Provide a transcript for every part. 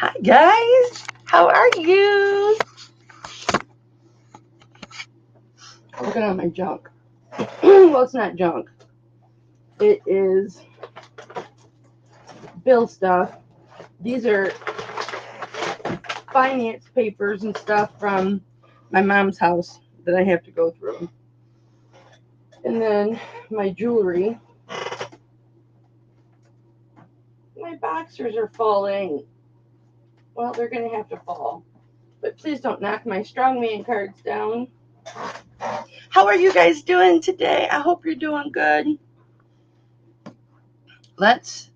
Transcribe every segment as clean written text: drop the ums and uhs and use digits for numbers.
Hi guys, how are you? Looking at my junk. Well, it's not junk. It is bill stuff. These are finance papers and stuff from my mom's house that I have to go through. And then my jewelry. My boxers are falling. Well, they're going to have to fall. But please don't knock my strongman cards down. How are you guys doing today? I hope you're doing good. Let's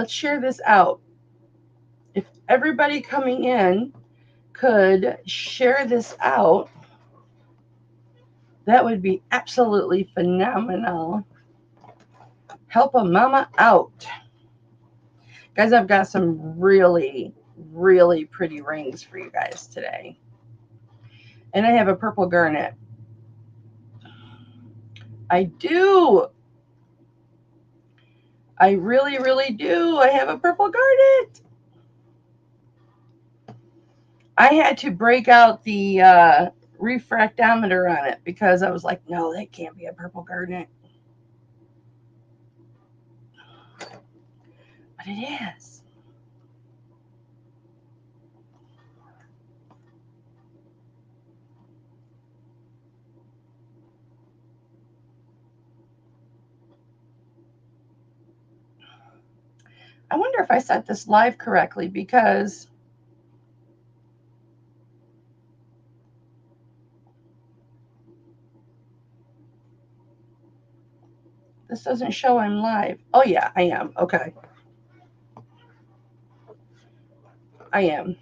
share this out. If everybody coming in could share this out, that would be absolutely phenomenal. Help a mama out. Guys, I've got some really, really pretty rings for you guys today. And I have a purple garnet. I do. I really, really do. I have a purple garnet. I had to break out the refractometer on it because I was like, no, that can't be a purple garnet. But it is. I wonder if I set this live correctly because this doesn't show I'm live. Oh, yeah, I am. Okay. I am.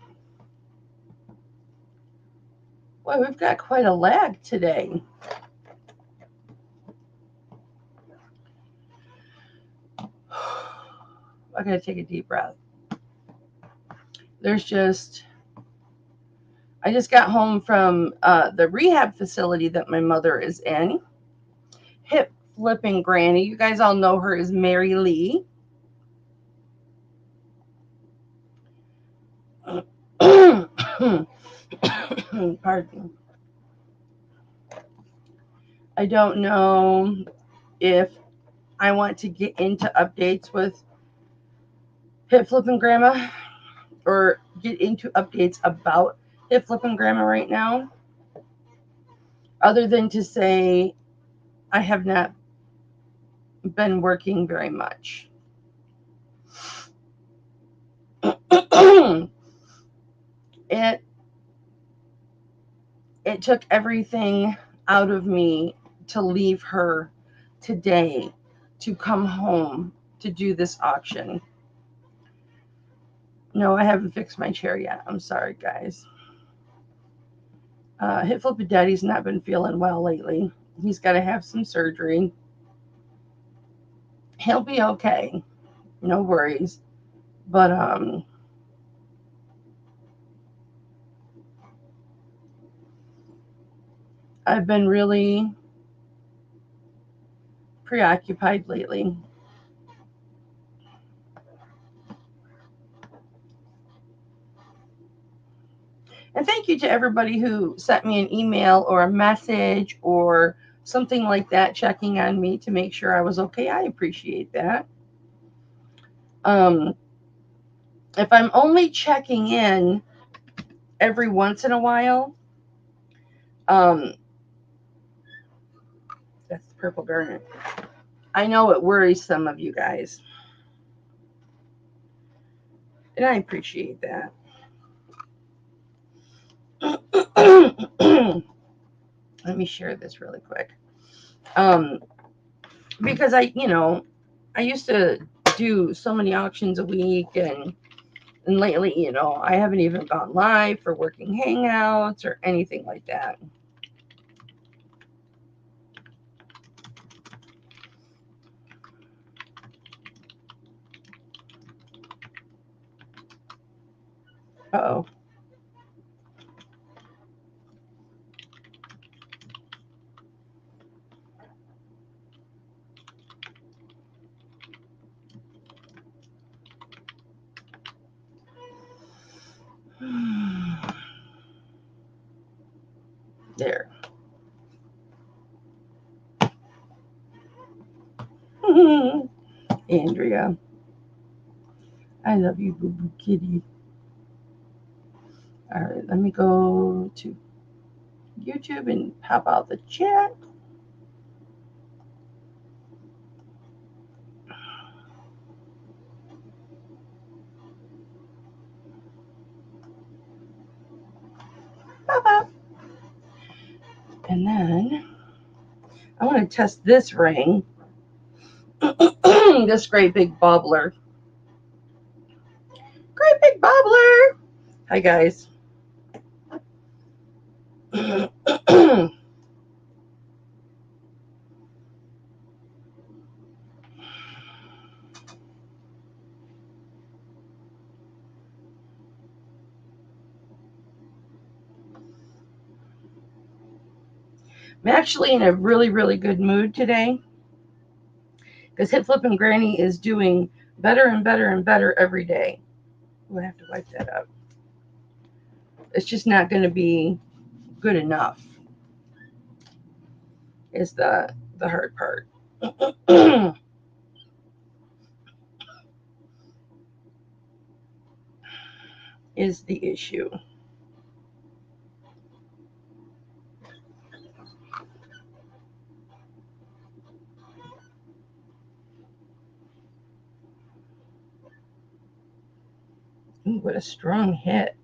Boy, we've got quite a lag today. I gotta take a deep breath. I just got home from the rehab facility that my mother is in. Hipflippin Granny. You guys all know her as Mary Lee. Pardon. I don't know if I want to get into updates with Hipflippin Grandma or get into updates about Hipflippin Grandma right now, other than to say I have not been working very much. It took everything out of me to leave her today to come home to do this auction. No, I haven't fixed my chair yet. I'm sorry, guys. Hipflippin Daddy's not been feeling well lately. He's got to have some surgery. He'll be okay. No worries. But I've been really preoccupied lately. And thank you to everybody who sent me an email or a message or something like that, checking on me to make sure I was okay. I appreciate that. If I'm only checking in every once in a while, that's the purple garnet. I know it worries some of you guys. And I appreciate that. Let me share this really quick. Because I used to do so many auctions a week, and lately, I haven't even gone live for working hangouts or anything like that. Uh-oh. There. Andrea, I love you, boo boo kitty. All right, let me go to YouTube and pop out the chat. Pop up. And then I want to test this ring. This great big bubbler. Great big bubbler. Hi, guys. I'm actually in a really, really good mood today because Hip Flippin' Granny is doing better and better and better every day. I'm going to have to wipe that up. It's just not going to be good enough is the hard part. Is the issue. Ooh, what a strong hit.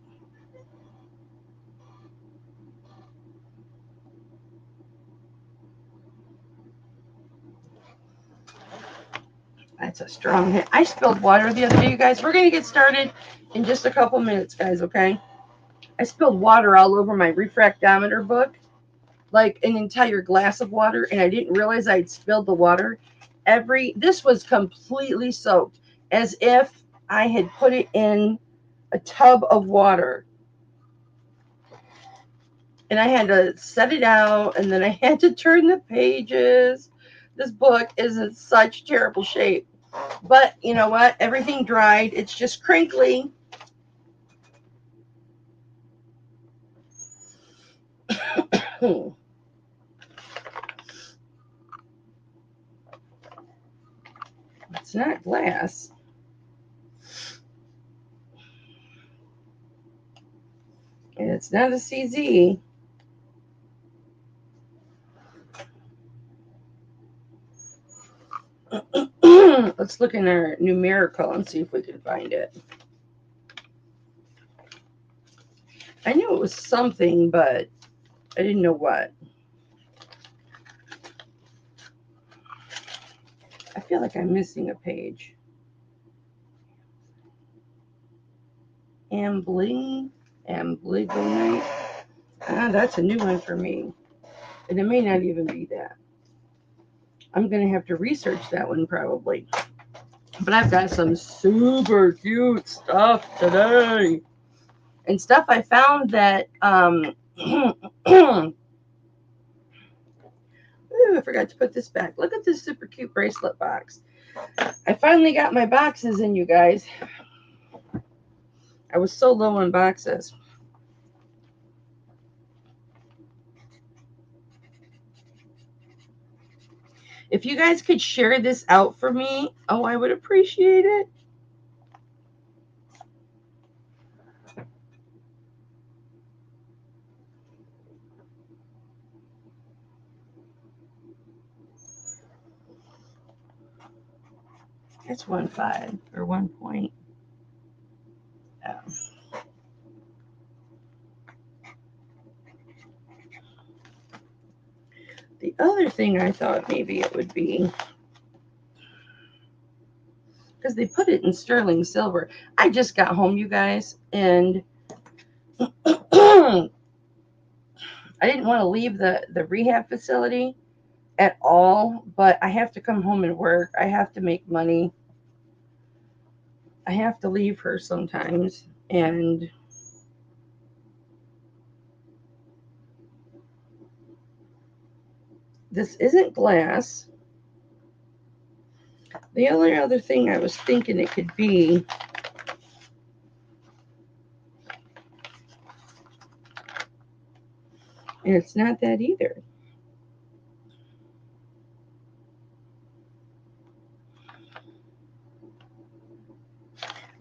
That's a strong hit. I spilled water the other day, you guys. We're going to get started in just a couple minutes, guys, okay? I spilled water all over my refractometer book, like an entire glass of water, and I didn't realize I'd spilled the water. This was completely soaked, as if I had put it in a tub of water. And I had to set it out, and then I had to turn the pages. This book is in such terrible shape. But you know what? Everything dried. It's just crinkly. It's not glass. And it's not a CZ. Let's look in our numerical and see if we can find it. I knew it was something, but I didn't know what. I feel like I'm missing a page. Amblygonite. That's a new one for me. And it may not even be that. I'm going to have to research that one probably. But I've got some super cute stuff today. And stuff I found that ooh, I forgot to put this back. Look at this super cute bracelet box. I finally got my boxes in, you guys. I was so low on boxes. If you guys could share this out for me, oh, I would appreciate it. It's 1.5 or 1 point. The other thing I thought maybe it would be, because they put it in sterling silver. I just got home, you guys, and I didn't want to leave the rehab facility at all, but I have to come home and work. I have to make money. I have to leave her sometimes, and this isn't glass. The only other thing I was thinking it could be And it's not that either.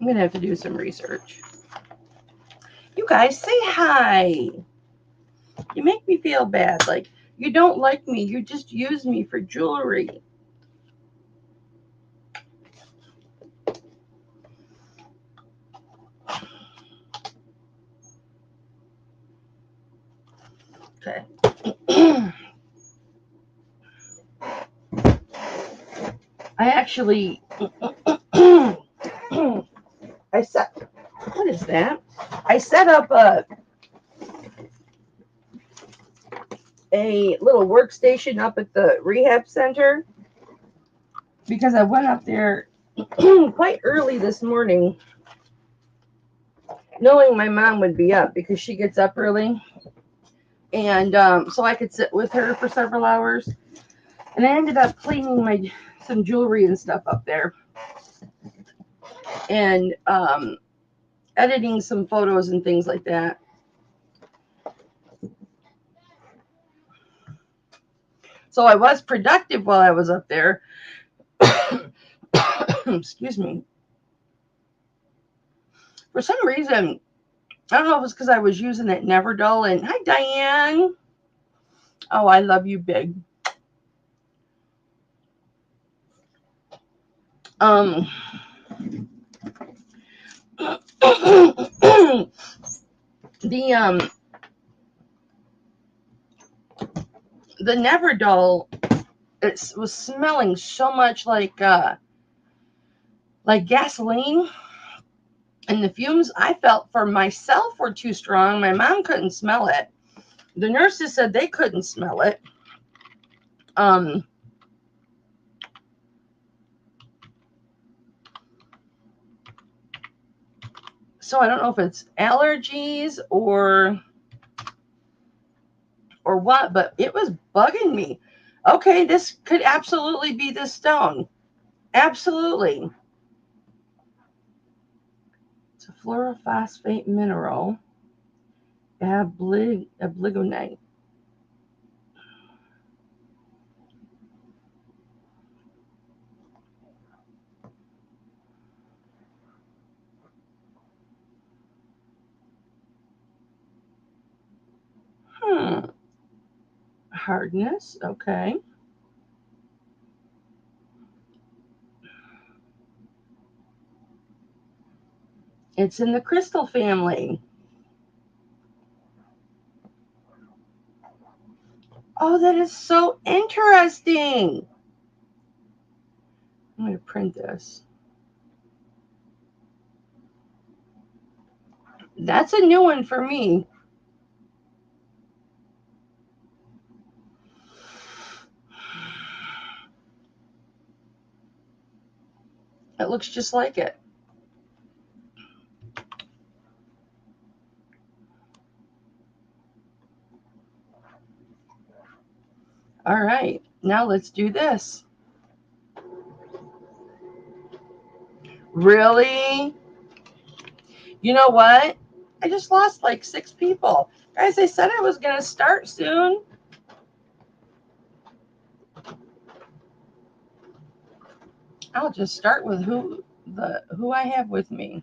I'm going to have to do some research. You guys say hi. You make me feel bad. Like, you don't like me. You just use me for jewelry. Okay. I actually, I set, what is that? I set up a little workstation up at the rehab center because I went up there quite early this morning, knowing my mom would be up because she gets up early. And so I could sit with her for several hours. And I ended up cleaning some jewelry and stuff up there. And editing some photos and things like that. So I was productive while I was up there. Excuse me. For some reason, I don't know if it was because I was using that Never Dull. And hi, Diane. Oh, I love you, big. Um, the the Never Dull, it was smelling so much like gasoline, and the fumes I felt for myself were too strong. My mom couldn't smell it. The nurses said they couldn't smell it. Um, so I don't know if it's allergies or what, but it was bugging me. Okay, this could absolutely be this stone. Absolutely. It's a fluorophosphate mineral, abligonite. Hmm. Hardness. Okay. It's in the crystal family. Oh, that is so interesting. I'm going to print this. That's a new one for me. It looks just like it. All right, now let's do this. Really? You know what? I just lost like 6 people. Guys, I said I was going to start soon. I'll just start with who I have with me.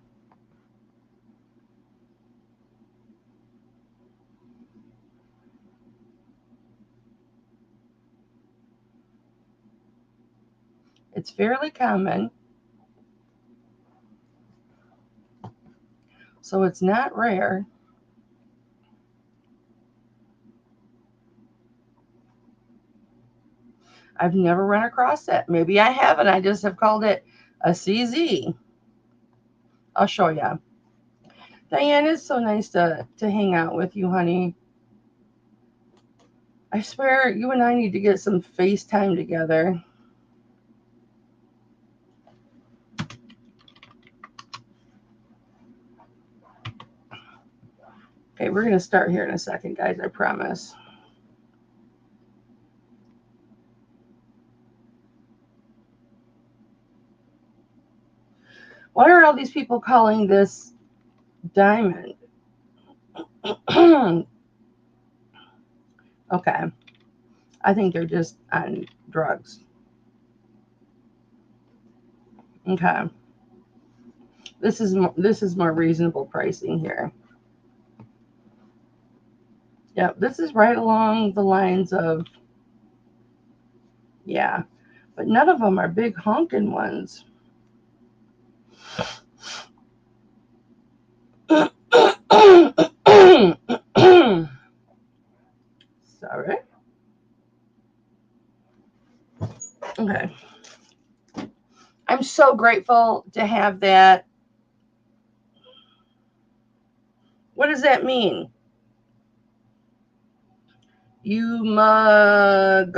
It's fairly common, so it's not rare. I've never run across it. Maybe I haven't. I just have called it a CZ. I'll show you. Diane, it's so nice to hang out with you, honey. I swear you and I need to get some FaceTime together. Okay, we're going to start here in a second, guys. I promise. Why are all these people calling this diamond? Okay. I think they're just on drugs. Okay. This is more reasonable pricing here. Yep, this is right along the lines of, yeah, but none of them are big honking ones. Sorry. Okay. I'm so grateful to have that. What does that mean? Umagal.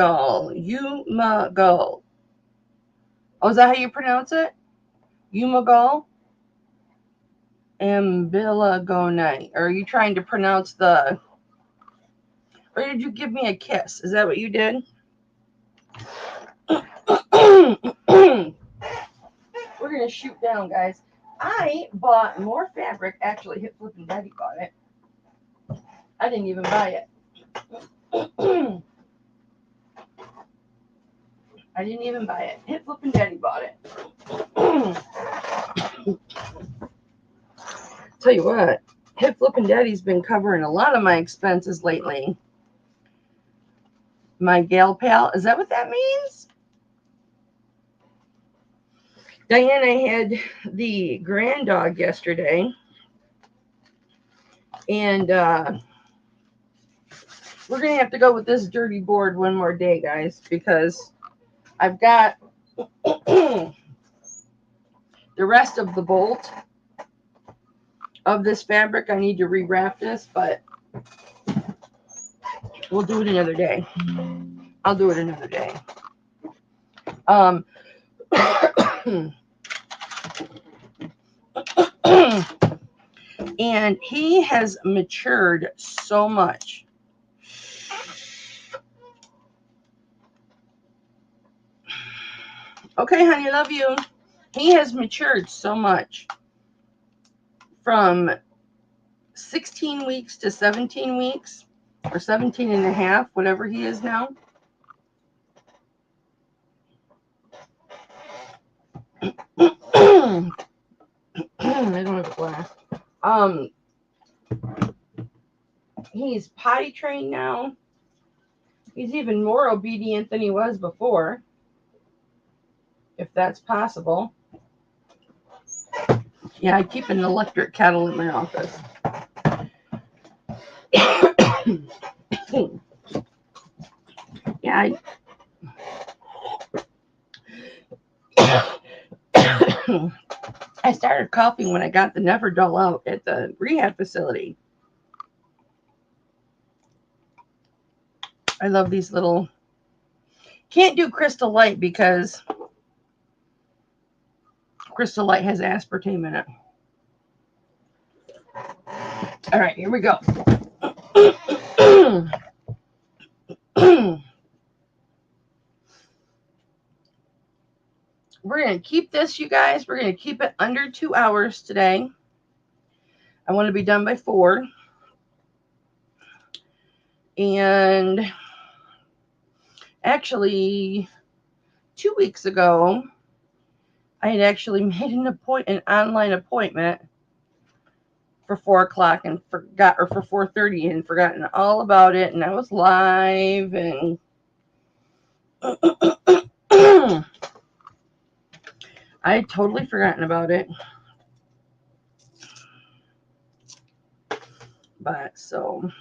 Umagal. Oh, is that how you pronounce it? Umagal? Ambilagonite. Or are you trying to pronounce the... Or did you give me a kiss? Is that what you did? We're going to shoot down, guys. I bought more fabric. Actually, Hipflippin Daddy bought it. I didn't even buy it. I didn't even buy it. Hipflippin Daddy bought it. Tell you what, Hipflippin Daddy's been covering a lot of my expenses lately. My gal pal, is that what that means? Diana had the grand dog yesterday, and we're going to have to go with this dirty board one more day, guys, because I've got the rest of the bolt of this fabric. I need to rewrap this, but we'll do it another day. I'll do it another day. And he has matured so much. Okay, honey, love you. He has matured so much from 16 weeks to 17 weeks, or 17 and a half, whatever he is now. I don't have a glass. He's potty trained now. He's even more obedient than he was before, if that's possible. Yeah, I keep an electric kettle in my office. Yeah, I started coughing when I got the Neverdol out at the rehab facility. I love these little... Can't do Crystal Light because Crystal Light has aspartame in it. All right, here we go. We're going to keep this, you guys. We're going to keep it under 2 hours today. I want to be done by 4. And actually, 2 weeks ago, I had actually made an online appointment for 4 o'clock and forgot, or for 4:30 and forgotten all about it. And I was live and I had totally forgotten about it. But so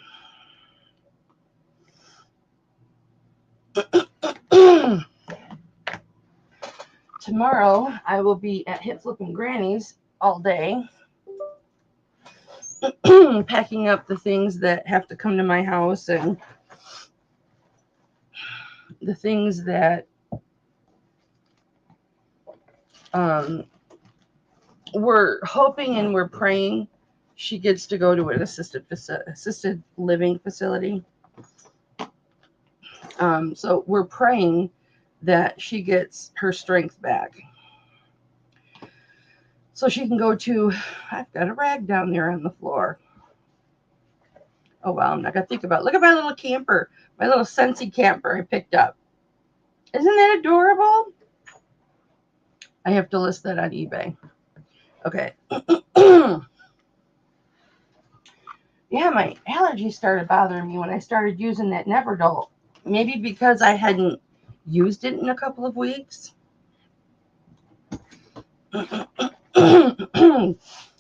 tomorrow I will be at Hipflippin Granny's all day, packing up the things that have to come to my house and the things that we're hoping and we're praying she gets to go to an assisted living facility. So we're praying that she gets her strength back, so she can go to... I've got a rag down there on the floor. Oh, well, I'm not going to think about it. Look at my little camper, my little Scentsy camper I picked up. Isn't that adorable? I have to list that on eBay. Okay. Yeah, my allergies started bothering me when I started using that Neverdol. Maybe because I hadn't used it in a couple of weeks. And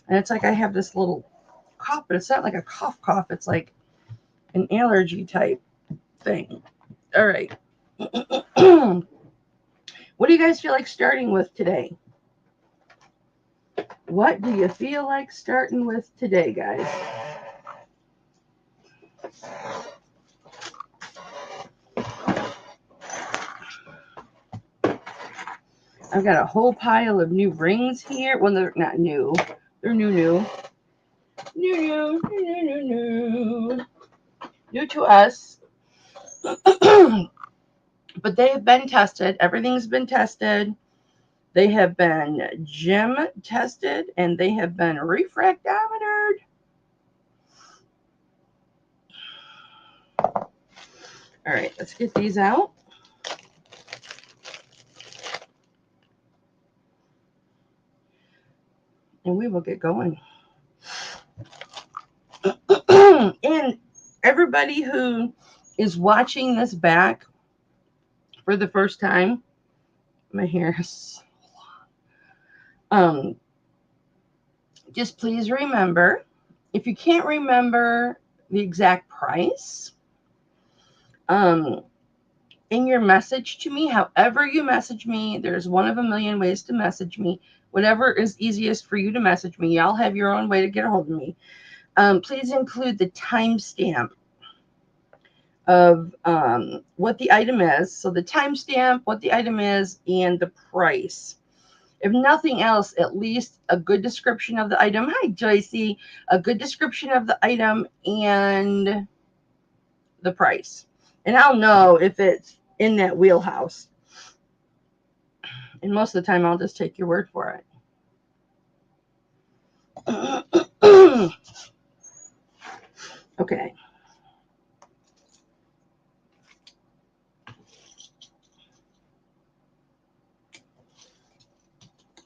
it's like I have this little cough, but it's not like a cough. It's like an allergy type thing. All right. What do you guys feel like starting with today? What do you feel like starting with today, guys? I've got a whole pile of new rings here. Well, they're not new. They're new. New to us. But they have been tested. Everything's been tested. They have been gem tested and they have been refractometered. All right, let's get these out. And we will get going. And everybody who is watching this back for the first time, my hair is just please remember, if you can't remember the exact price, in your message to me, however you message me, there's one of a million ways to message me. Whatever is easiest for you to message me. Y'all have your own way to get a hold of me. Please include the timestamp of what the item is. So the timestamp, what the item is, and the price. If nothing else, at least a good description of the item. Hi, Joycey. A good description of the item and the price. And I'll know if it's in that wheelhouse. And most of the time, I'll just take your word for it. Okay.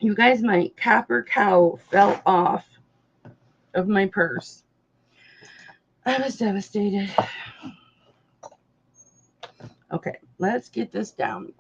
You guys, my copper cow fell off of my purse. I was devastated. Okay, let's get this down.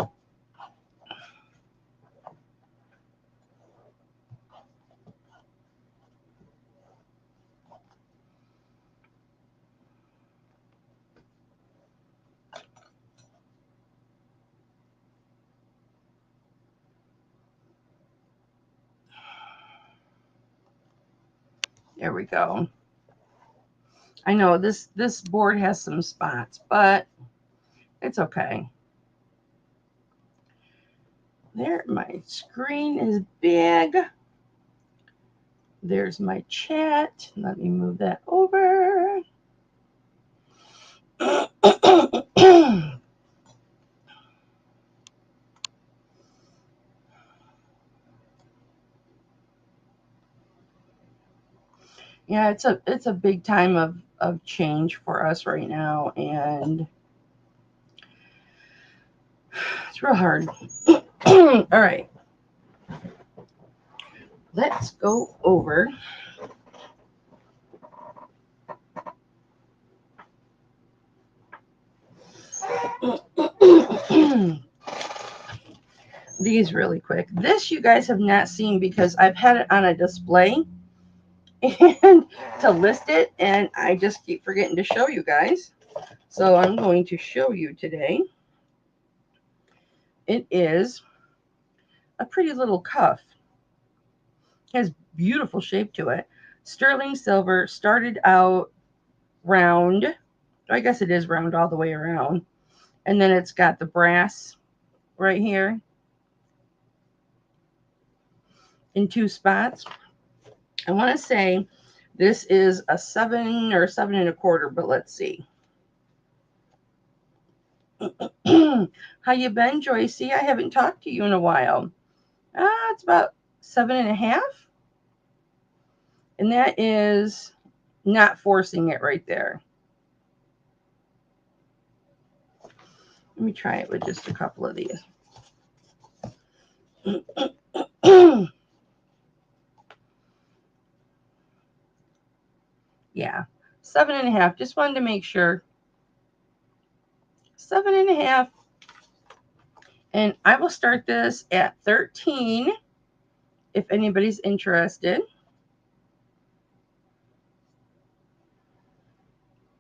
There we go. I know this board has some spots, but it's okay. There, my screen is big. There's my chat. Let me move that over. Yeah, it's a big time of change for us right now, and it's real hard. All right, let's go over these really quick. This you guys have not seen because I've had it on a display and to list it, and I just keep forgetting to show you guys. So I'm going to show you today. It is a pretty little cuff. It has beautiful shape to it. Sterling silver, started out round. I guess it is round all the way around. And then it's got the brass right here in two spots. I want to say this is a 7 or 7 1/4, but let's see. How you been, Joycey? I haven't talked to you in a while. It's about 7 1/2. And that is not forcing it right there. Let me try it with just a couple of these. Yeah, 7.5. Just wanted to make sure. 7.5. And I will start this at 13 if anybody's interested.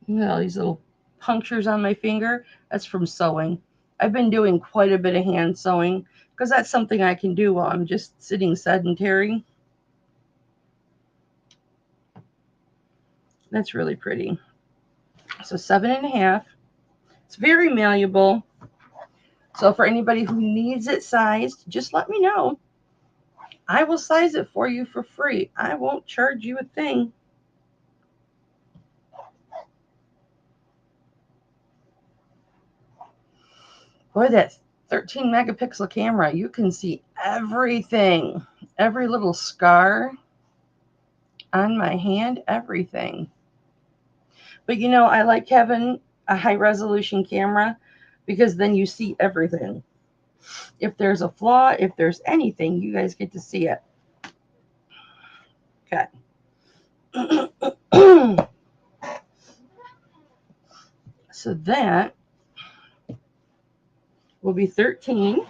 Look at all these little punctures on my finger. That's from sewing. I've been doing quite a bit of hand sewing because that's something I can do while I'm just sitting sedentary. That's really pretty. So 7.5. It's very malleable. So for anybody who needs it sized, just let me know. I will size it for you for free. I won't charge you a thing. Boy, that 13 megapixel camera, you can see everything. Every little scar on my hand, everything. But you know, I like having a high resolution camera because then you see everything. If there's a flaw, if there's anything, you guys get to see it. Okay. So that will be 13.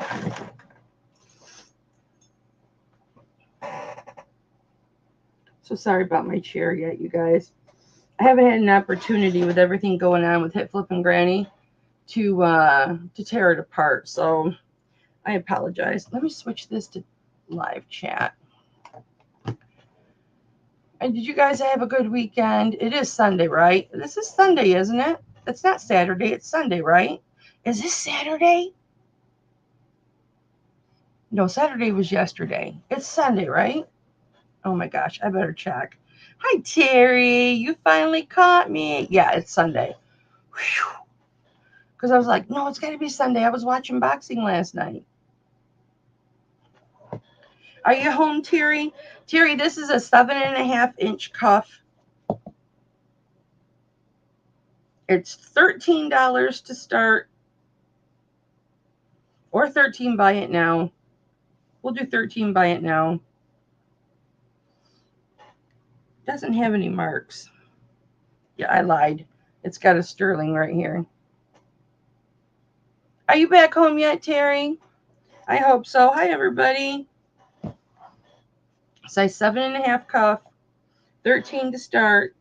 So sorry about my chair yet, you guys. I haven't had an opportunity with everything going on with Hip Flippin' Granny to tear it apart. So I apologize. Let me switch this to live chat. And did you guys have a good weekend? It is Sunday, right? This is Sunday, isn't it? It's not Saturday. It's Sunday, right? Is this Saturday? No, Saturday was yesterday. It's Sunday, right? Oh my gosh, I better check. Hi, Terry. You finally caught me. Yeah, it's Sunday. Because I was like, no, it's got to be Sunday. I was watching boxing last night. Are you home, Terry? Terry, this is a 7.5-inch cuff. It's $13 to start, or 13 buy it now. We'll do 13 buy it now. Doesn't have any marks. Yeah, I lied. It's got a sterling right here. Are you back home yet, Terry? I hope so. Hi, everybody. Size 7.5 cuff, 13 to start.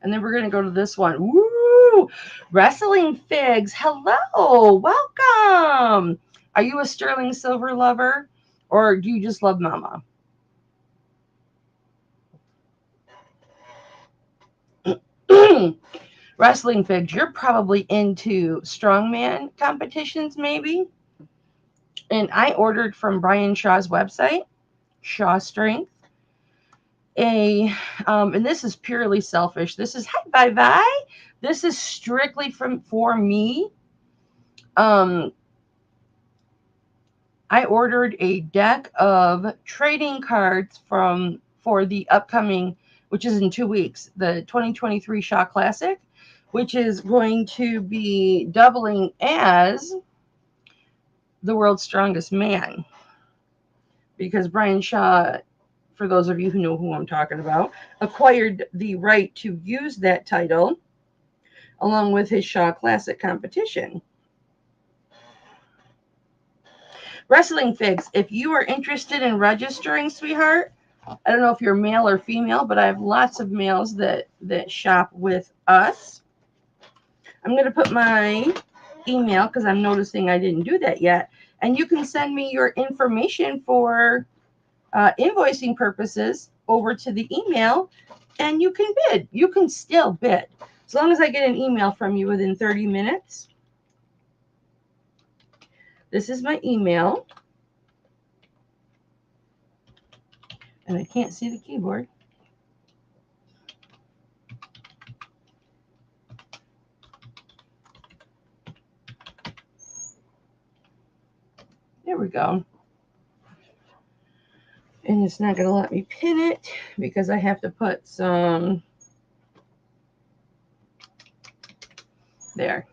And then we're going to go to this one. Woo! Wrestling Figs. Hello. Welcome. Are you a sterling silver lover or do you just love mama? Wrestling Figs, you're probably into strongman competitions, maybe. And I ordered from Brian Shaw's website, Shaw Strength. And this is purely selfish. This is hi bye. This is strictly for me. I ordered a deck of trading cards for the upcoming, which is in 2 weeks, the 2023 Shaw Classic, which is going to be doubling as the world's strongest man. Because Brian Shaw, for those of you who know who I'm talking about, acquired the right to use that title along with his Shaw Classic competition. Wrestling Figs, if you are interested in registering, sweetheart, I don't know if you're male or female, but I have lots of males that shop with us. I'm going to put my email because I'm noticing I didn't do that yet. And you can send me your information for invoicing purposes over to the email and you can bid. You can still bid as long as I get an email from you within 30 minutes. This is my email. And I can't see the keyboard. There we go. And it's not going to let me pin it because I have to put some there.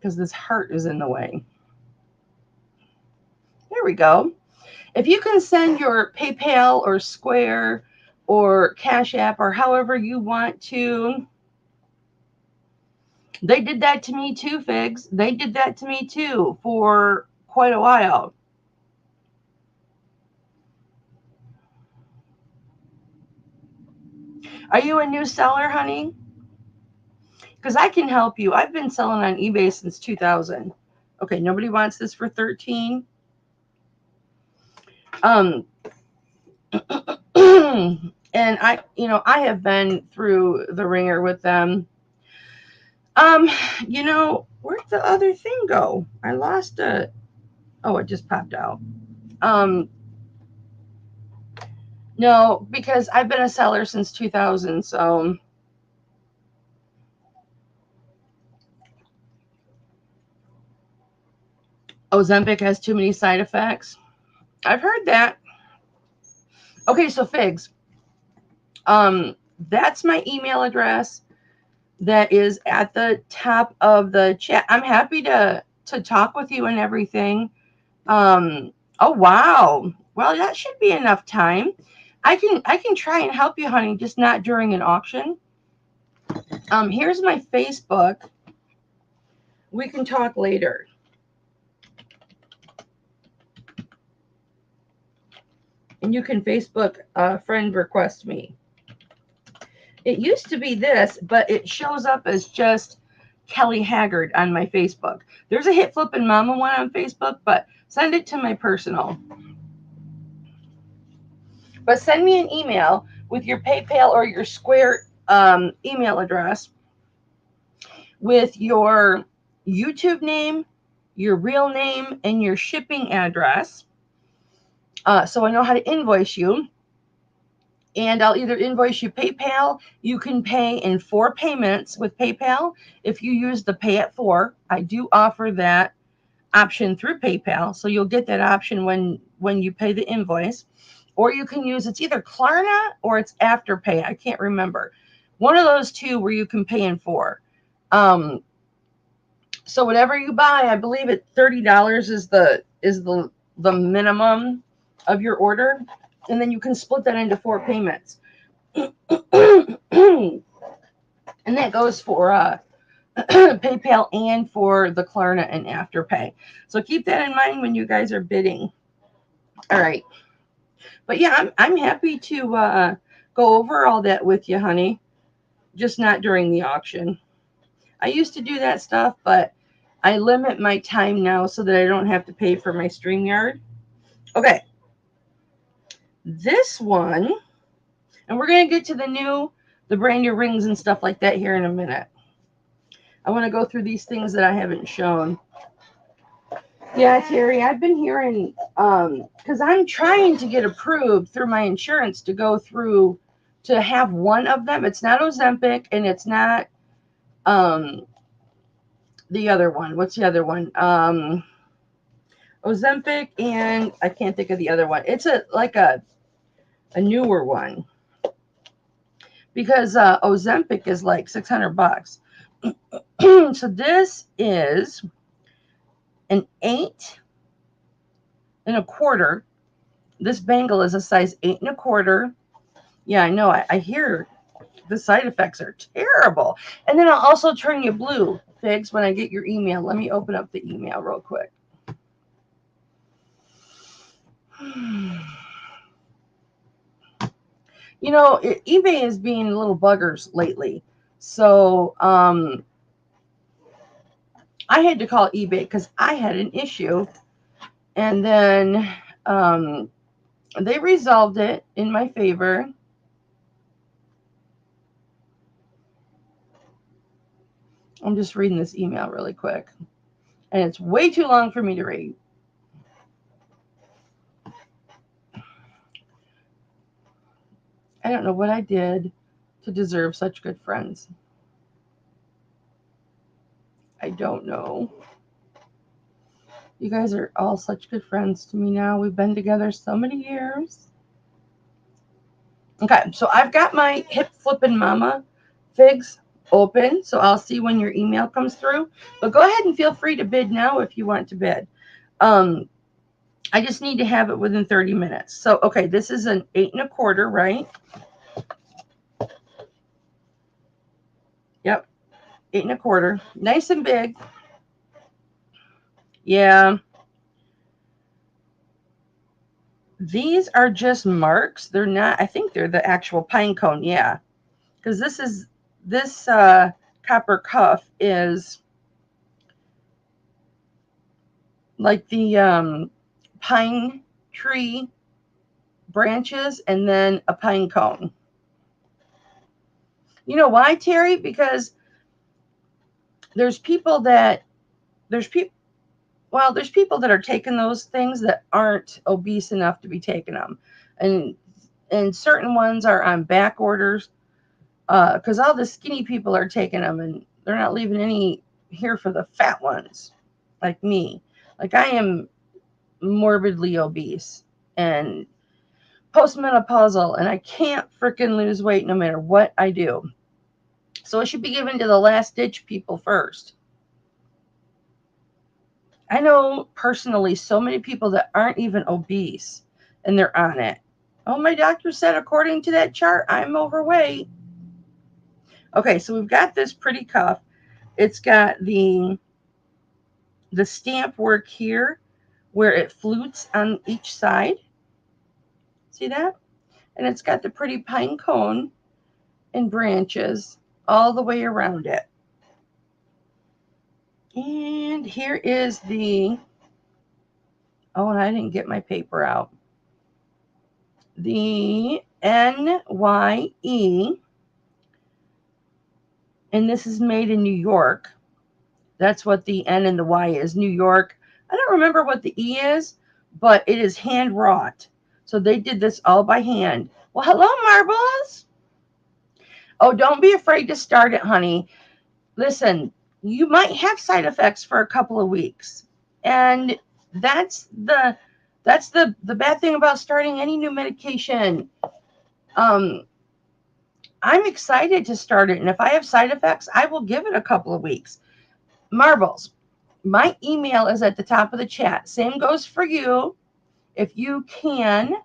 because this heart is in the way. There we go. If you can send your PayPal or Square or Cash App or however you want to. They did that to me too, Figs. They did that to me too for quite a while. Are you a new seller, honey? Because I can help you. I've been selling on eBay since 2000. Okay, nobody wants this for 13. Um, and I have been through the ringer with them. Where'd the other thing go? I lost it. Oh, it just popped out. Um, no, because I've been a seller since 2000, so Ozempic has too many side effects. I've heard that. Okay, so Figs. That's my email address that is at the top of the chat. I'm happy to talk with you and everything. Oh wow. Well, that should be enough time. I can try and help you, honey, just not during an auction. Here's my Facebook. We can talk later. And you can Facebook friend request me. It used to be this, but it shows up as just Kelly Haggard on my Facebook. There's a Hipflippinmamma one on Facebook, but send it to my personal. But send me an email with your PayPal or your Square email address with your YouTube name, your real name, and your shipping address. So I know how to invoice you. And I'll either invoice you PayPal. You can pay in 4 payments with PayPal. If you use the pay at 4, I do offer that option through PayPal. So you'll get that option when you pay the invoice. Or you can use, it's either Klarna or it's Afterpay. I can't remember. One of those two where you can pay in 4. So whatever you buy, I believe at $30 is the minimum of your order. And then you can split that into 4 payments. And that goes for PayPal and for the Klarna and Afterpay. So keep that in mind when you guys are bidding. All right. But yeah, I'm happy to go over all that with you, honey. Just not during the auction. I used to do that stuff, but I limit my time now so that I don't have to pay for my StreamYard. Okay. This one, and we're going to get to the brand new rings and stuff like that here in a minute. I want to go through these things that I haven't shown. Yeah, Terry, I've been hearing, because I'm trying to get approved through my insurance to go through to have one of them. It's not Ozempic and it's not the other one. What's the other one? Ozempic, and I can't think of the other one. It's a newer one. Because Ozempic is like $600. So this is an 8 1/4. This bangle is a size 8 1/4. Yeah, I know. I hear the side effects are terrible. And then I'll also turn you blue, Figs, when I get your email. Let me open up the email real quick. eBay is being little buggers lately. So I had to call eBay because I had an issue. And then they resolved it in my favor. I'm just reading this email really quick. And it's way too long for me to read. I don't know what I did to deserve such good friends. I don't know. You guys are all such good friends to me now. We've been together so many years. Okay, so I've got my Hipflippinmamma Figs. open, so I'll see when your email comes through. But go ahead and feel free to bid now if you want to bid. I just need to have it within 30 minutes. So, okay, this is an 8 1/4, right? Yep, 8 1/4. Nice and big. Yeah. These are just marks. They're not, I think they're the actual pine cone. Yeah. Because this copper cuff is like the pine tree branches and then a pine cone. You know why, Terry? Because there's people that there's people there's people that are taking those things that aren't obese enough to be taking them, and certain ones are on back orders because all the skinny people are taking them and they're not leaving any here for the fat ones like me. Like I am morbidly obese and postmenopausal, and I can't freaking lose weight no matter what I do. So it should be given to the last ditch people first. I know personally so many people that aren't even obese and they're on it. Oh, my doctor said according to that chart, I'm overweight. Okay, so we've got this pretty cuff. It's got the stamp work here where it flutes on each side. See that? And it's got the pretty pine cone and branches all the way around it. And here is the, oh, and I didn't get my paper out. The NYE, and this is made in New York. That's what the N and the Y is, New York. I don't remember what the E is, but it is hand wrought. So they did this all by hand. Well, hello, Marbles. Oh, don't be afraid to start it, honey. Listen, you might have side effects for a couple of weeks. And that's the bad thing about starting any new medication. I'm excited to start it, and if I have side effects, I will give it a couple of weeks. Marbles, my email is at the top of the chat. Same goes for you. If you can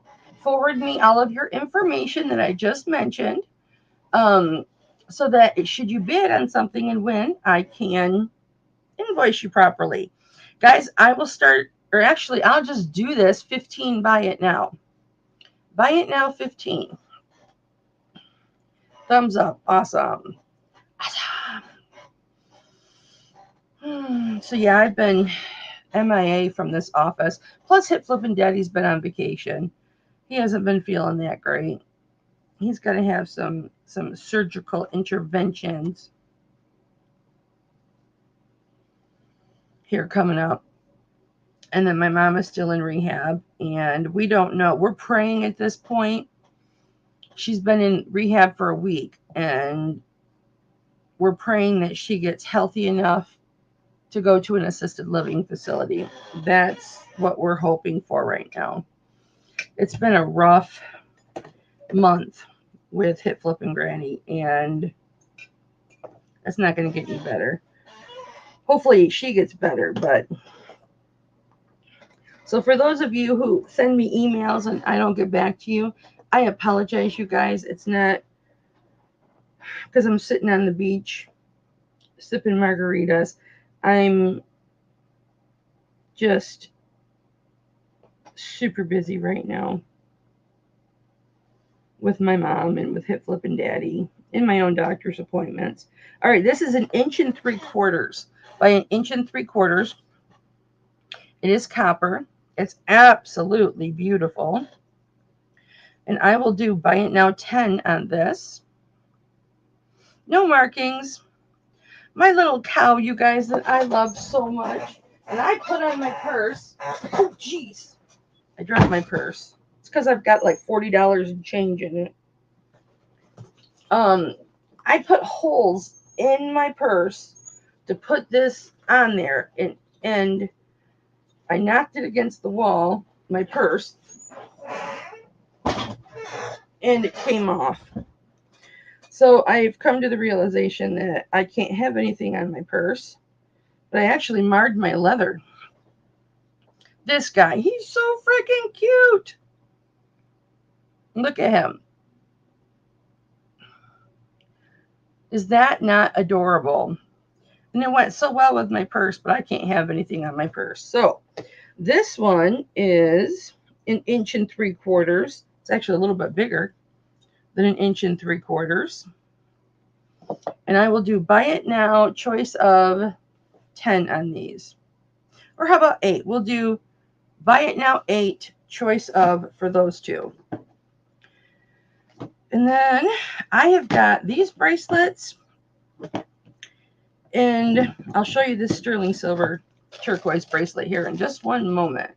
forward me all of your information that I just mentioned, so that should you bid on something and win, I can invoice you properly. Guys, I will start, or actually, I'll just do this 15 buy it now. Buy it now 15. Thumbs up. Awesome. Awesome. So yeah, I've been MIA from this office. Plus, Hipflippin Daddy's been on vacation. He hasn't been feeling that great. He's got to have some surgical interventions here coming up. And then my mom is still in rehab, and we don't know. We're praying at this point. She's been in rehab for a week, and we're praying that she gets healthy enough to go to an assisted living facility. That's what we're hoping for right now. It's been a rough month with Hipflippin Granny, and it's not going to get any better. Hopefully she gets better, but so for those of you who send me emails and I don't get back to you, I apologize, you guys. It's not because I'm sitting on the beach sipping margaritas. I'm just super busy right now with my mom and with Hipflippin Daddy and my own doctor's appointments. All right, this is 1 3/4 by 1 3/4. It is copper. It's absolutely beautiful. And I will do buy it now 10 on this. No markings. My little cow, you guys, that I love so much. And I put on my purse. Oh, jeez. I dropped my purse. It's because I've got like $40 in change in it. I put holes in my purse to put this on there. And I knocked it against the wall, my purse, and it came off. So I've come to the realization that I can't have anything on my purse, but I actually marred my leather. This guy, he's so freaking cute. Look at him. Is that not adorable? And it went so well with my purse, but I can't have anything on my purse. So this one is an 1.75 inches. It's actually a little bit bigger than an 1.75 inches. And I will do buy it now, choice of 10 on these. Or how about 8? We'll do buy it now 8, choice of for those two. And then I have got these bracelets. And I'll show you this sterling silver turquoise bracelet here in just one moment.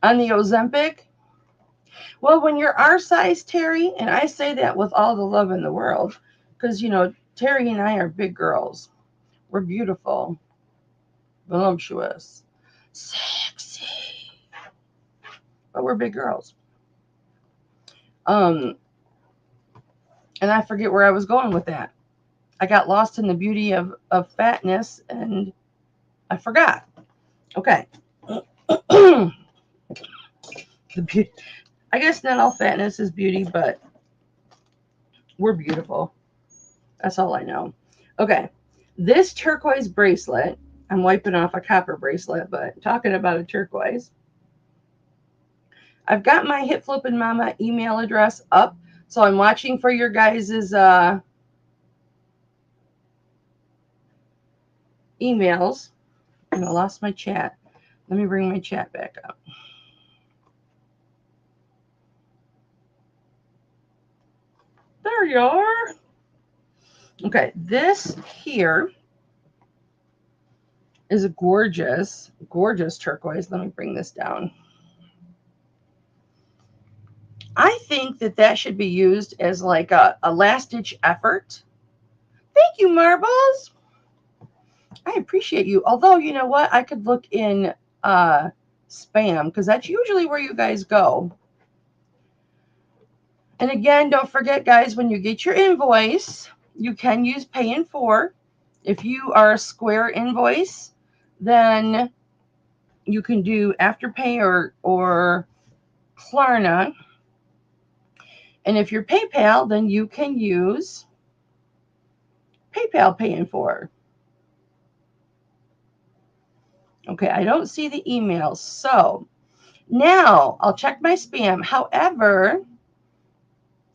On the Ozempic, well, when you're our size, Terry, and I say that with all the love in the world, because, you know, Terry and I are big girls. We're beautiful, voluptuous, sexy, but we're big girls. And I forget where I was going with that. I got lost in the beauty of fatness, and I forgot. Okay. The beauty. I guess not all fatness is beauty, but we're beautiful. That's all I know. Okay. This turquoise bracelet, I'm wiping off a copper bracelet, but talking about a turquoise. I've got my Hipflippinmamma email address up, so I'm watching for your guys' emails. And I lost my chat. Let me bring my chat back up. There you are. Okay, this here is a gorgeous, gorgeous turquoise. Let me bring this down. I think that should be used as like a last-ditch effort. Thank you, Marbles. I appreciate you. Although, you know what? I could look in spam, because that's usually where you guys go. And again, don't forget, guys, when you get your invoice, you can use Pay in 4. If you are a Square invoice, then you can do Afterpay or Klarna. And if you're PayPal, then you can use PayPal Pay in 4. Okay, I don't see the emails. So now I'll check my spam. However,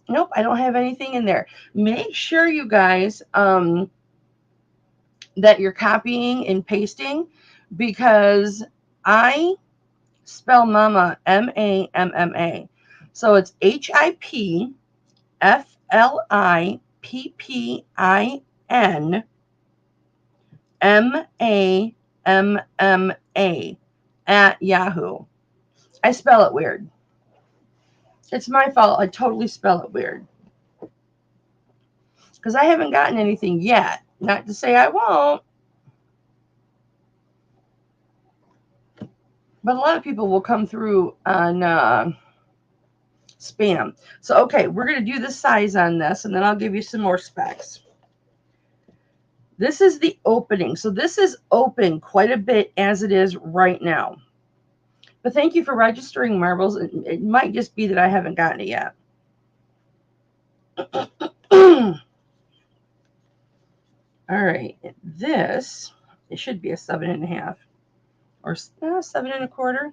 nope, I don't have anything in there. Make sure, you guys, that you're copying and pasting, because I spell mama MAMMA. So it's HIPFLIPPINMAMMA at Yahoo. I spell it weird. It's my fault. I totally spell it weird. Because I haven't gotten anything yet. Not to say I won't. But a lot of people will come through on spam. So, okay, we're going to do the size on this, and then I'll give you some more specs. This is the opening. So this is open quite a bit as it is right now. But thank you for registering, Marbles. It might just be that I haven't gotten it yet. All right. This, it should be a 7.5 or 7.25.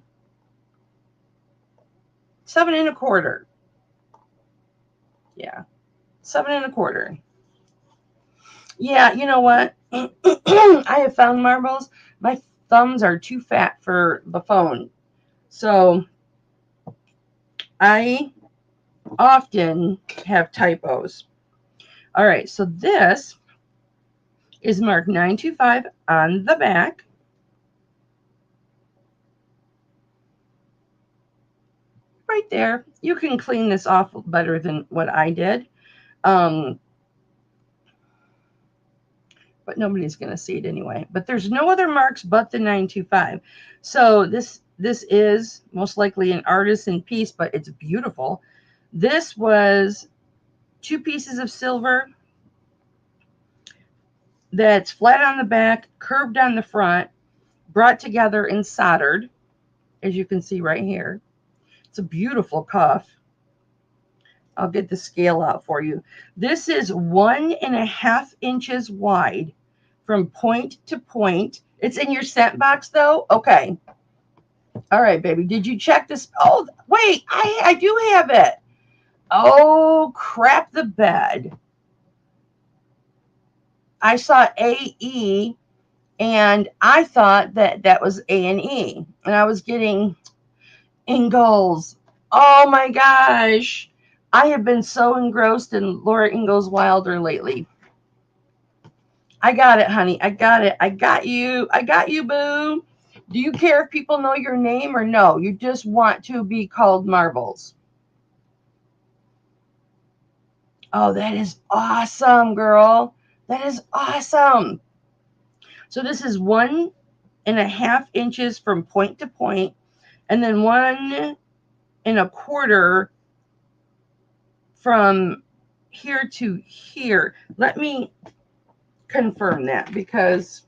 7.25. Yeah. 7.25. Yeah, you know what? I have found, Marbles, my thumbs are too fat for the phone. So I often have typos. All right, so this is marked 925 on the back. Right there. You can clean this off better than what I did. but nobody's going to see it anyway. But there's no other marks but the 925. So this is most likely an artisan piece, but it's beautiful. This was 2 pieces of silver that's flat on the back, curved on the front, brought together and soldered, as you can see right here. It's a beautiful cuff. I'll get the scale out for you. This is 1.5 inches wide from point to point. It's in your scent box though? Okay. All right, baby. Did you check this? Oh, wait, I do have it. Oh, crap the bed. I saw AE and I thought that was A&E. And I was getting Ingalls. Oh my gosh. I have been so engrossed in Laura Ingalls Wilder lately. I got it, honey. I got it. I got you. I got you, boo. Do you care if people know your name or no? You just want to be called Marbles. Oh, that is awesome, girl. That is awesome. So this is 1.5 inches from point to point, and then 1.25 from here to here. Let me confirm that because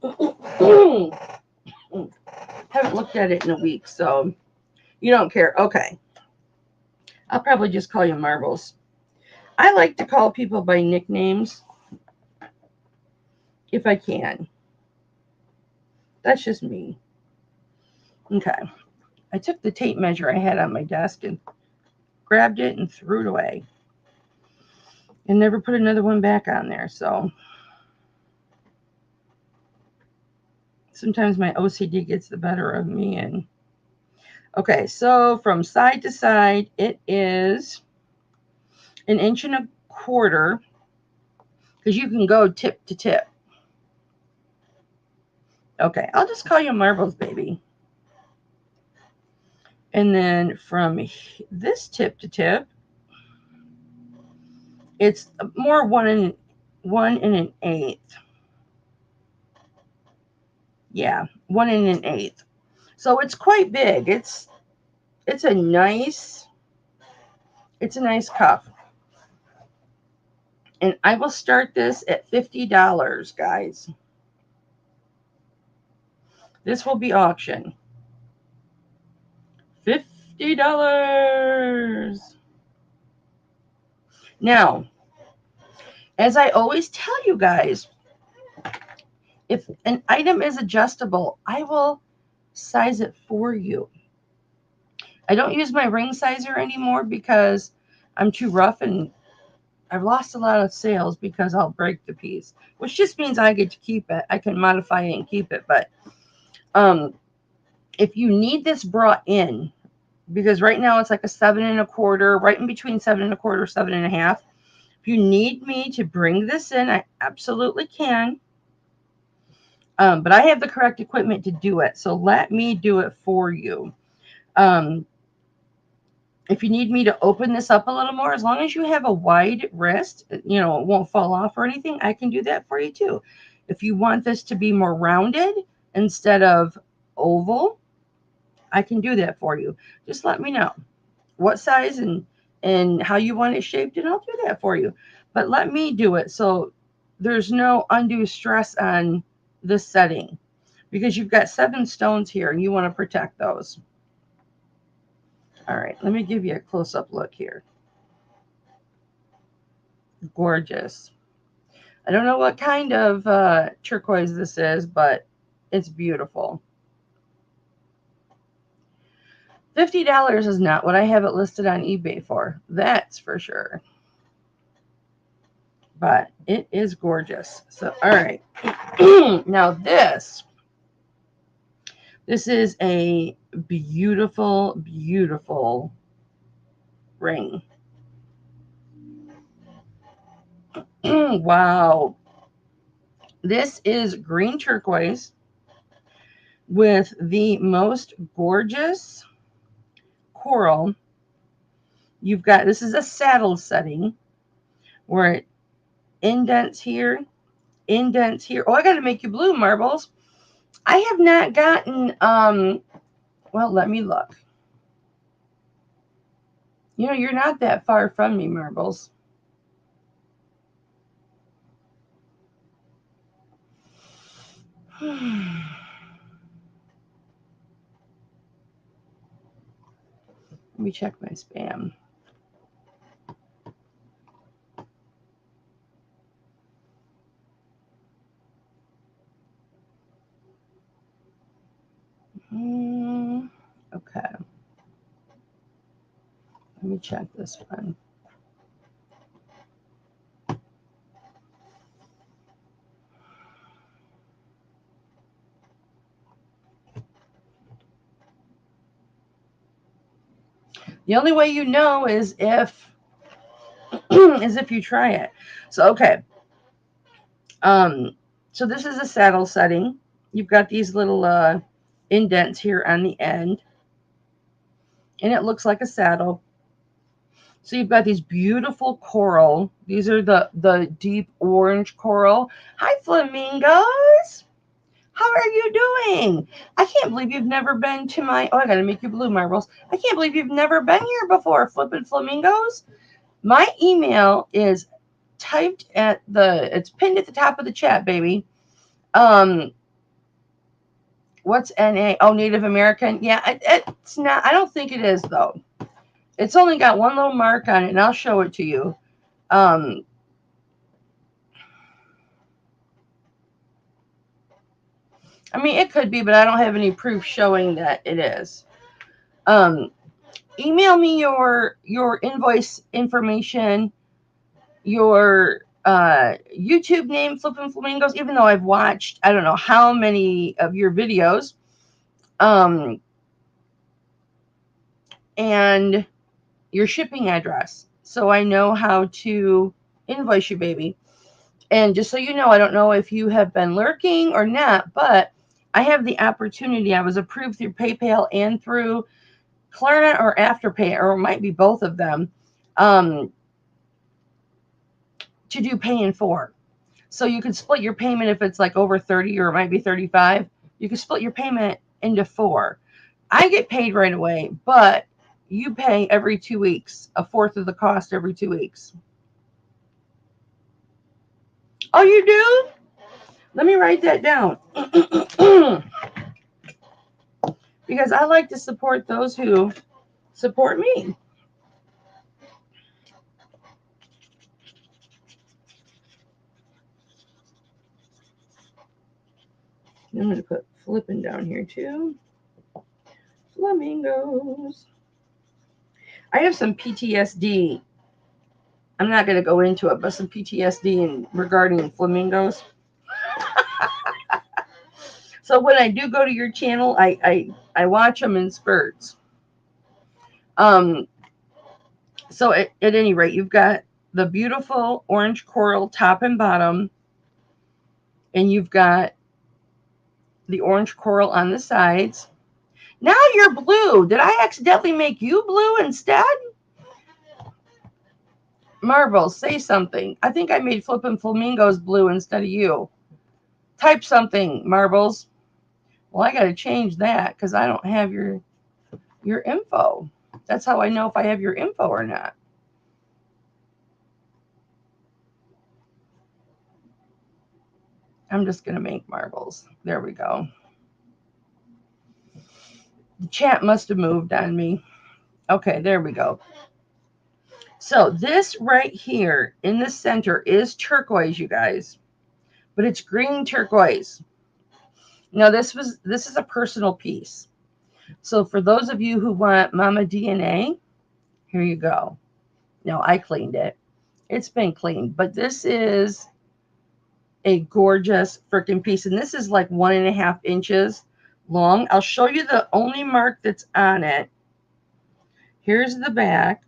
haven't looked at it in a week, so you don't care. Okay. I'll probably just call you Marbles. I like to call people by nicknames if I can. That's just me. Okay. I took the tape measure I had on my desk and grabbed it and threw it away. And never put another one back on there, so sometimes my OCD gets the better of me. And okay, so from side to side, it is 1.25 inches because you can go tip to tip. Okay, I'll just call you Marbles, baby. And then from this tip to tip, it's more 1 1.125. Yeah, 1 1/8. So it's quite big. It's a nice cuff. And I will start this at $50, guys. This will be auction. $50. Now, as I always tell you guys, if an item is adjustable, I will size it for you. I don't use my ring sizer anymore because I'm too rough and I've lost a lot of sales because I'll break the piece, which just means I get to keep it. I can modify it and keep it. But if you need this brought in, because right now it's like a 7.25, right in between 7.25, 7.5. If you need me to bring this in, I absolutely can. But I have the correct equipment to do it. So let me do it for you. If you need me to open this up a little more, as long as you have a wide wrist, it won't fall off or anything, I can do that for you too. If you want this to be more rounded instead of oval, I can do that for you. Just let me know what size and how you want it shaped, and I'll do that for you. But let me do it so there's no undue stress on this setting, because you've got 7 stones here and you want to protect those. All right, let me give you a close-up look here. Gorgeous. I don't know what kind of turquoise this is, but it's beautiful. $50 is not what I have it listed on eBay for. That's for sure. But it is gorgeous. So, all right. Now this is a beautiful, beautiful ring. Wow. This is green turquoise with the most gorgeous coral. You've got, this is a saddle setting where it indents here indents here. Oh, I got to make you blue, Marbles. I have not gotten, well, let me look. You know, you're not that far from me, Marbles. Let me check my spam. Okay. Let me check this one. The only way you know is if you try it. So okay. So this is a saddle setting. You've got these little indents here on the end, and it looks like a saddle. So you've got these beautiful coral. These are the deep orange coral. Hi, flamingos. How are you doing? I can't believe you've never been to my. Oh, I gotta make you blue, Marbles. I can't believe you've never been here before, Flippin' Flamingos. My email is typed at it's pinned at the top of the chat, baby. What's NA? Oh, Native American. Yeah, it's not. I don't think it is though. It's only got one little mark on it, and I'll show it to you. I mean, it could be, but I don't have any proof showing that it is. Email me your invoice information, your YouTube name, Flippin' Flamingos. Even though I've watched, I don't know how many of your videos, and your shipping address, so I know how to invoice you, baby. And just so you know, I don't know if you have been lurking or not, but I have the opportunity. I was approved through PayPal and through Klarna or Afterpay, or it might be both of them, to do pay in 4. So you could split your payment if it's like over 30 or it might be 35. You can split your payment into 4. I get paid right away, but you pay every 2 weeks, a fourth of the cost every 2 weeks. Oh, you do? Let me write that down. Because I like to support those who support me. I'm going to put Flippin down here too. Flamingos. I have some PTSD. I'm not going to go into it, but some PTSD regarding flamingos. So when I do go to your channel, I watch them in spurts. So at any rate, you've got the beautiful orange coral top and bottom, and you've got the orange coral on the sides. Now you're blue. Did I accidentally make you blue instead? Marbles, say something. I think I made Flippin' Flamingos blue instead of you. Type something, Marbles. Well, I got to change that because I don't have your info. That's how I know if I have your info or not. I'm just going to make Marbles. There we go. The chat must have moved on me. Okay, there we go. So this right here in the center is turquoise, you guys. But it's green turquoise. Now this is a personal piece. So for those of you who want Mama DNA, here you go. Now I cleaned it. It's been cleaned, but this is a gorgeous freaking piece. And this is like 1.5 inches long. I'll show you the only mark that's on it. Here's the back.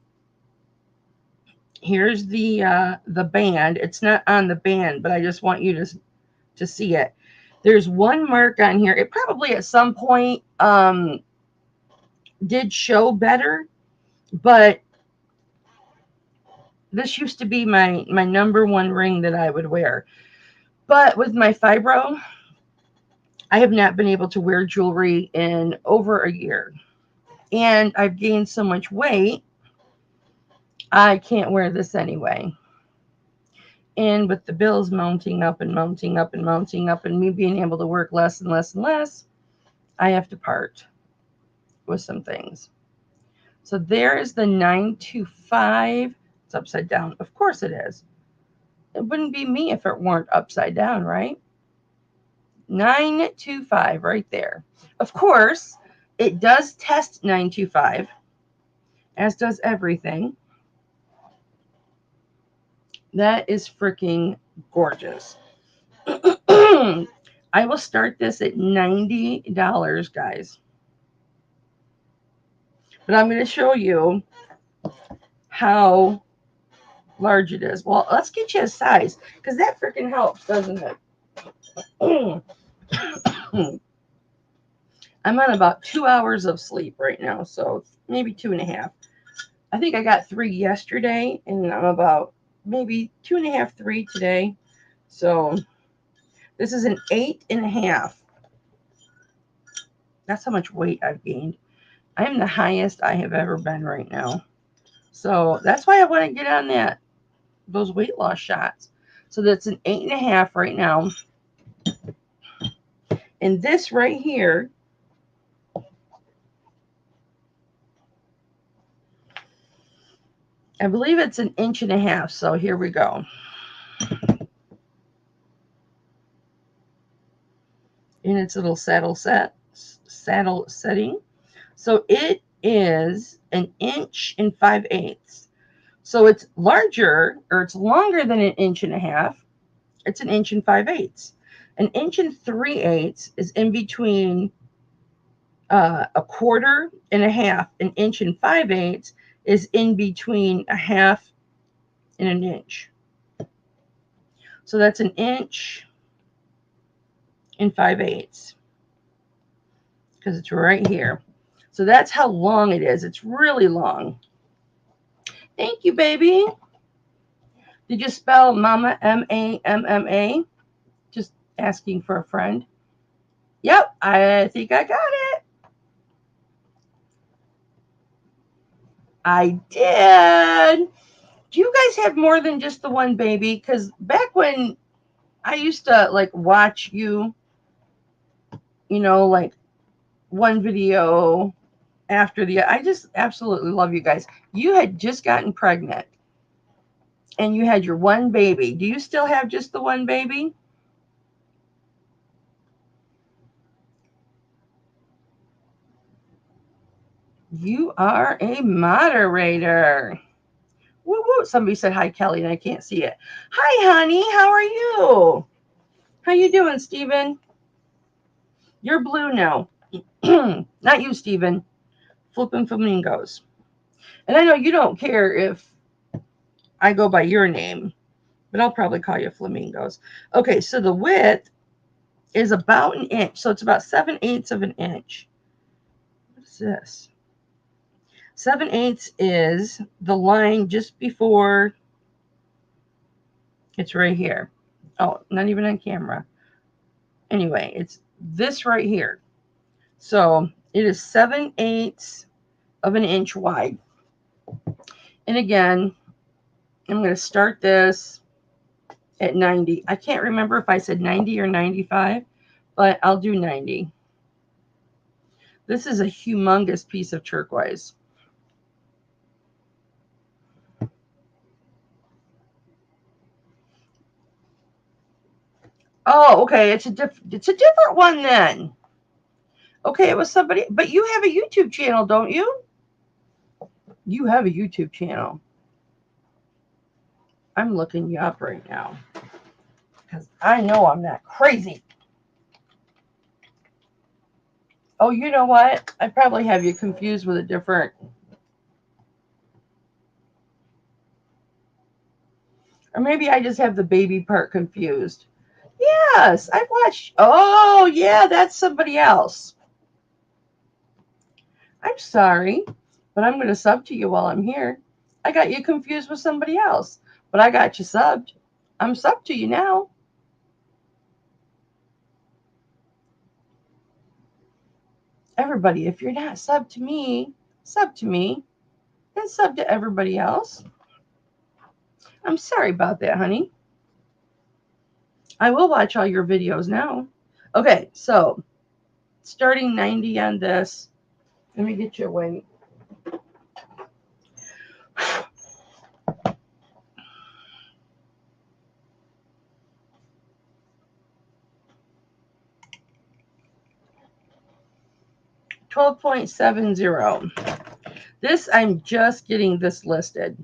Here's the band. It's not on the band, but I just want you to see it. There's one mark on here. It probably at some point did show better, but this used to be my number one ring that I would wear. But with my fibro, I have not been able to wear jewelry in over a year. And I've gained so much weight, I can't wear this anyway. And with the bills mounting up and mounting up and mounting up, and me being able to work less and less and less, I have to part with some things. So there is the 925. It's upside down. Of course it is. It wouldn't be me if it weren't upside down, right? 925 right there. Of course, it does test 925, as does everything. That is freaking gorgeous. I will start this at $90, guys. But I'm going to show you how large it is. Well, let's get you a size because that freaking helps, doesn't it? I'm on about 2 hours of sleep right now, so maybe 2.5. I think I got 3 yesterday, and I'm about maybe 2.5, 3 today. So this is an 8.5. That's how much weight I've gained. I'm the highest I have ever been right now. So that's why I want to get on those weight loss shots. So that's an 8.5 right now. And this right here, I believe it's an 1.5 inches. So here we go. In its little saddle setting. So it is an 1.5 inches. So it's larger, or it's longer than an 1.5 inches. It's an 1.5 inches. An 1.3 inches is in between a quarter and a half. An 1.5 inches is in between a half and an inch. So that's an 1.5 inches because it's right here. So that's how long it is. It's really long. Thank you, baby. Did you spell mama Mamma? Just asking for a friend. Yep, I think I got it. I did. Do you guys have more than just the one baby? Because back when I used to like watch you, like one video after the, I just absolutely love you guys. You had just gotten pregnant and you had your one baby. Do you still have just the one baby? You are a moderator. Woo woo. Somebody said hi, Kelly, and I can't see it. Hi, honey. How are you? How you doing, Steven? You're blue now. Not you, Steven. Flippin' Flamingos. And I know you don't care if I go by your name, but I'll probably call you Flamingos. Okay, so the width is about an inch. So it's about 7/8 of an inch. What is this? 7/8 is the line just before. It's right here. Oh, not even on camera. Anyway, it's this right here. So it is 7/8 of an inch wide. And again, I'm going to start this at 90. I can't remember if I said 90 or 95, but I'll do 90. This is a humongous piece of turquoise. Oh, okay. It's a different one then. Okay, it was somebody, but you have a YouTube channel, don't you? You have a YouTube channel. I'm looking you up right now because I know I'm not crazy. Oh, you know what? I probably have you confused with a different. Or maybe I just have the baby part confused. Yes, I've watched. Oh, yeah, that's somebody else. I'm sorry, but I'm going to sub to you while I'm here. I got you confused with somebody else, but I got you subbed. I'm subbed to you now. Everybody, if you're not sub to me, and sub to everybody else. I'm sorry about that, honey. I will watch all your videos now. Okay, so starting 90 on this. Let me get you a weight. 12.70. This, I'm just getting this listed,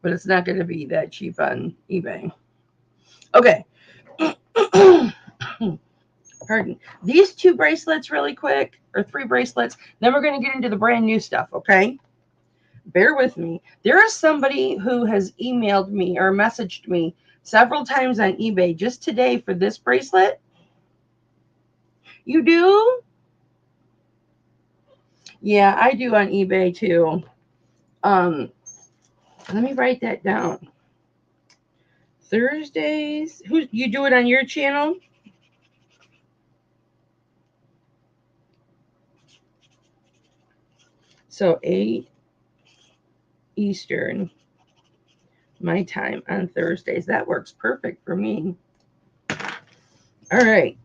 but it's not going to be that cheap on eBay. Okay. Pardon. These 2 bracelets really quick, or 3 bracelets, then we're going to get into the brand new stuff, okay? Bear with me. There is somebody who has emailed me or messaged me several times on eBay just today for this bracelet. You do? Yeah, I do on eBay too. Let me write that down. Thursdays. Who you do it on your channel? So 8 Eastern, my time on Thursdays. That works perfect for me. All right.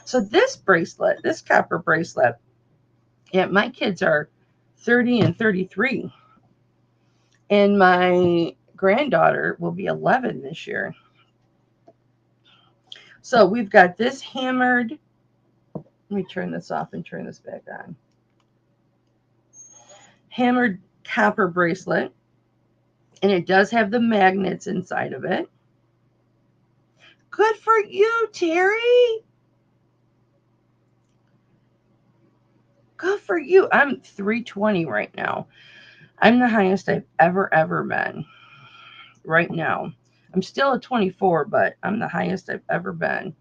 So this bracelet, this copper bracelet, yeah, my kids are 30 and 33. And my granddaughter will be 11 this year. So we've got this hammered. Let me turn this off and turn this back on. Hammered copper bracelet. And it does have the magnets inside of it. Good for you, Terry. Good for you. I'm 320 right now. I'm the highest I've ever been right now. I'm still at 24, but I'm the highest I've ever been.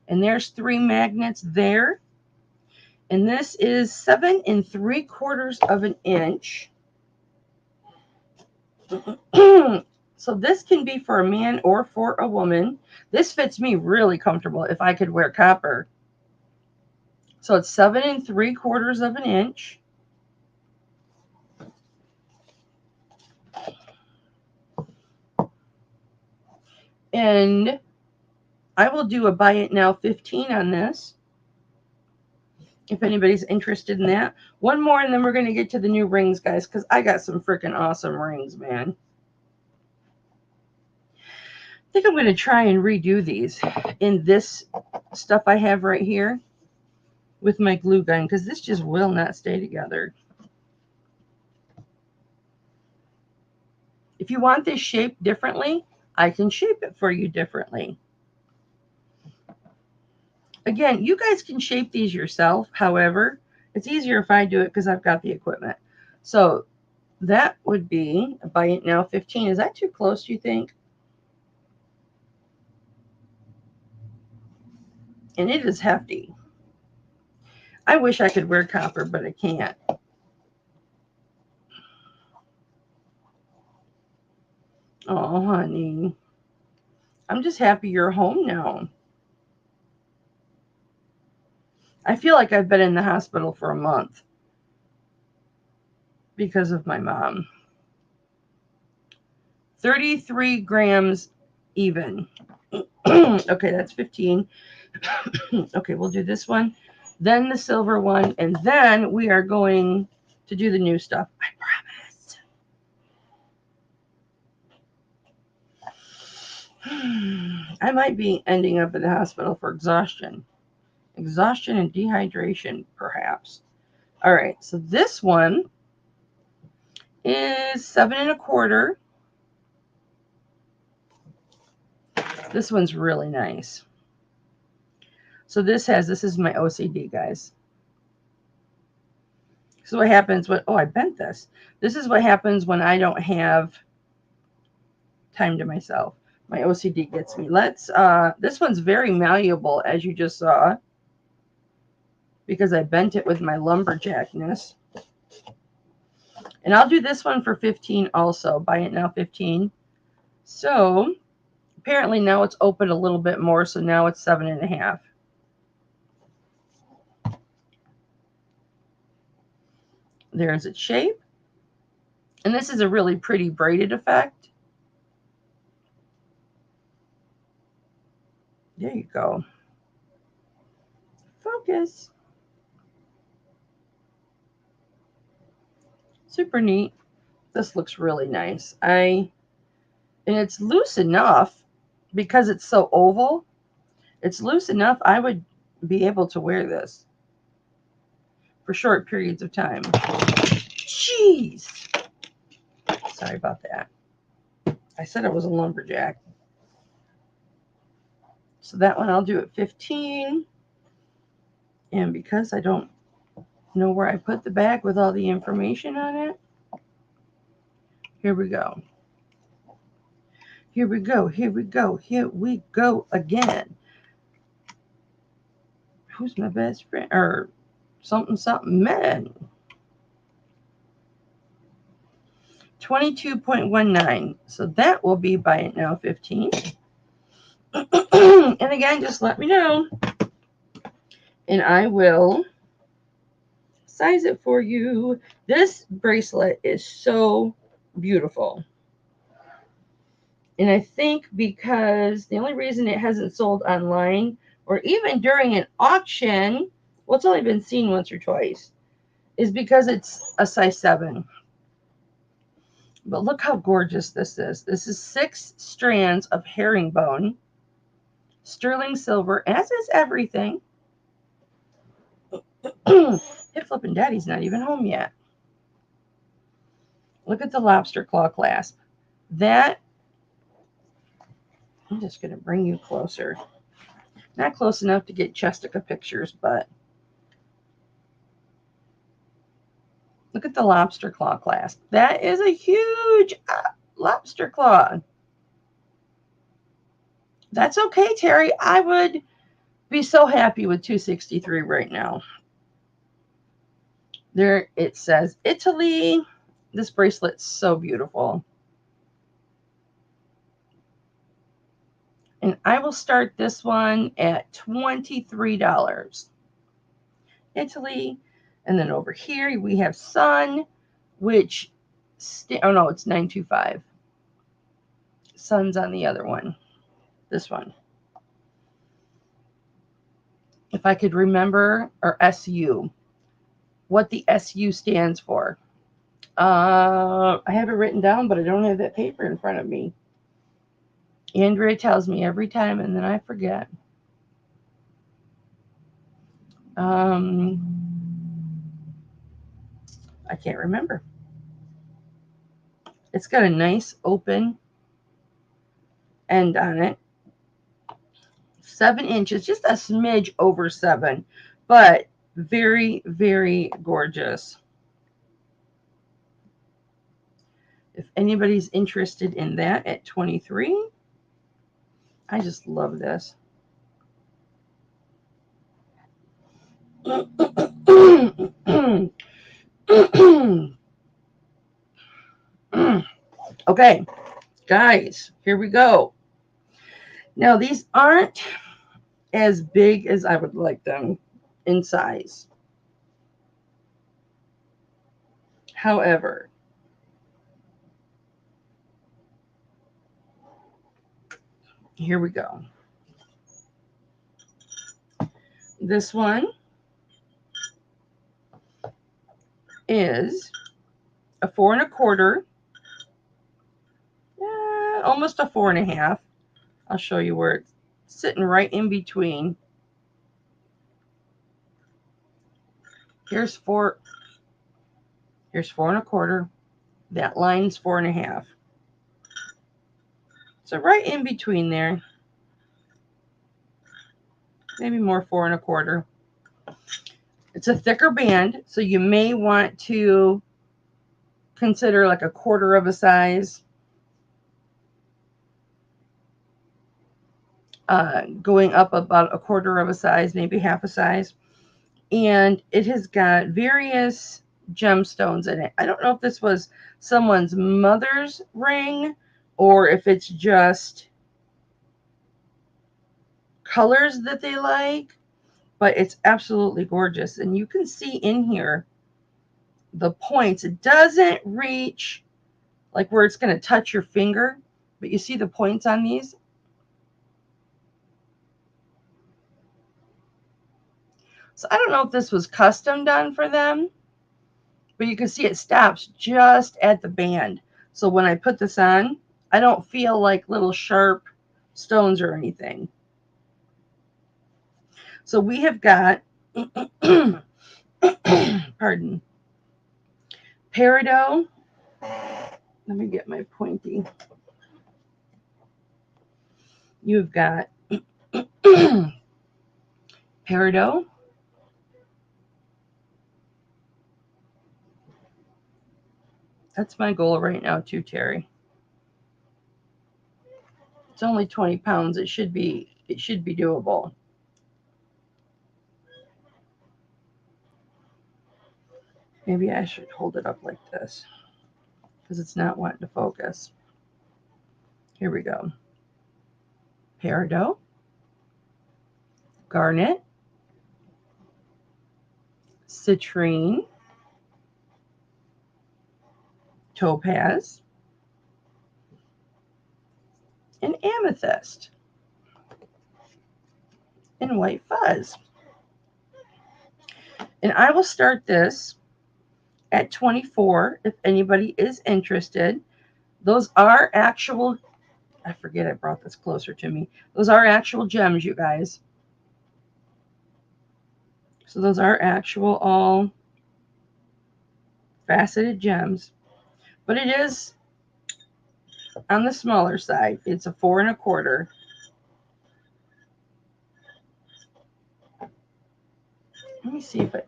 And there's 3 magnets there. And this is 7 3/4 of an inch. So this can be for a man or for a woman. This fits me really comfortable if I could wear copper. So it's 7 3/4 of an inch. And I will do a buy it now 15 on this, if anybody's interested in that. One more, and then we're going to get to the new rings, guys, because I got some freaking awesome rings, man. I think I'm going to try and redo these in this stuff I have right here with my glue gun, because this just will not stay together. If you want this shaped differently, I can shape it for you differently. Again, you guys can shape these yourself. However, it's easier if I do it because I've got the equipment. So that would be a buy it now 15. Is that too close, do you think? And it is hefty. I wish I could wear copper, but I can't. Oh, honey. I'm just happy you're home now. I feel like I've been in the hospital for a month because of my mom. 33 grams even. Okay, that's 15. Okay, we'll do this one, then the silver one, and then we are going to do the new stuff. I promise. I might be ending up in the hospital for exhaustion and dehydration, perhaps. All right, so this one is 7 1/4. This one's really nice. So this is my OCD, guys. So what happens when, oh, I bent this. This is what happens when I don't have time to myself. My OCD gets me. This one's very malleable, as you just saw, because I bent it with my lumberjackness. And I'll do this one for 15 also. Buy it now 15. So apparently now it's open a little bit more, so now it's 7 1/2. There's its shape. And this is a really pretty braided effect. There you go. Focus. Super neat. This looks really nice. And it's loose enough because it's so oval. It's loose enough I would be able to wear this for short periods of time. Jeez. Sorry about that. I said it was a lumberjack. So that one I'll do at 15. And because I don't know where I put the bag with all the information on it, here we go. Here we go. Here we go. Here we go again. Who's my best friend? Or something, man. 22.19. So that will be by now 15. And again, just let me know. And I will size it for you. This bracelet is so beautiful. And I think because the only reason it hasn't sold online or even during an auction, well, it's only been seen once or twice, is because it's a size 7. But look how gorgeous this is. This is 6 strands of herringbone, sterling silver, as is everything. Hip Flippin' Daddy's not even home yet. Look at the lobster claw clasp. That, I'm just going to bring you closer. Not close enough to get Chestica pictures, but look at the lobster claw clasp. That is a huge lobster claw. That's okay, Terry. I would be so happy with $263 right now. There it says Italy. This bracelet's so beautiful. And I will start this one at $23. Italy. And then over here we have Sun, which, oh no, it's $925. Sun's on the other one. This one. If I could remember, or SU, what the SU stands for. I have it written down, but I don't have that paper in front of me. Andrea tells me every time, and then I forget. I can't remember. It's got a nice open end on it. 7 inches, just a smidge over 7, but very, very gorgeous. If anybody's interested in that at 23, I just love this. Okay, guys, here we go. Now, these aren't as big as I would like them in size. However, here we go. This one is a 4 1/4, almost a 4 1/2. I'll show you where it's sitting right in between. Here's 4 1/4. That line's 4 1/2. So right in between there, maybe more 4 1/4. It's a thicker band, so you may want to consider like a 1/4 of a size. Going up about a 1/4 of a size, maybe half a size. And it has got various gemstones in it. I don't know if this was someone's mother's ring or if it's just colors that they like, but it's absolutely gorgeous. And you can see in here the points. It doesn't reach like where it's going to touch your finger, but you see the points on these? So I don't know if this was custom done for them, but you can see it stops just at the band. So when I put this on, I don't feel like little sharp stones or anything. So we have got, pardon, peridot. Let me get my pointy. You've got peridot, that's my goal right now too, Terry. It's only 20 pounds. It should be doable. Maybe I should hold it up like this because it's not wanting to focus. Here we go. Peridot, garnet, citrine, topaz, and amethyst, and white fuzz. And I will start this at 24 if anybody is interested. Those are actual, I forget I brought this closer to me. Those are actual gems, you guys. So those are actual all faceted gems. But it is on the smaller side. It's a 4 1/4. Let me see if it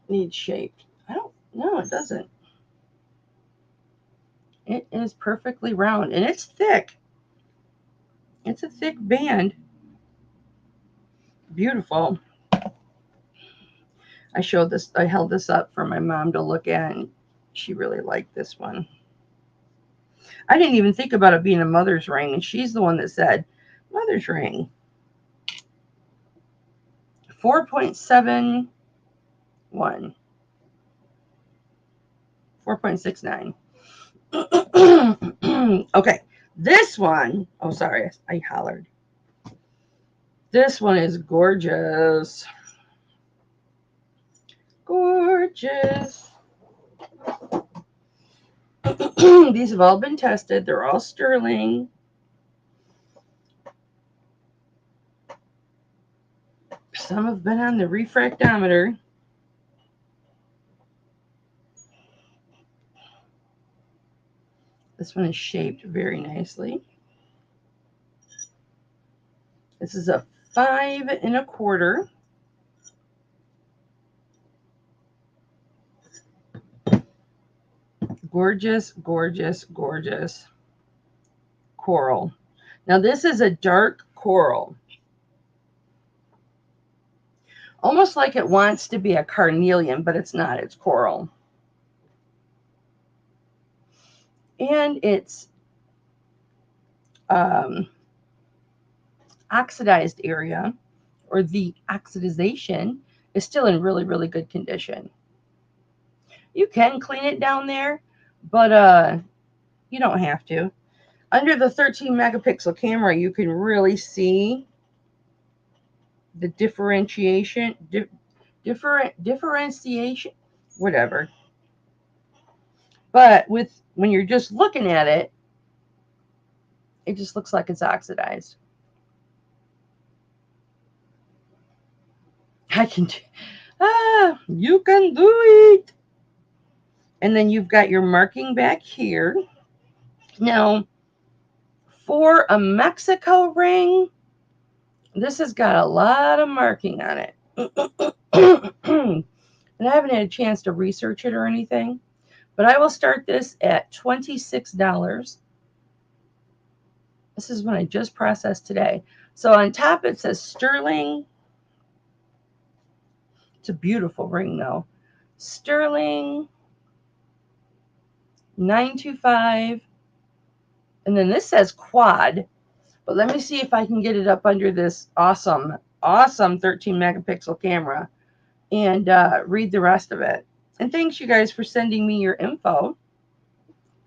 needs shaped. No, it doesn't. It is perfectly round and it's thick. It's a thick band. Beautiful. I held this up for my mom to look at, and she really liked this one. I didn't even think about it being a mother's ring, and she's the one that said, mother's ring. 4.71. 4.69. Okay, this one, oh, sorry, I hollered. This one is gorgeous. Gorgeous. These have all been tested. They're all sterling. Some have been on the refractometer. This one is shaped very nicely. This is a 5 1/4. Gorgeous, gorgeous, gorgeous coral. Now this is a dark coral. Almost like it wants to be a carnelian, but it's not. It's coral. And it's oxidized area, or the oxidization, is still in really, really good condition. You can clean it down there, but you don't have to. Under the 13 megapixel camera, you can really see the differentiation, differentiation, whatever. But when you're just looking at it, it just looks like it's oxidized. You can do it. And then you've got your marking back here. Now, for a Mexico ring, this has got a lot of marking on it. And I haven't had a chance to research it or anything, but I will start this at $26. This is one I just processed today. So on top it says sterling. It's a beautiful ring though. Sterling 925. And then this says quad. But let me see if I can get it up under this awesome 13 megapixel camera and read the rest of it. And thanks, you guys, for sending me your info.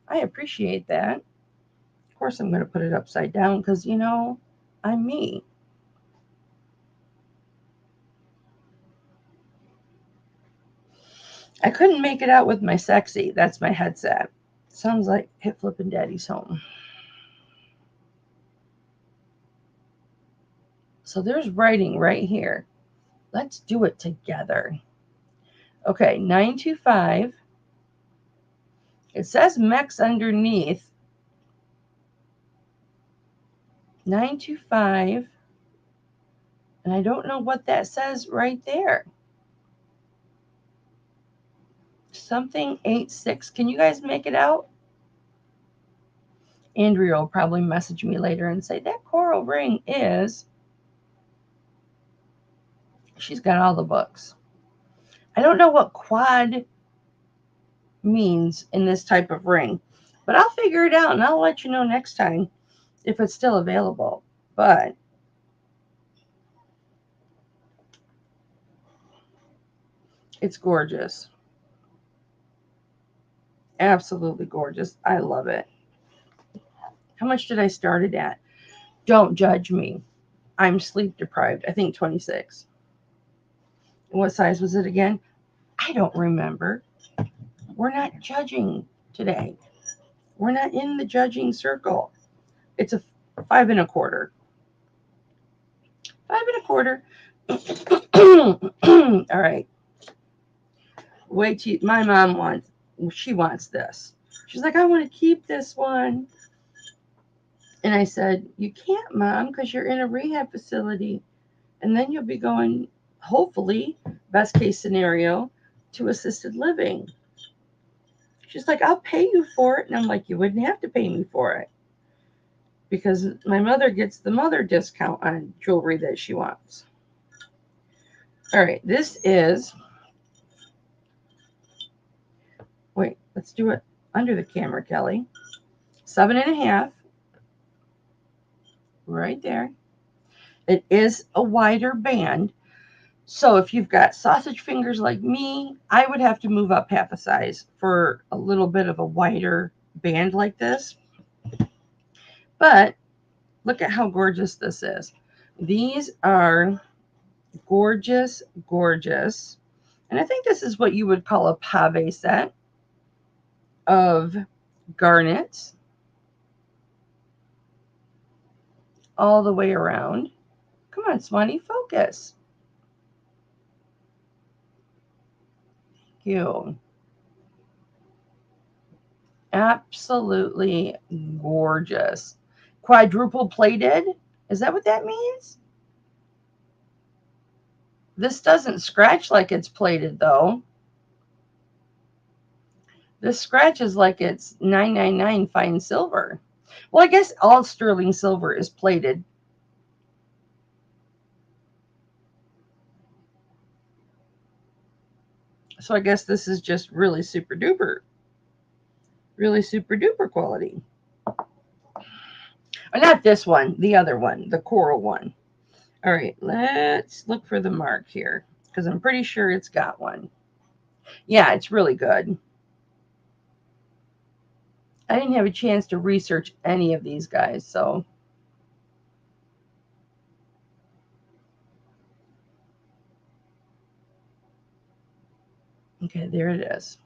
I appreciate that. Of course, I'm going to put it upside down because, I'm me. I couldn't make it out with my sexy. That's my headset. Sounds like Hip Flippin' Daddy's home. So there's writing right here. Let's do it together. Okay, 925. It says MEX underneath. 925. And I don't know what that says right there. Something 86. Can you guys make it out? Andrea will probably message me later and say that coral ring is. She's got all the books. I don't know what quad means in this type of ring, but I'll figure it out and I'll let you know next time if it's still available. But it's gorgeous. Absolutely gorgeous. I love it. How much did I start it at? Don't judge me. I'm sleep deprived. I think 26. What size was it again? I don't remember. We're not judging today. We're not in the judging circle. It's a 5 1/4. 5 1/4. All right. Wait till my mom wants this. She's like, I want to keep this one. And I said, you can't, Mom, because you're in a rehab facility. And then you'll be going, hopefully, best case scenario, to assisted living. She's like, I'll pay you for it. And I'm like, you wouldn't have to pay me for it. Because my mother gets the mother discount on jewelry that she wants. All right, this is. Wait, let's do it under the camera, Kelly. 7.5. Right there. It is a wider band. So if you've got sausage fingers like me, I would have to move up half a size for a little bit of a wider band like this. But look at how gorgeous this is. These are gorgeous, gorgeous. And I think this is what you would call a pave set of garnets all the way around. Come on, Swanee, focus. Thank you. Absolutely gorgeous. Quadruple plated. Is that what that means? This doesn't scratch like it's plated, though. This scratches like it's 999 fine silver. Well, I guess all sterling silver is plated. So I guess this is just really super duper. Really super duper quality. Or not this one, the other one, the coral one. All right, let's look for the mark here because I'm pretty sure it's got one. Yeah, it's really good. I didn't have a chance to research any of these guys, so. Okay, there it is.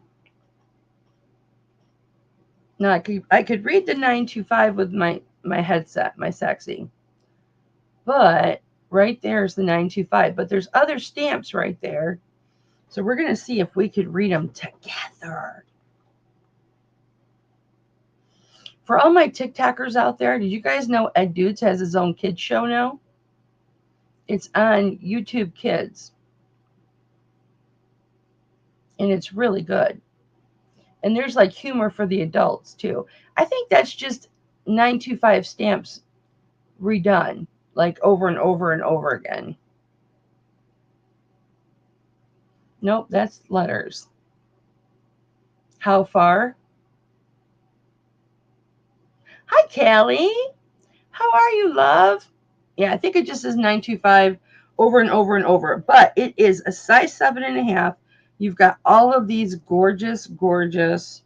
Now I could read the 925 with my headset, my sexy. But right there is the 925. But there's other stamps right there. So we're going to see if we could read them together. For all my TikTokers out there, did you guys know Ed Dudes has his own kids show now? It's on YouTube Kids. And it's really good. And there's like humor for the adults too. I think that's just 925 stamps redone, like over and over and over again. Nope, that's letters. How far? Hi, Callie. How are you, love? Yeah, I think it just says 925 over and over and over. But it is a size 7.5. You've got all of these gorgeous, gorgeous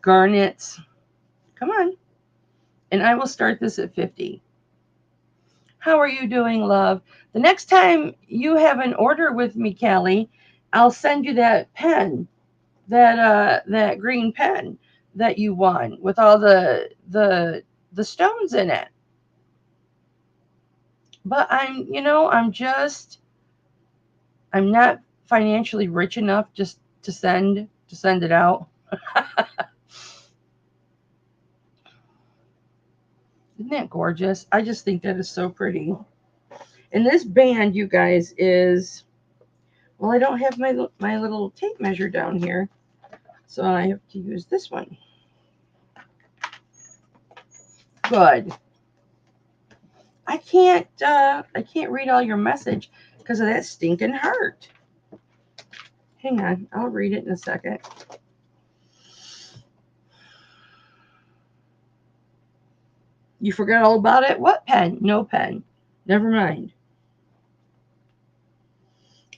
garnets. Come on. And I will start this at 50. How are you doing, love? The next time you have an order with me, Callie, I'll send you that pen, that green pen that you won with all the stones in it. But I'm not financially rich enough just to send it out. Isn't that gorgeous? I just think that is so pretty. And this band, you guys, is, well, I don't have my little tape measure down here, so I have to use this one. Good. I can't read all your message because of that stinking heart. Hang on, I'll read it in a second. You forgot all about it? What pen? No pen. Never mind.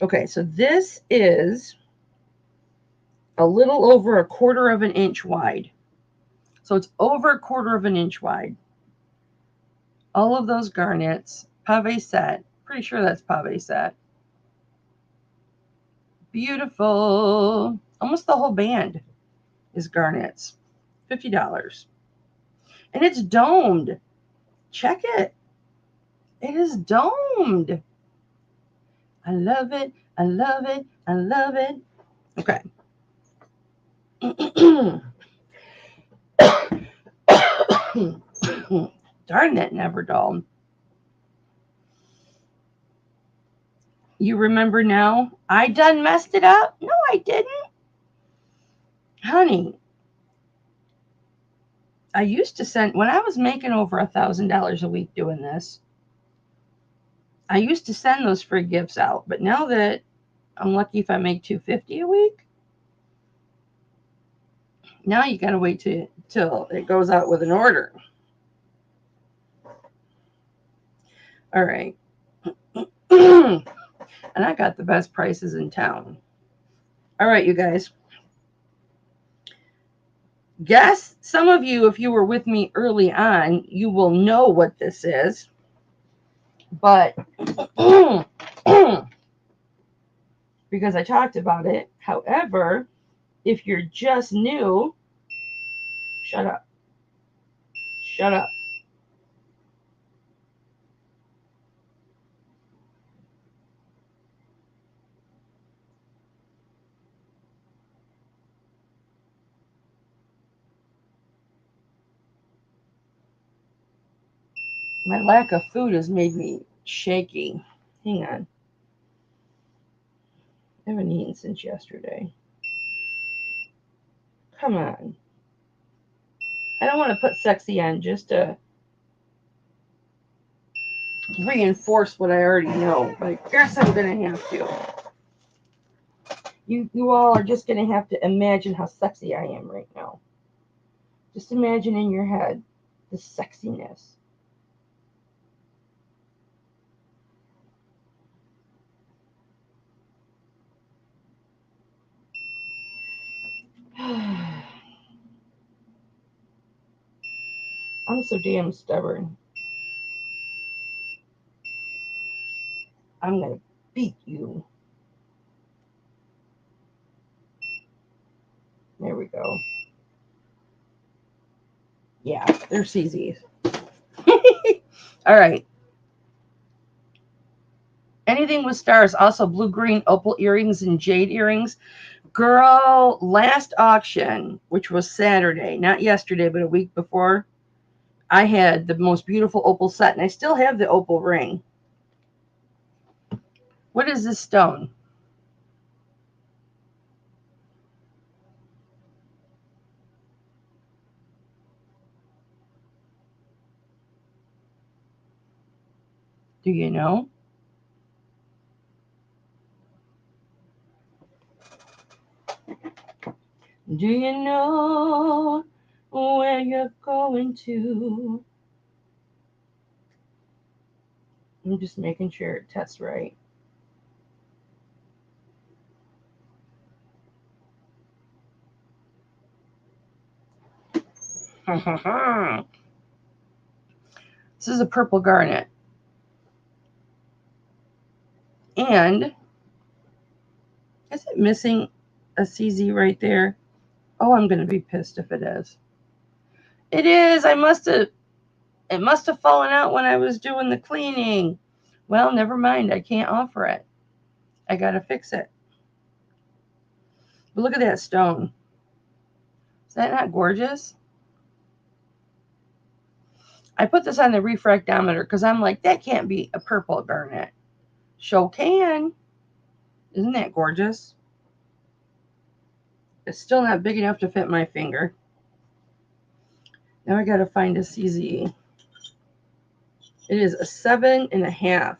Okay, so this is a little over a quarter of an inch wide. So it's over a quarter of an inch wide. All of those garnets, pave set. Pretty sure that's pave set. Beautiful. Almost the whole band is garnets. $50. And it's domed. Check it. It is domed. I love it. I love it. I love it. Okay. Darn it, never dull. You remember now? I done messed it up? No, I didn't. Honey, I used to send, when I was making over $1,000 a week doing this, I used to send those free gifts out. But now that I'm lucky if I make $250 a week, now you gotta wait till it goes out with an order. All right. And I got the best prices in town. All right, you guys. Guess some of you, if you were with me early on, you will know what this is. But because I talked about it. However, if you're just new, shut up. Shut up. My lack of food has made me shaky. Hang on. I haven't eaten since yesterday. Come on. I don't want to put sexy on just to reinforce what I already know, but I guess I'm going to have to. You all are just going to have to imagine how sexy I am right now. Just imagine in your head the sexiness. I'm so damn stubborn. I'm going to beat you. There we go. Yeah, they're CZs. All right. Anything with stars, also blue, green, opal earrings, and jade earrings. Girl, last auction, which was Saturday, not yesterday, but a week before, I had the most beautiful opal set, and I still have the opal ring. What is this stone? Do you know? Do you know where you're going to? I'm just making sure it tests right. This is a purple garnet. And is it missing a CZ right there? Oh, I'm going to be pissed if it is. It is. It must have fallen out when I was doing the cleaning. Well, never mind. I can't offer it. I got to fix it. But look at that stone. Is that not gorgeous? I put this on the refractometer because I'm like, that can't be a purple garnet. Show can. Isn't that gorgeous? It's still not big enough to fit my finger. Now I got to find a CZ. It is a 7.5.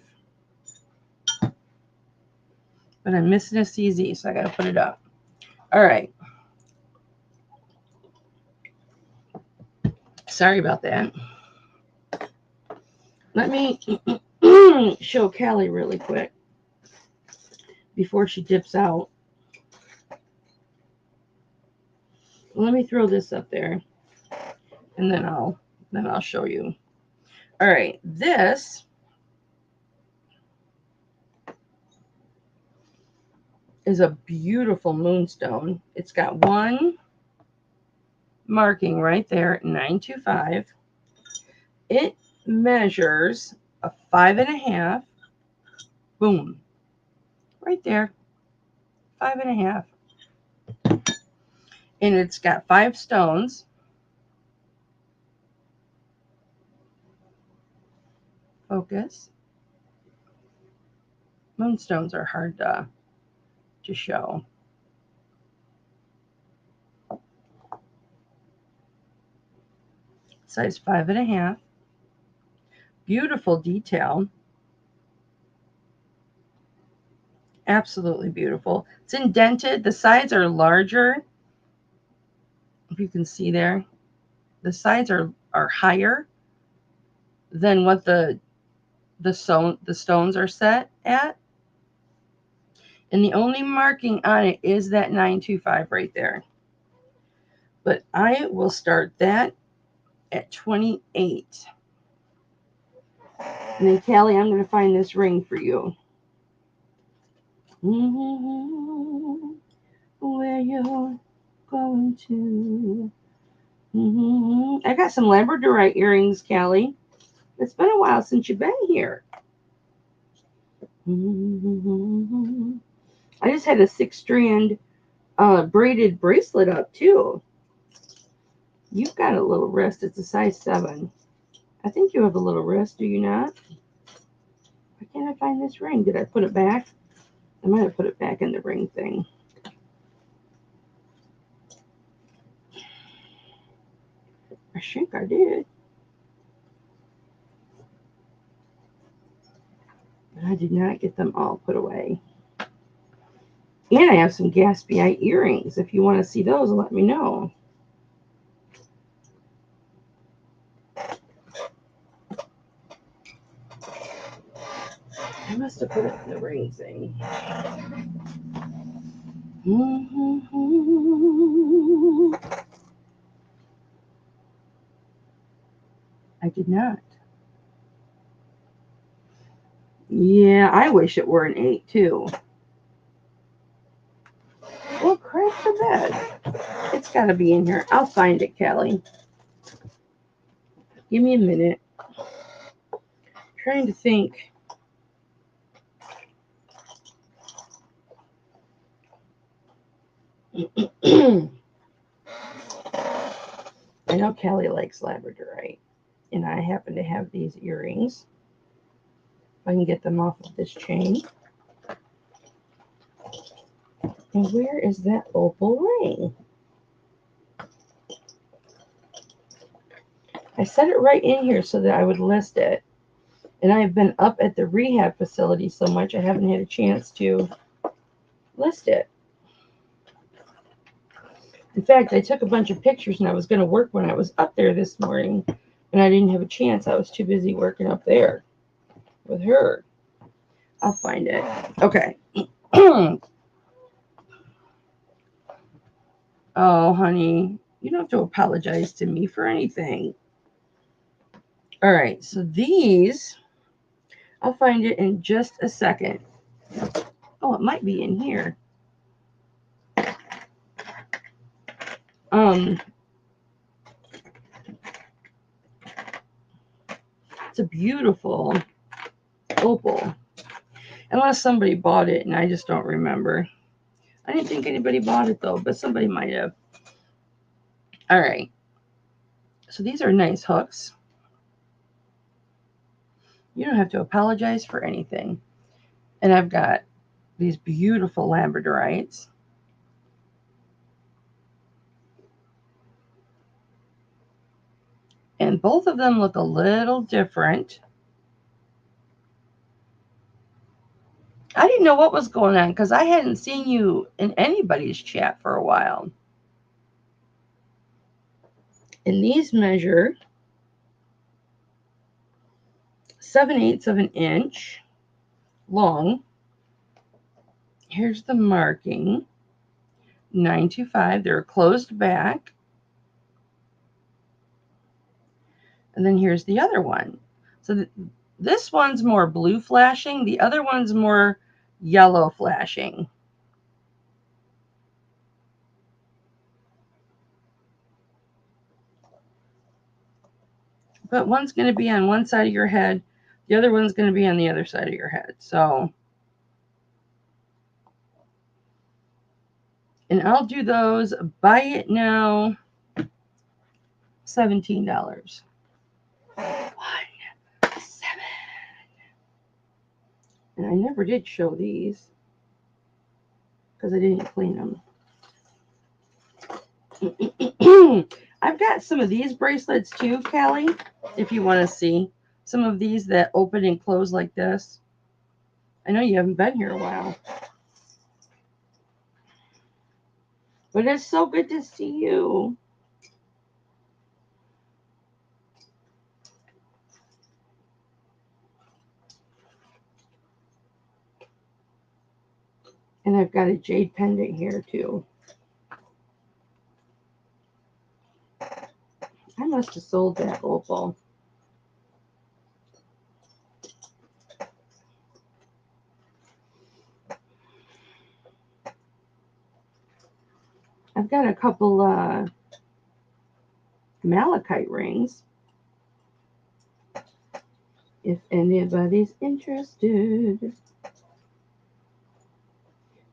But I'm missing a CZ, so I got to put it up. All right. Sorry about that. Let me show Callie really quick before she dips out. Let me throw this up there, and then I'll show you. All right, this is a beautiful moonstone. It's got one marking right there, 925. It measures a 5.5. Boom, right there, 5.5. And it's got 5 stones. Focus. Moonstones are hard to show. Size 5.5. Beautiful detail. Absolutely beautiful. It's indented. The sides are larger. If you can see there, the sides are higher than what the stones are set at. And the only marking on it is that 925 right there. But I will start that at 28. And then, Callie, I'm going to find this ring for you. Where you're going to. I got some labradorite earrings, Callie. It's been a while since you've been here. I just had a 6-strand braided bracelet up, too. You've got a little wrist. It's a size 7. I think you have a little wrist, do you not? Why can't I find this ring? Did I put it back? I might have put it back in the ring thing. I think I did. But I did not get them all put away. And I have some Gatsby earrings. If you want to see those, let me know. I must have put it in the ring thing. I did not. Yeah, I wish it were an 8 too. Well, crap the bed. It's got to be in here. I'll find it, Callie. Give me a minute. I'm trying to think. I know Callie likes labradorite, and I happen to have these earrings. If I can get them off of this chain. And where is that opal ring? I set it right in here so that I would list it. And I've been up at the rehab facility so much I haven't had a chance to list it. In fact, I took a bunch of pictures and I was going to work when I was up there this morning. And I didn't have a chance. I was too busy working up there with her. I'll find it. Okay. Oh, honey. You don't have to apologize to me for anything. All right, so these, I'll find it in just a second. Oh, it might be in here. It's a beautiful opal. Unless somebody bought it and I just don't remember. I didn't think anybody bought it though, but somebody might have. All right. So these are nice hooks. You don't have to apologize for anything. And I've got these beautiful labradorites. And both of them look a little different. I didn't know what was going on because I hadn't seen you in anybody's chat for a while. And these measure 7/8 of an inch long. Here's the marking. 925. They're closed back. And then here's the other one. So this one's more blue flashing. The other one's more yellow flashing. But one's going to be on one side of your head. The other one's going to be on the other side of your head. So, and I'll do those. Buy it now. $17. 1, 7. And I never did show these because I didn't clean them. I've got some of these bracelets too, Callie, if you want to see. Some of these that open and close like this. I know you haven't been here a while. But it's so good to see you. And I've got a jade pendant here too. I must have sold that opal. I've got a couple malachite rings. If anybody's interested.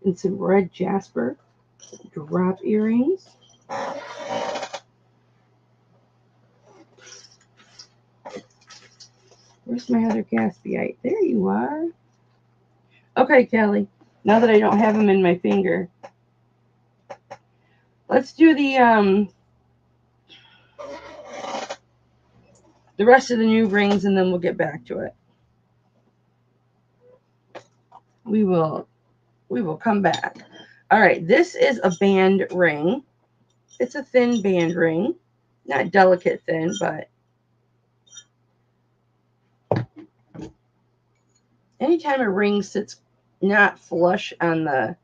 And some red jasper drop earrings. Where's my other Gatsbyite? There you are. Okay, Kelly. Now that I don't have them in my finger, let's do the rest of the new rings, and then we'll get back to it. We will come back. All right, this is a band ring. It's a thin band ring, not delicate thin, but anytime a ring sits not flush on the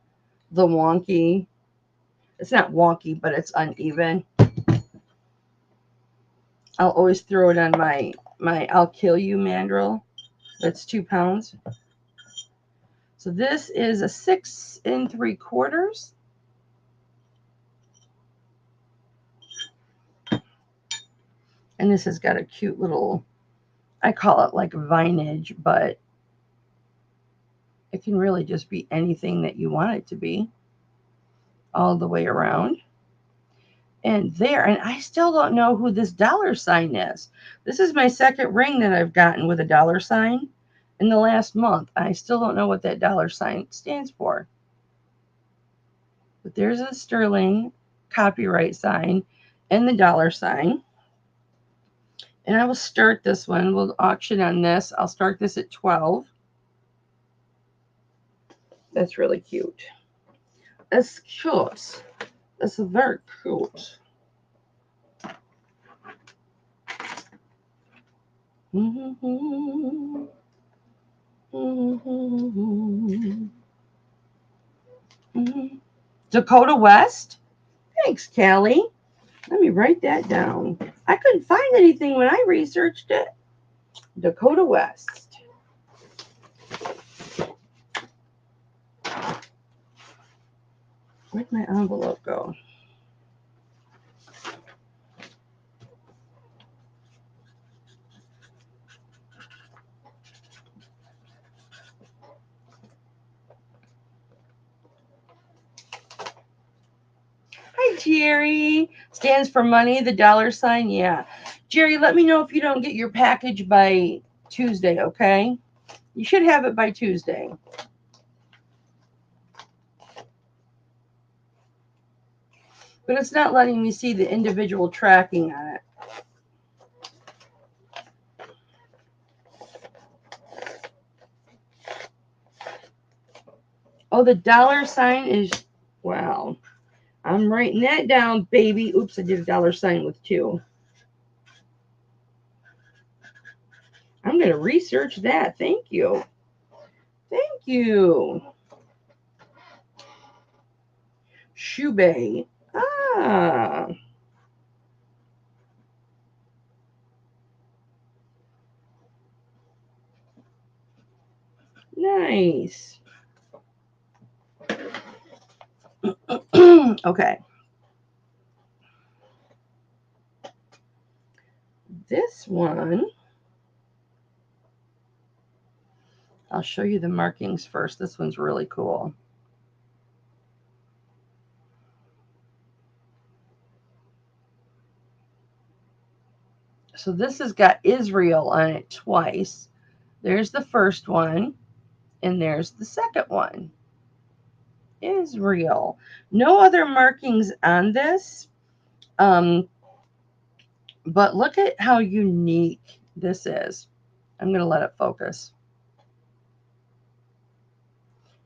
wonky, it's not wonky, but it's uneven, I'll always throw it on my I'll Kill You mandrel. That's 2 pounds. So this is a 6 3/4. And this has got a cute little, I call it like vinage, but it can really just be anything that you want it to be all the way around. And I still don't know who this dollar sign is. This is my second ring that I've gotten with a dollar sign in the last month. I still don't know what that dollar sign stands for. But there's a sterling copyright sign and the dollar sign. And I will start this one. We'll auction on this. I'll start this at 12. That's really cute. That's cute. That's very cute. Dakota West. Thanks, Callie. Let me write that down. I couldn't find anything when I researched it. Dakota West. Where'd my envelope go? Hi, Jerry. Stands for money, the dollar sign. Yeah. Jerry, let me know if you don't get your package by Tuesday, okay? You should have it by Tuesday. But it's not letting me see the individual tracking on it. Oh, the dollar sign is, wow. I'm writing that down, baby. Oops, I did a dollar sign with 2. I'm going to research that. Thank you. Thank you. Shubei. Ah. Nice. Okay. This one, I'll show you the markings first. This one's really cool. So this has got Israel on it twice. There's the first one, and there's the second one. Israel. No other markings on this. But look at how unique this is. I'm going to let it focus.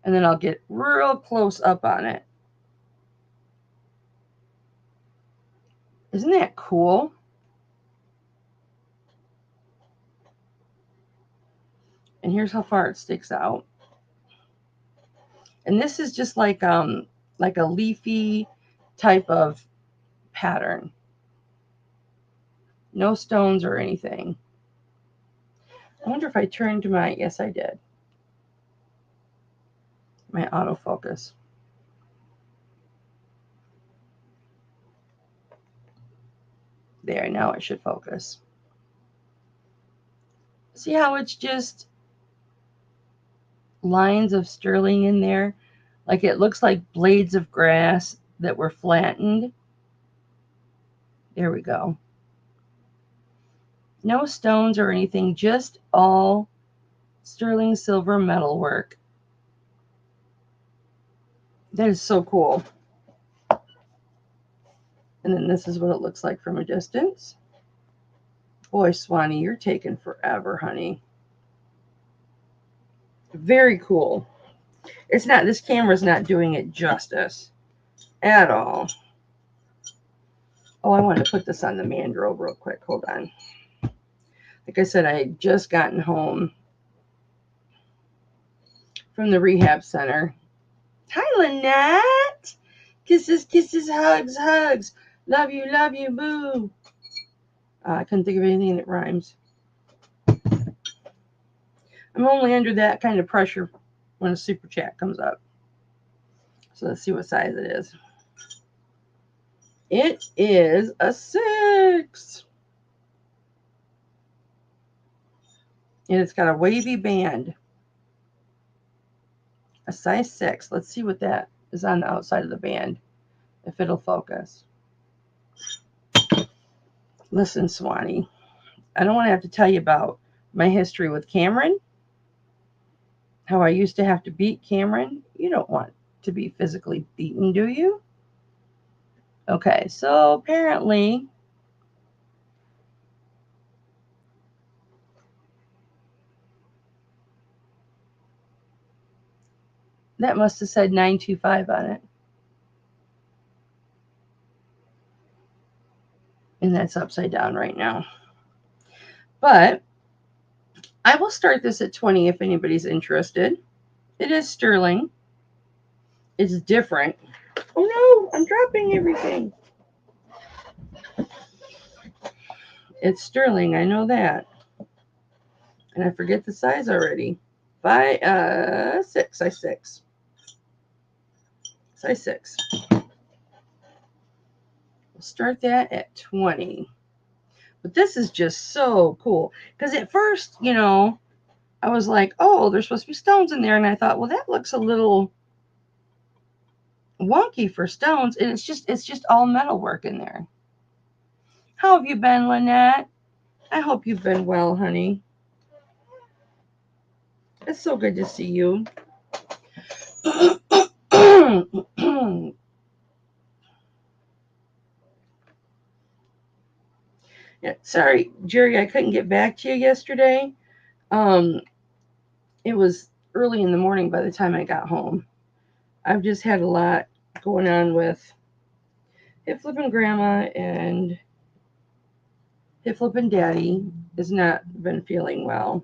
And then I'll get real close up on it. Isn't that cool? And here's how far it sticks out. And this is just like a leafy type of pattern. No stones or anything. I wonder if I turned my, yes I did, my autofocus. There, now it should focus. See how it's just lines of sterling in there? Like it looks like blades of grass that were flattened. There we go. No stones or anything, just all sterling silver metalwork. That is so cool. And then this is what it looks like from a distance. Boy, Swanee, you're taking forever, honey. Very cool. It's not, this camera's not doing it justice at all. Oh, I want to put this on the mandrel real quick. Hold on. Like I said, I had just gotten home from the rehab center. Hi, Lynette. Kisses, kisses, hugs, hugs. Love you, boo. I couldn't think of anything that rhymes. I'm only under that kind of pressure when a super chat comes up. So let's see what size it is. It is a 6. And it's got a wavy band. A size 6. Let's see what that is on the outside of the band, if it'll focus. Listen, Swanee, I don't want to have to tell you about my history with Cameron, how I used to have to beat Cameron. You don't want to be physically beaten, do you? Okay, so apparently that must have said 925 on it. And that's upside down right now. But I will start this at 20 if anybody's interested. It is sterling. It's different. Oh no, I'm dropping everything. It's sterling, I know that. And I forget the size already. Size 6. Size 6. We'll start that at 20. But this is just so cool. Because at first, I was like, oh, there's supposed to be stones in there. And I thought, well, that looks a little wonky for stones. And it's just all metal work in there. How have you been, Lynette? I hope you've been well, honey. It's so good to see you. Yeah, sorry, Jerry, I couldn't get back to you yesterday. Um, it was early in the morning by the time I got home. I've just had a lot going on with Hipflippin Grandma, and Hipflippin Daddy has not been feeling well.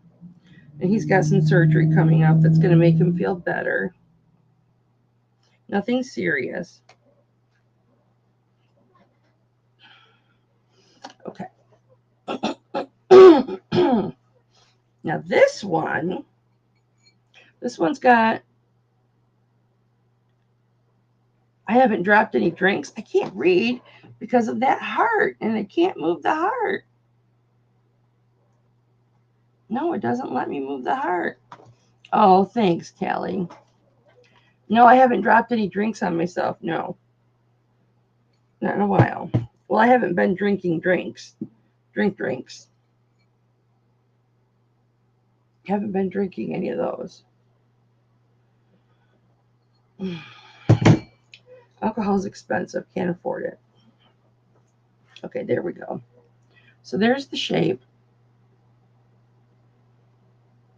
And he's got some surgery coming up that's going to make him feel better. Nothing serious. Okay. Now this one's got, I haven't dropped any drinks. I can't read because of that heart, and I can't move the heart. No, it doesn't let me move the heart. Oh, thanks, Callie. No, I haven't dropped any drinks on myself. No, not in a while. Well, I haven't been drinking drinks. Drinks. Haven't been drinking any of those. Alcohol's expensive. Can't afford it. Okay, there we go. So there's the shape.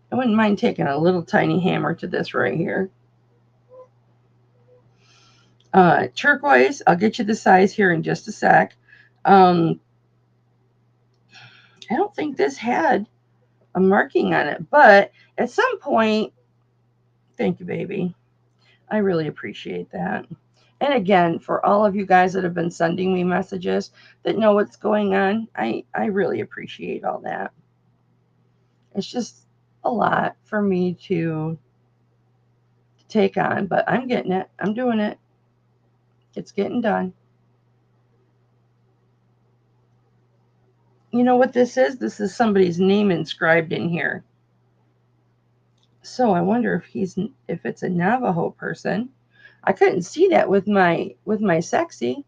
I wouldn't mind taking a little tiny hammer to this right here. Turquoise, I'll get you the size here in just a sec. I don't think this had a marking on it, but at some point, thank you, baby. I really appreciate that. And again, for all of you guys that have been sending me messages that know what's going on, I really appreciate all that. It's just a lot for me to take on, but I'm getting it. I'm doing it. It's getting done. You know what this is? This is somebody's name inscribed in here. So I wonder if it's a Navajo person. I couldn't see that with my sexy,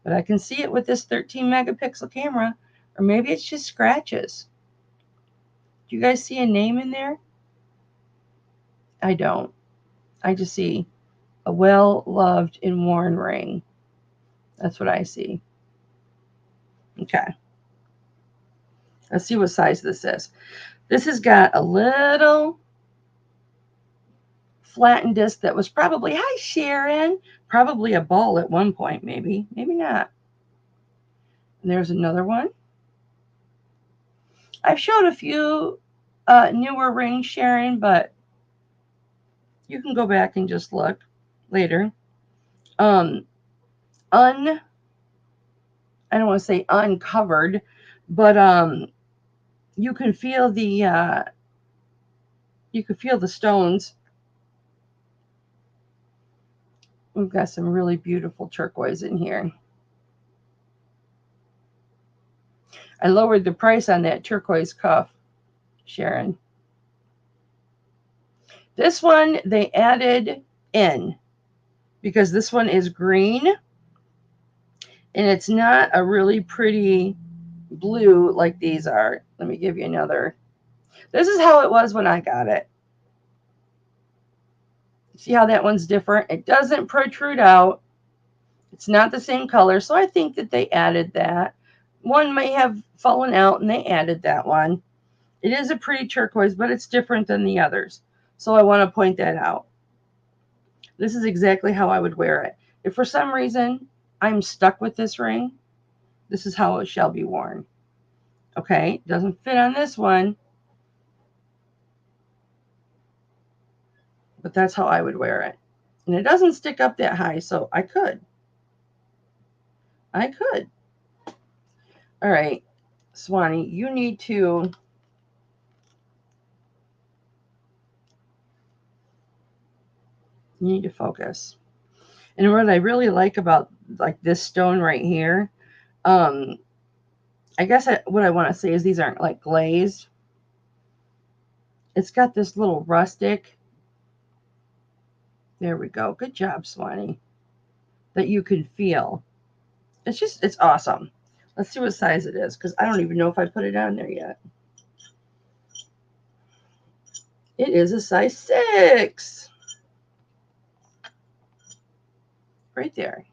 but I can see it with this 13 megapixel camera, or maybe it's just scratches. Do you guys see a name in there? I don't. I just see a well-loved and worn ring. That's what I see. Okay. Let's see what size this is. This has got a little flattened disc that was probably, hi Sharon, probably a ball at one point, maybe not. And there's another one. I've showed a few newer rings, Sharon, but you can go back and just look later. I don't want to say uncovered, but you can feel the stones. We've got some really beautiful turquoise in here. I lowered the price on that turquoise cuff, Sharon. This one they added in because this one is green and it's not a really pretty blue like these are. Let me give you another. This is how it was when I got it. See how that one's different? It doesn't protrude out. It's not the same color, so I think that they added that. One may have fallen out and they added that one. It is a pretty turquoise, but it's different than the others. So I want to point that out. This is exactly how I would wear it. If for some reason I'm stuck with this ring, this is how it shall be worn. Okay, doesn't fit on this one, but that's how I would wear it. And it doesn't stick up that high, so I could. All right, Swanee, you need to focus. And what I really like about like this stone right here, I guess what I want to say is these aren't like glazed. It's got this little rustic. There we go. Good job, Swanee. That you can feel. It's awesome. Let's see what size it is, because I don't even know if I put it on there yet. It is a size 6. Right there.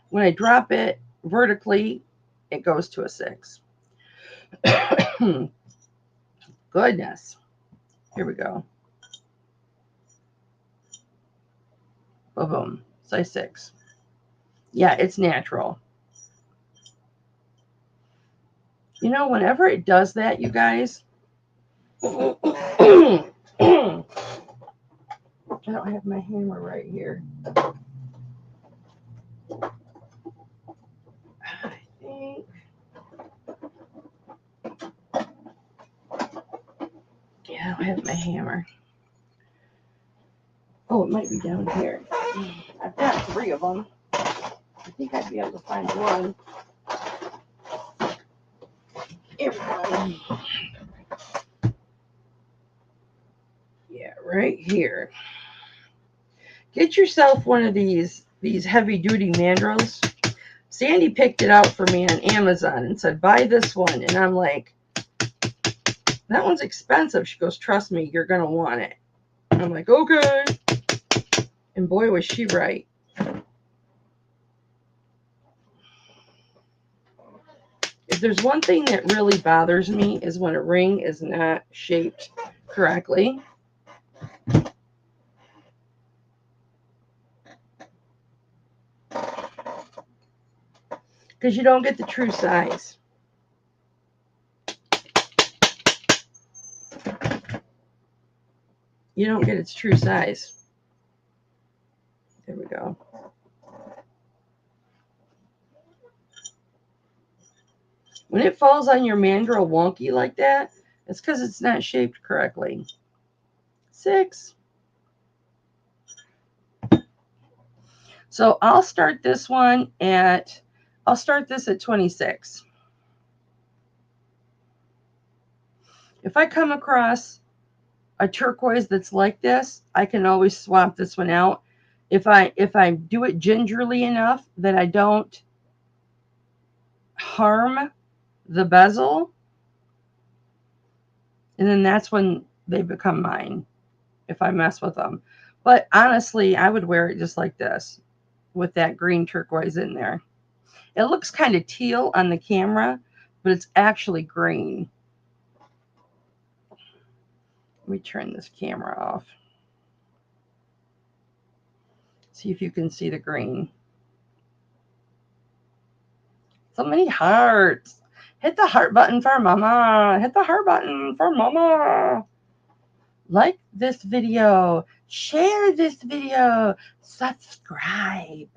When I drop it vertically, it goes to a 6. Goodness. Here we go. Boom. Size 6. Yeah, it's natural. You know, whenever it does that, you guys, I don't have my hammer right here. I think. Yeah, I don't have my hammer. Oh, it might be down here. I've got 3 of them. I think I'd be able to find one. Here we go. Yeah, right here. Get yourself one of these heavy duty mandrels. Sandy picked it out for me on Amazon and said, buy this one. And I'm like, that one's expensive. She goes, trust me, you're going to want it. And I'm like, okay. And boy, was she right. If there's one thing that really bothers me is when a ring is not shaped correctly. Because you don't get the true size. You don't get its true size. There we go. When it falls on your mandrel wonky like that, it's because it's not shaped correctly. 6. So I'll start this at 26. If I come across a turquoise that's like this, I can always swap this one out. If I do it gingerly enough that I don't harm the bezel, and then that's when they become mine, if I mess with them. But honestly, I would wear it just like this with that green turquoise in there. It looks kind of teal on the camera, but it's actually green. Let me turn this camera off. See if you can see the green. So many hearts. Hit the heart button for mama. Hit the heart button for mama. Like this video. Share this video. Subscribe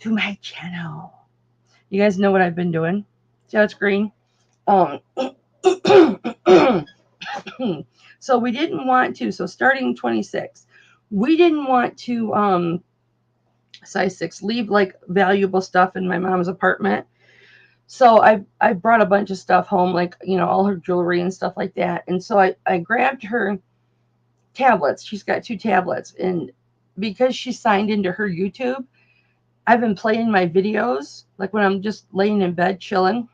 to my channel. You guys know what I've been doing? See how it's green? So we didn't want to. So starting 26, we didn't want to size 6 leave like valuable stuff in my mom's apartment. So I brought a bunch of stuff home, like, you know, all her jewelry and stuff like that. And so I grabbed her tablets. She's got 2 tablets. And because she's signed into her YouTube, I've been playing my videos, like when I'm just laying in bed chilling.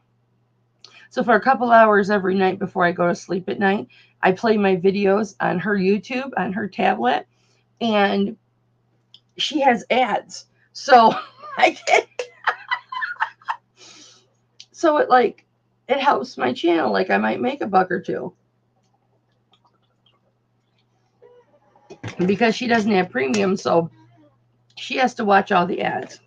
So for a couple hours every night before I go to sleep at night, I play my videos on her YouTube, on her tablet. And she has ads. So I get... So it helps my channel. Like I might make $1 or $2. Because she doesn't have premium, so she has to watch all the ads.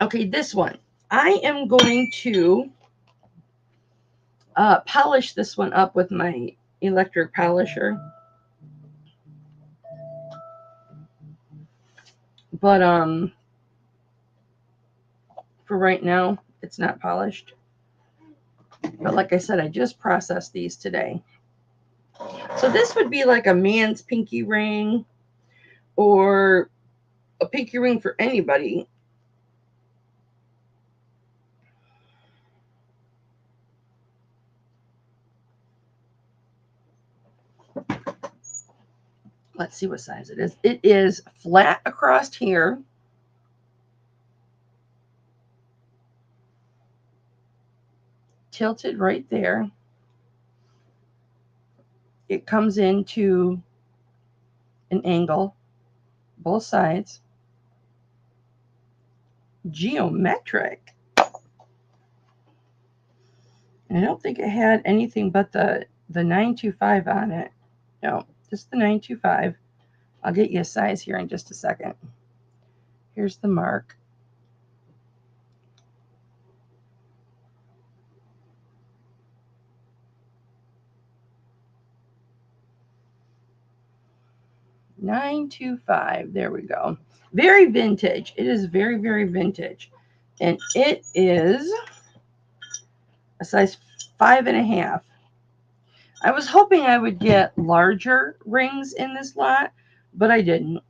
Okay, this one. I am going to polish this one up with my electric polisher. But for right now, it's not polished. But like I said, I just processed these today. So this would be like a man's pinky ring or a pinky ring for anybody. Let's see what size it is. It is flat across here. Tilted right there. It comes into an angle, both sides. Geometric. And I don't think it had anything but the 925 on it. No, just the 925. I'll get you a size here in just a second. Here's the mark. $9.25. There we go. Very vintage. It is very, very vintage. And it is a size 5.5. I was hoping I would get larger rings in this lot, but I didn't.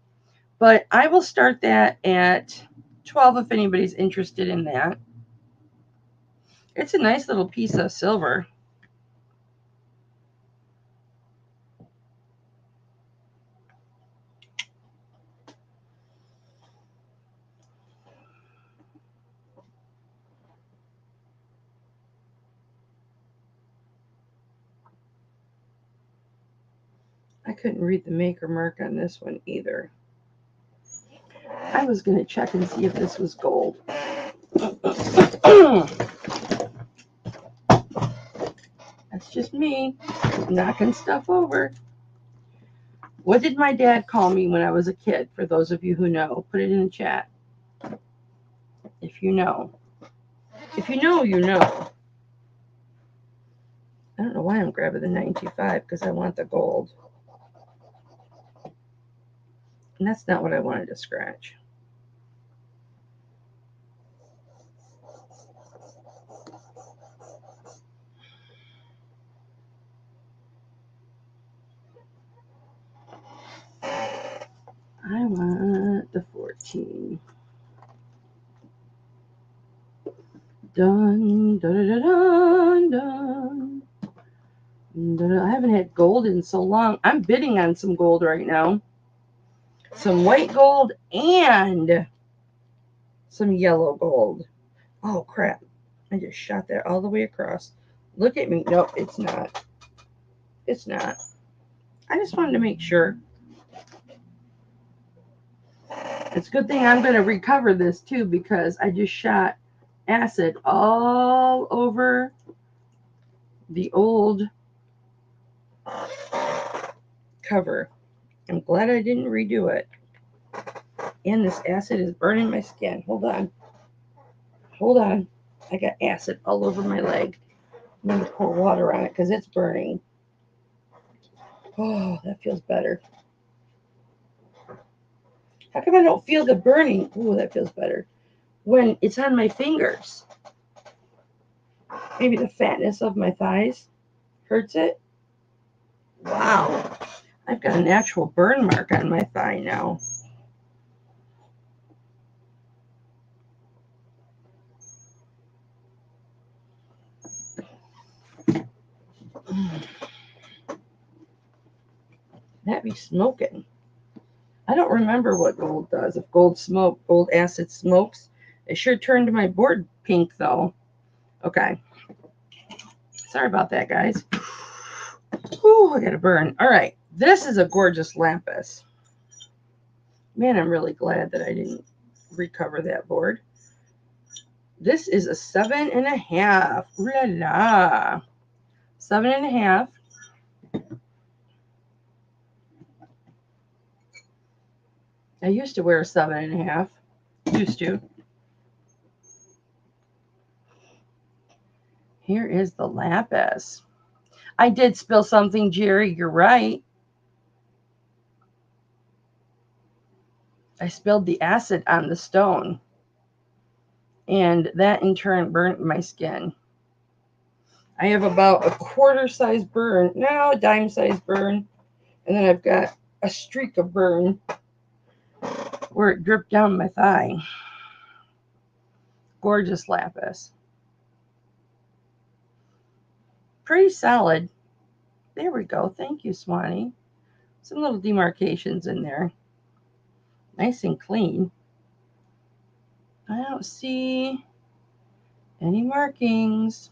But I will start that at 12 if anybody's interested in that. It's a nice little piece of silver. I couldn't read the maker mark on this one either. I was going to check and see if this was gold. That's just me knocking stuff over. What did my dad call me when I was a kid? For those of you who know, put it in the chat. If you know. If you know, you know. I don't know why I'm grabbing the 925 because I want the gold. And that's not what I wanted to scratch. I want the 14. Dun, dun, dun, dun, dun. I haven't had gold in so long. I'm bidding on some gold right now. Some white gold and some yellow gold. Oh, crap. I just shot that all the way across. Look at me. Nope, it's not. It's not. I just wanted to make sure. It's a good thing I'm going to recover this too because I just shot acid all over the old cover. I'm glad I didn't redo it. And this acid is burning my skin. Hold on. Hold on. I got acid all over my leg. I'm going to pour water on it because it's burning. Oh, that feels better. How come I don't feel the burning? Ooh, that feels better. When it's on my fingers. Maybe the fatness of my thighs hurts it. Wow. I've got an actual burn mark on my thigh now. That be smoking. I don't remember what gold does. If gold acid smokes. It sure turned my board pink though. Okay. Sorry about that, guys. Ooh, I got to burn. All right. This is a gorgeous lapis. Man, I'm really glad that I didn't recover that board. This is a 7.5. Ooh la la. 7.5. I used to wear a 7.5. Used to. Here is the lapis. I did spill something, Jerry. You're right. I spilled the acid on the stone. And that in turn burnt my skin. I have about a quarter size burn, no, a dime size burn, and then I've got a streak of burn where it dripped down my thigh. Gorgeous lapis. Pretty solid. There we go. Thank you, Swanee. Some little demarcations in there. Nice and clean. I don't see any markings.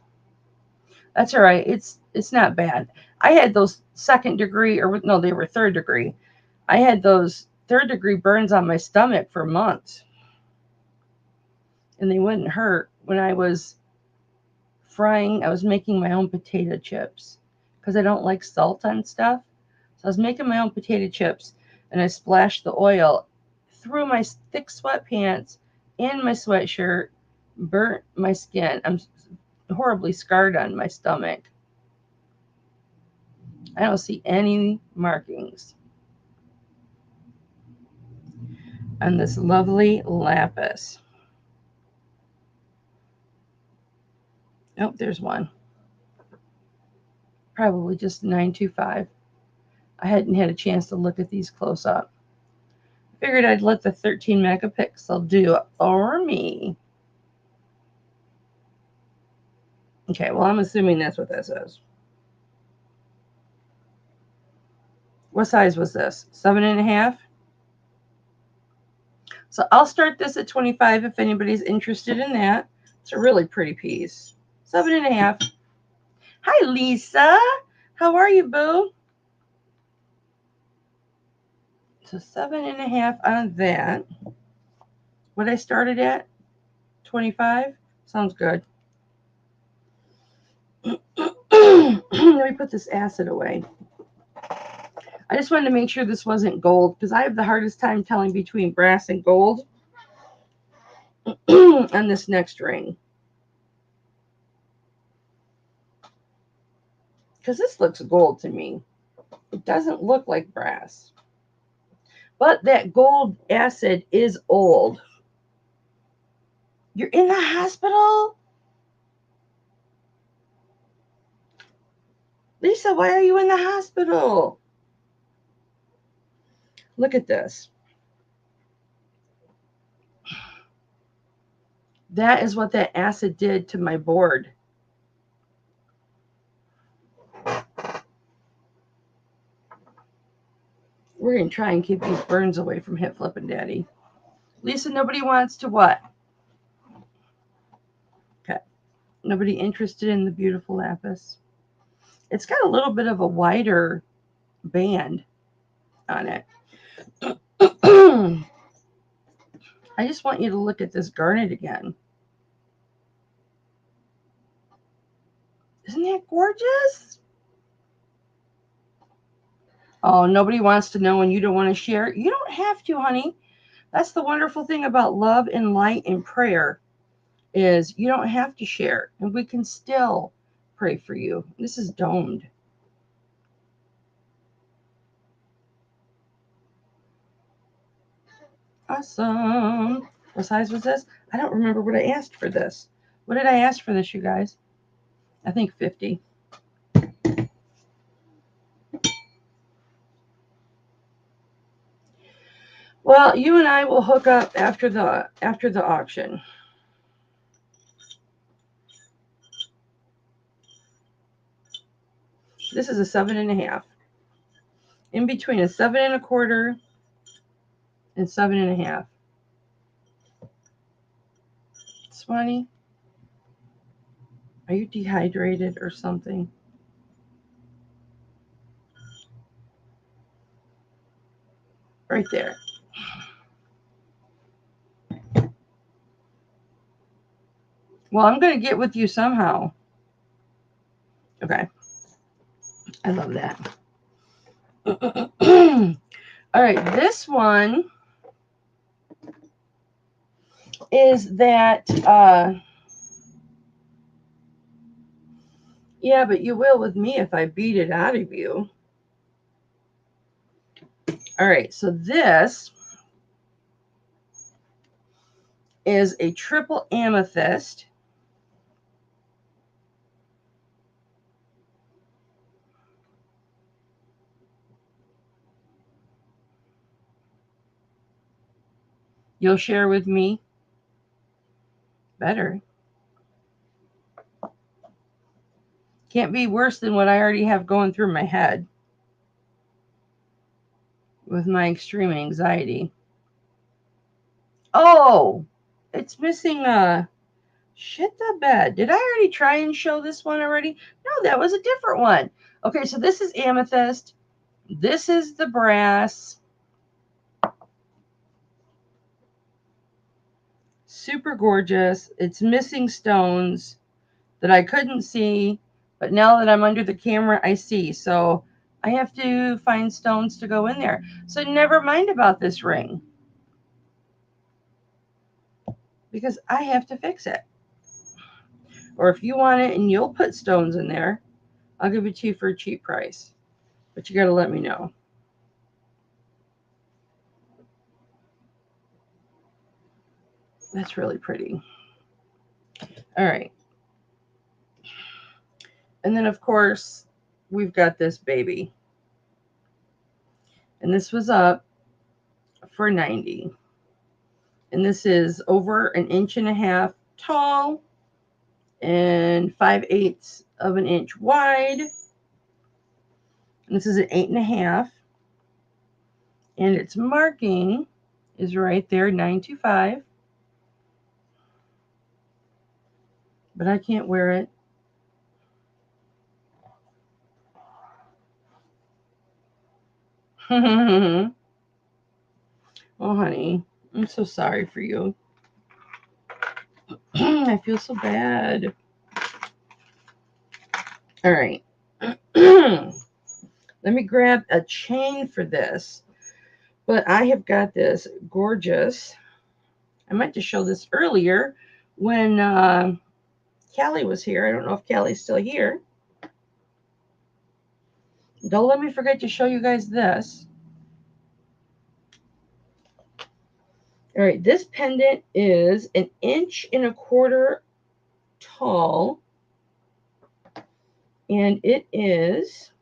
That's all right. It's not bad. I had those second degree, or no, they were third degree. I had those third degree burns on my stomach for months. And they wouldn't hurt. When I was frying, I was making my own potato chips because I don't like salt on stuff. So I was making my own potato chips, and I splashed the oil through my thick sweatpants and my sweatshirt, burnt my skin. I'm horribly scarred on my stomach. I don't see any markings on this lovely lapis. Oh, there's one. Probably just 925. I hadn't had a chance to look at these close up. Figured I'd let the 13 megapixel do it for me. Okay, well, I'm assuming that's what this is. What size was this? 7.5? So I'll start this at 25 if anybody's interested in that. It's a really pretty piece. 7.5. Hi, Lisa. How are you, boo? So 7.5 on that. What I started at? 25? Sounds good. Let me put this acid away. I just wanted to make sure this wasn't gold because I have the hardest time telling between brass and gold on this next ring. Because this looks gold to me. It doesn't look like brass. But that gold acid is old. You're in the hospital? Lisa, why are you in the hospital? Look at this. That is what that acid did to my board. We're going to try and keep these burns away from Hip Flippin' Daddy. Lisa, nobody wants to what? Okay. Nobody interested in the beautiful lapis? It's got a little bit of a wider band on it. I just want you to look at this garnet again. Isn't that gorgeous? Oh, nobody wants to know and you don't want to share. You don't have to, honey. That's the wonderful thing about love and light and prayer is you don't have to share. And we can still pray for you. This is domed. Awesome. What size was this? I don't remember what I asked for this. What did I ask for this, you guys? I think 50. Well, you and I will hook up after the auction. This is a 7.5. In between a 7.25 and 7.5. Swanee, are you dehydrated or something? Right there. Well, I'm going to get with you somehow. Okay. I love that. All right. This one is that, yeah, but you will with me if I beat it out of you. All right. So this is a triple amethyst. You'll share with me? Better. Can't be worse than what I already have going through my head with my extreme anxiety. Oh, it's missing a shit the bed. Did I already try and show this one already? No, that was a different one. Okay, so this is amethyst. This is the brass. Super gorgeous. It's missing stones that I couldn't see, but now that I'm under the camera, I see. So I have to find stones to go in there. So never mind about this ring, because I have to fix it. Or if you want it and you'll put stones in there, I'll give it to you for a cheap price. But you got to let me know. That's really pretty. All right. And then, of course, we've got this baby. And this was up for $90. And this is over 1.5 inches tall and 5/8 of an inch wide. And this is an 8.5. And its marking is right there, 925. But I can't wear it. Oh, honey, I'm so sorry for you. I feel so bad. All right. Let me grab a chain for this. But I have got this gorgeous. I meant to show this earlier when Callie was here. I don't know if Callie's still here. Don't let me forget to show you guys this. All right, this pendant is 1.25 inches tall, and it is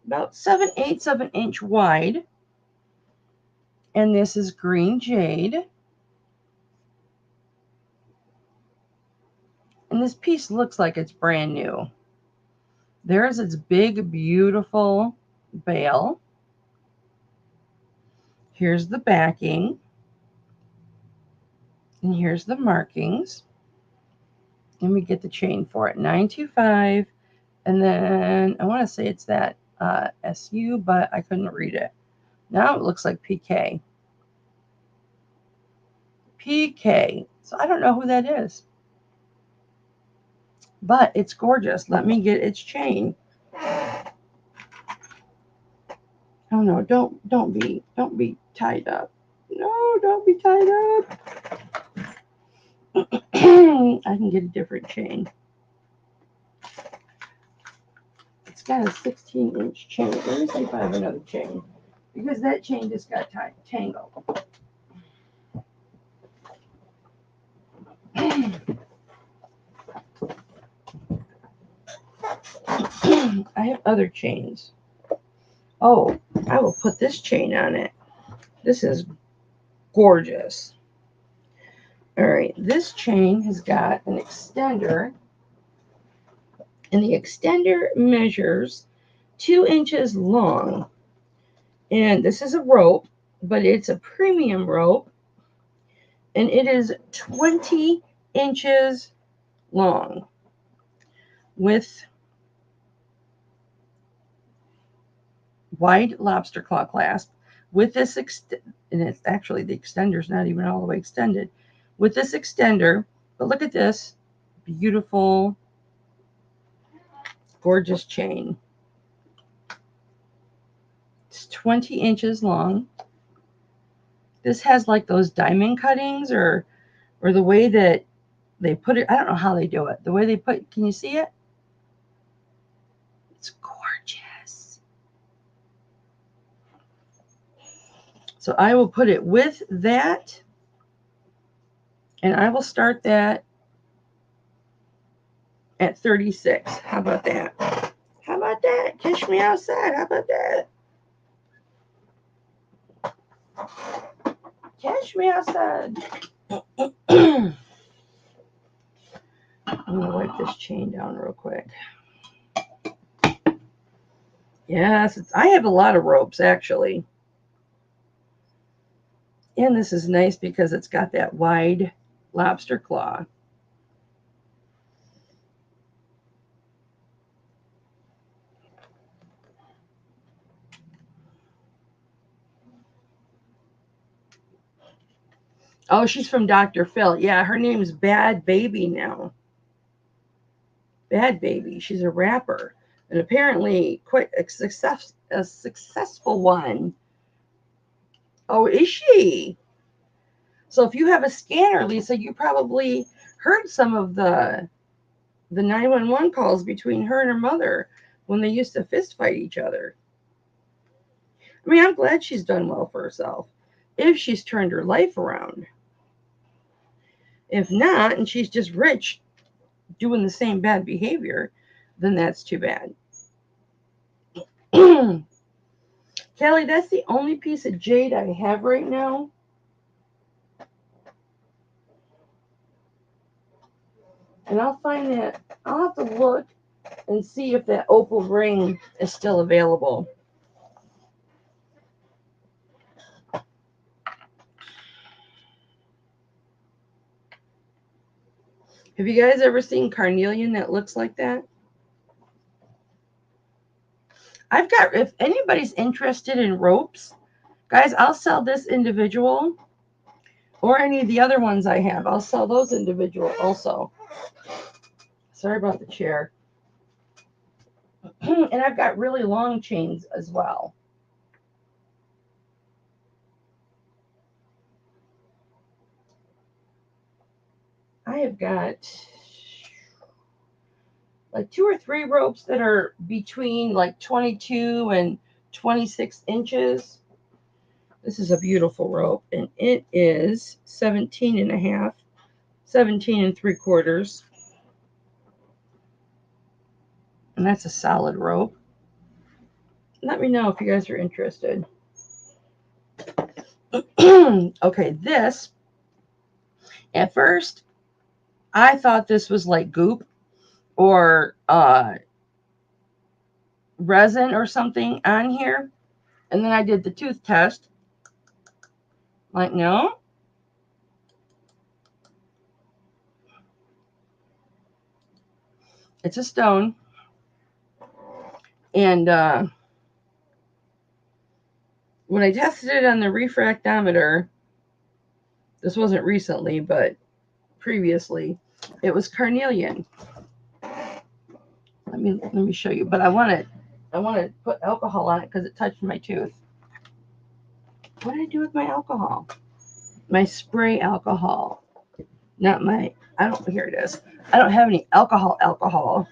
about 7/8 of an inch wide. And this is green jade. And this piece looks like it's brand new. There's its big, beautiful bail. Here's the backing. And here's the markings. Let me get the chain for it. 925. And then I want to say it's that SU, but I couldn't read it. Now it looks like PK. PK. So I don't know who that is. But it's gorgeous. Let me get its chain. Oh no, don't be tied up. No, don't be tied up. I can get a different chain. It's got a 16-inch chain. Let me see if I have another chain. Because that chain just got tangled. I have other chains. Oh, I will put this chain on it. This is gorgeous. All right, this chain has got an extender, and the extender measures 2 inches long. And this is a rope, but it's a premium rope, and it is 20 inches long with wide lobster claw clasp. With this and it's actually, the extender's not even all the way extended. With this extender, but look at this beautiful, gorgeous chain. It's 20 inches long. This has like those diamond cuttings, or the way that they put it. I don't know how they do it. The way they put, can you see it? It's gorgeous. So I will put it with that, and I will start that at 36. How about that? How about that? Catch me outside. How about that? Catch me outside. I'm going to wipe this chain down real quick. Yes, I have a lot of ropes, actually. And this is nice because it's got that wide lobster claw. Oh, she's from Dr. Phil. Yeah, her name's Bad Baby now. Bad Baby. She's a rapper. And apparently quite a successful one. Oh, is she? So if you have a scanner, Lisa, you probably heard some of the 911 calls between her and her mother when they used to fist fight each other. I mean, I'm glad she's done well for herself. If she's turned her life around. If not, and she's just rich doing the same bad behavior, then that's too bad. Kelly, that's the only piece of jade I have right now. And I'll find that. I'll have to look and see if that opal ring is still available. Have you guys ever seen carnelian that looks like that? I've got, if anybody's interested in ropes, guys, I'll sell this individual or any of the other ones I have. I'll sell those individual also. Sorry about the chair. And I've got really long chains as well. I have got like 2 or 3 ropes that are between like 22 and 26 inches. This is a beautiful rope, and it is 17 and a half, 17 and 3/4. And that's a solid rope. Let me know if you guys are interested. Okay, this, at first, I thought this was like goop or resin or something on here. And then I did the tooth test. Like, no. It's a stone. And when I tested it on the refractometer, this wasn't recently, but previously, it was carnelian. Let me show you. But I want to put alcohol on it because it touched my tooth. What did I do with my alcohol? My spray alcohol. Not my, here it is. I don't have any alcohol.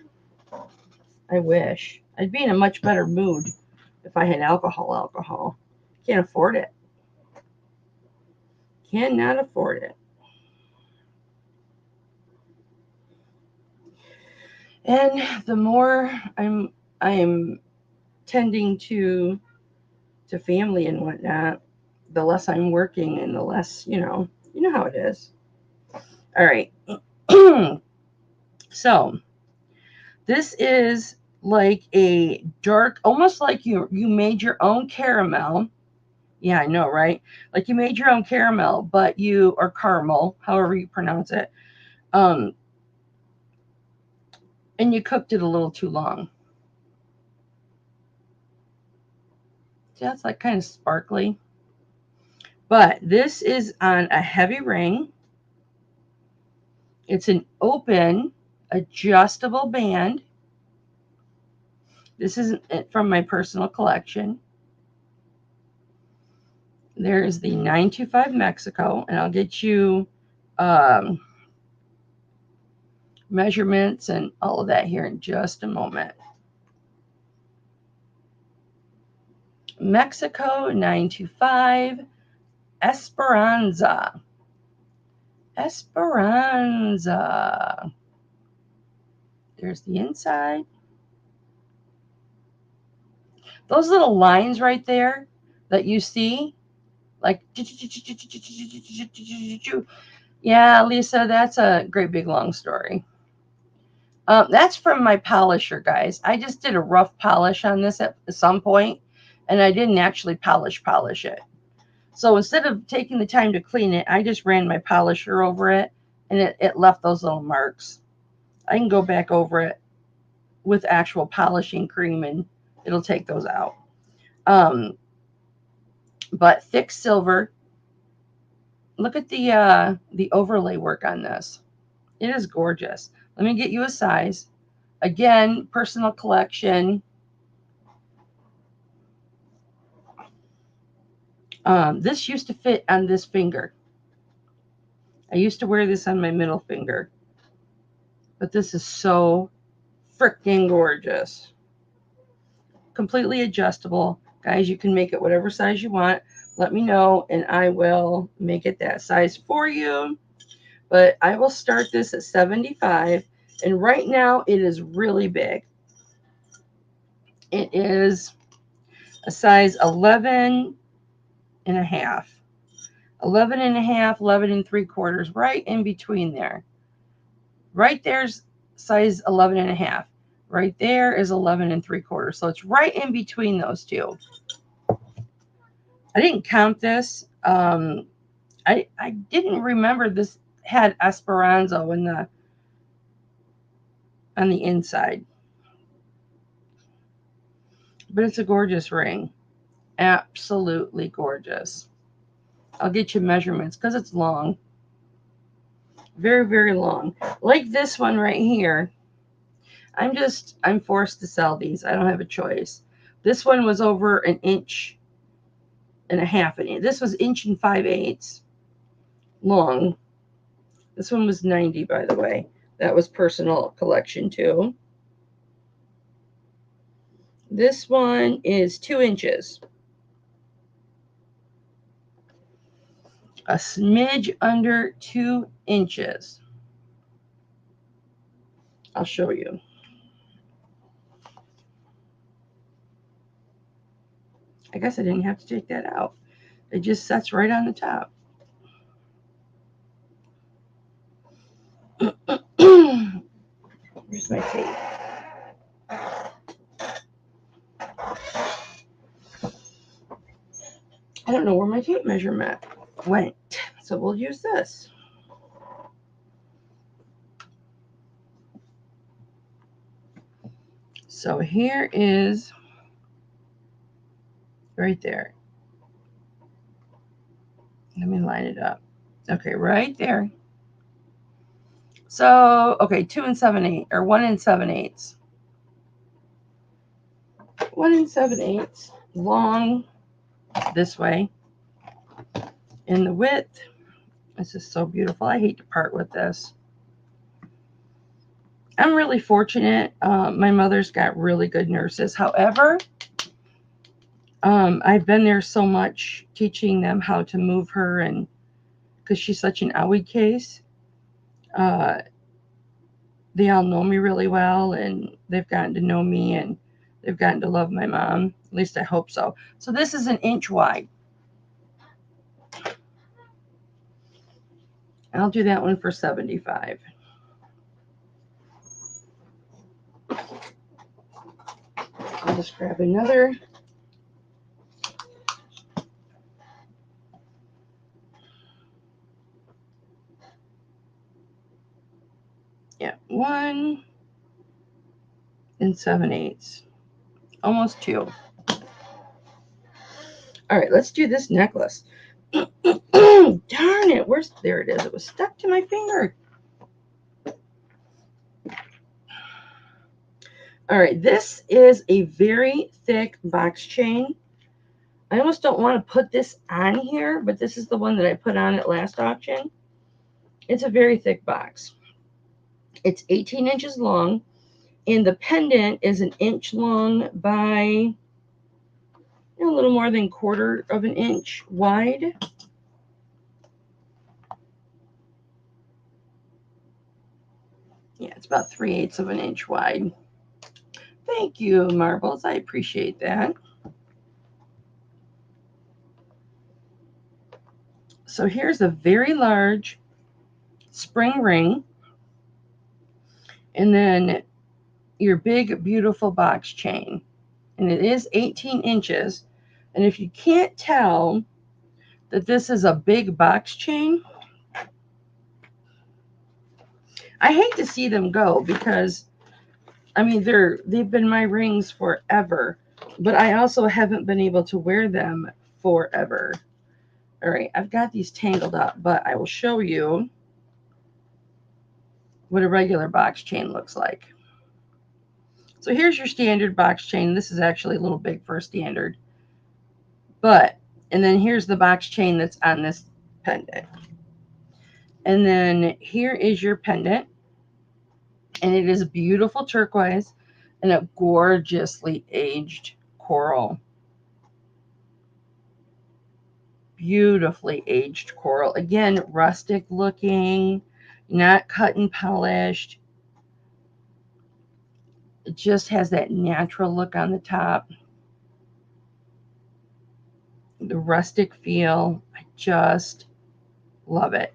I wish. I'd be in a much better mood if I had alcohol. Can't afford it. Cannot afford it. And the more I am tending to family and whatnot, the less I'm working and the less, you know how it is. All right. So this is like a dark, almost like you made your own caramel. Yeah, I know, right? Like you made your own caramel, but or caramel, however you pronounce it. And you cooked it a little too long. See, that's like kind of sparkly. But this is on a heavy ring. It's an open, adjustable band. This is from my personal collection. There's the 925 Mexico, and I'll get you measurements and all of that here in just a moment. Mexico 925 Esperanza. There's the inside. Those little lines right there that you see, Like, yeah, Lisa, that's a great big long story. That's from my polisher, guys. I just did a rough polish on this at some point, and I didn't actually polish it. So instead of taking the time to clean it, I just ran my polisher over it, and it left those little marks. I can go back over it with actual polishing cream, and it'll take those out. But thick silver. Look at the overlay work on this. It is gorgeous. Let me get you a size. Again, personal collection. This used to fit on this finger. I used to wear this on my middle finger. But this is so freaking gorgeous. Completely adjustable. Guys, you can make it whatever size you want. Let me know and I will make it that size for you. But I will start this at 75. And right now it is really big. It is a size 11 and a half. 11 and a half, 11 and 3/4, right in between there. Right there's size 11 and a half. Right there is 11 and 3/4. So it's right in between those two. I didn't count this. I didn't remember this had Esperanza on the inside. But it's a gorgeous ring. Absolutely gorgeous. I'll get you measurements because it's long. Very, very long. Like this one right here. I'm forced to sell these. I don't have a choice. This one was over an inch and a half. This was inch and 5/8 long. This one was 90, by the way. That was personal collection too. This one is 2 inches. A smidge under 2 inches. I'll show you. I guess I didn't have to take that out. It just sets right on the top. Here's my tape. I don't know where my tape measurement went, so we'll use this. So here is right there. Let me line it up. Okay, right there. So, okay, 2 and 7/8, or 1 and 7/8. 1 and 7/8, long this way. And the width, this is so beautiful. I hate to part with this. I'm really fortunate. My mother's got really good nurses. However, I've been there so much teaching them how to move her, and because she's such an owie case, they all know me really well, and they've gotten to know me, and they've gotten to love my mom. At least I hope so. So this is an inch wide. I'll do that one for 75. I'll just grab another. Yeah, 1 and 7/8. Almost 2. All right, let's do this necklace. Darn it, there it is. It was stuck to my finger. All right, this is a very thick box chain. I almost don't want to put this on here, but this is the one that I put on at last auction. It's a very thick box. It's 18 inches long, and the pendant is an inch long by a little more than 1/4 of an inch wide. Yeah, it's about 3/8 of an inch wide. Thank you, Marbles. I appreciate that. So here's a very large spring ring, and then your big, beautiful box chain. And it is 18 inches. And if you can't tell that this is a big box chain, I hate to see them go because, I mean, they've been my rings forever, but I also haven't been able to wear them forever. All right, I've got these tangled up, but I will show you what a regular box chain looks like. So here's your standard box chain. This is actually a little big for a standard. And then here's the box chain that's on this pendant. And then here is your pendant. And it is beautiful turquoise and a gorgeously aged coral. Beautifully aged coral. Again, rustic looking, not cut and polished. It just has that natural look on the top. The rustic feel. I just love it.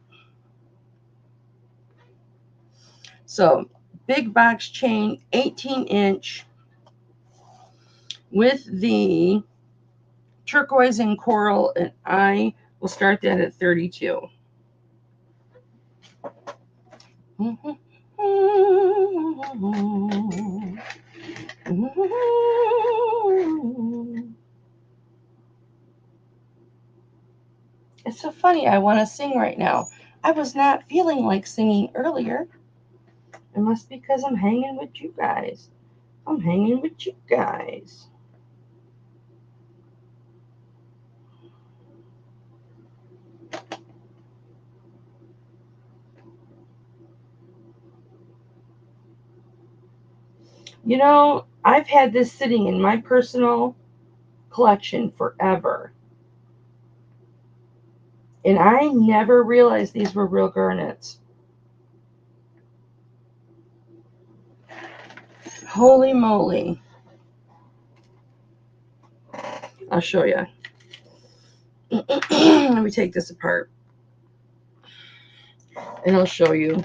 So, big box chain, 18-inch with the turquoise and coral, and I will start that at 32. It's so funny. I want to sing right now. I was not feeling like singing earlier. It must be because I'm hanging with you guys. I'm hanging with you guys. You know, I've had this sitting in my personal collection forever. And I never realized these were real garnets. Holy moly. I'll show you. Let me take this apart. And I'll show you.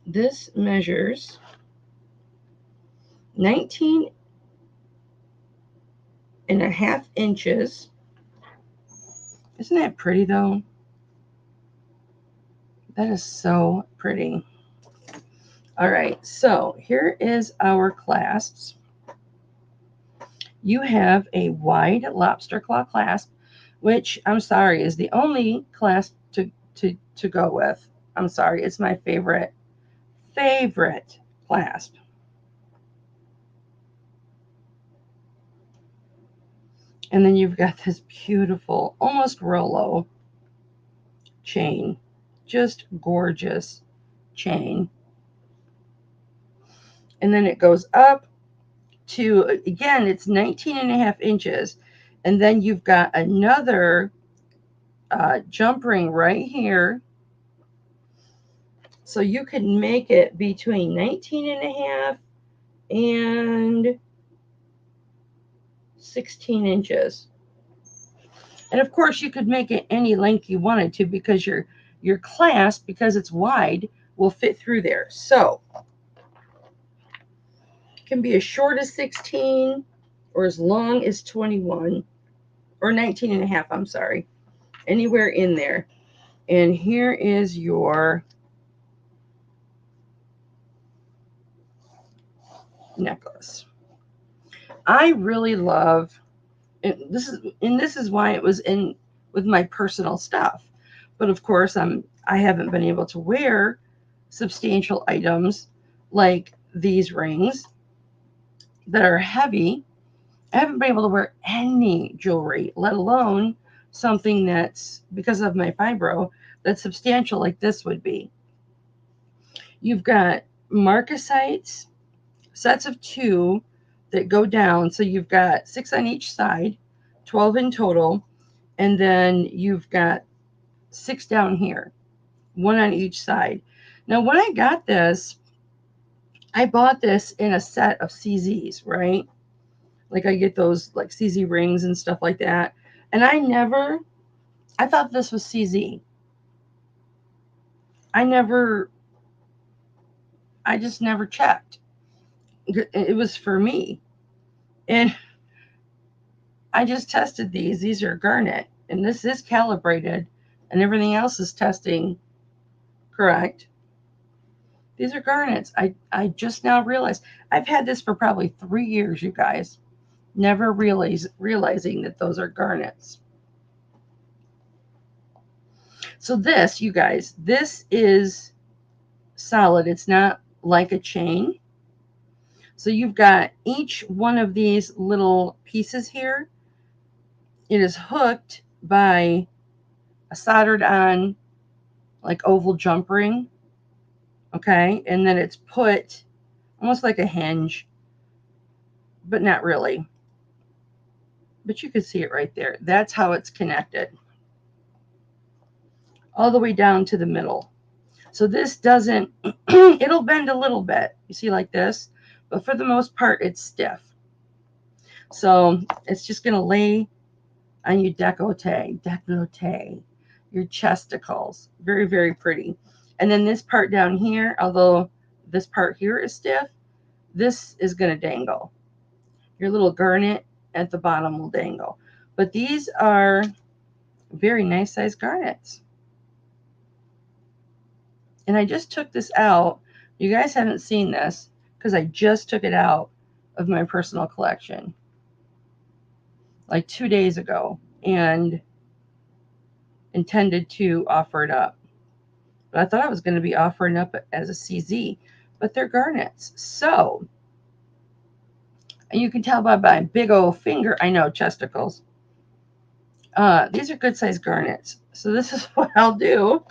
This measures 19.5 inches. Isn't that pretty though? That is so pretty. All right, so here is our clasps. You have a wide lobster claw clasp, which I'm sorry is the only clasp to go with. I'm sorry, it's my favorite clasp. And then you've got this beautiful, almost Rolo chain. Just gorgeous chain. And then it goes up to, again, it's 19.5 inches. And then you've got another jump ring right here. So you can make it between 19.5 and 16 inches. And of course, you could make it any length you wanted to because your clasp, because it's wide, will fit through there. So it can be as short as 16 or as long as 21 or 19.5, I'm sorry. Anywhere in there. And here is your necklace. I really love, and this is why it was in with my personal stuff. But of course, I haven't been able to wear substantial items like these rings that are heavy. I haven't been able to wear any jewelry, let alone something that's, because of my fibro, that's substantial like this would be. You've got marcasites, sets of 2 that go down. So you've got 6 on each side, 12 in total. And then you've got 6 down here, 1 on each side. Now, when I got this, I bought this in a set of CZs, right? Like I get those like CZ rings and stuff like that. And I thought this was CZ. I just never checked. It was for me. And I just tested these. These are garnet. And this is calibrated. And everything else is testing correct. These are garnets. I just now realized. I've had this for probably 3 years, you guys. Never realizing that those are garnets. So this, you guys, this is solid. It's not like a chain. So you've got each one of these little pieces here. It is hooked by a soldered on like oval jump ring. Okay. And then it's put almost like a hinge, but not really. But you can see it right there. That's how it's connected. All the way down to the middle. So this doesn't, it'll bend a little bit. You see like this, but for the most part, it's stiff. So it's just going to lay on your décolleté, your chesticles. Very, very pretty. And then this part down here, although this part here is stiff, this is going to dangle. Your little garnet at the bottom will dangle. But these are very nice size garnets. And I just took this out. You guys haven't seen this because I just took it out of my personal collection like 2 days ago and intended to offer it up. But I thought I was going to be offering up as a CZ, but they're garnets. So, and you can tell by my big old finger, I know, chesticles. These are good sized garnets. So this is what I'll do.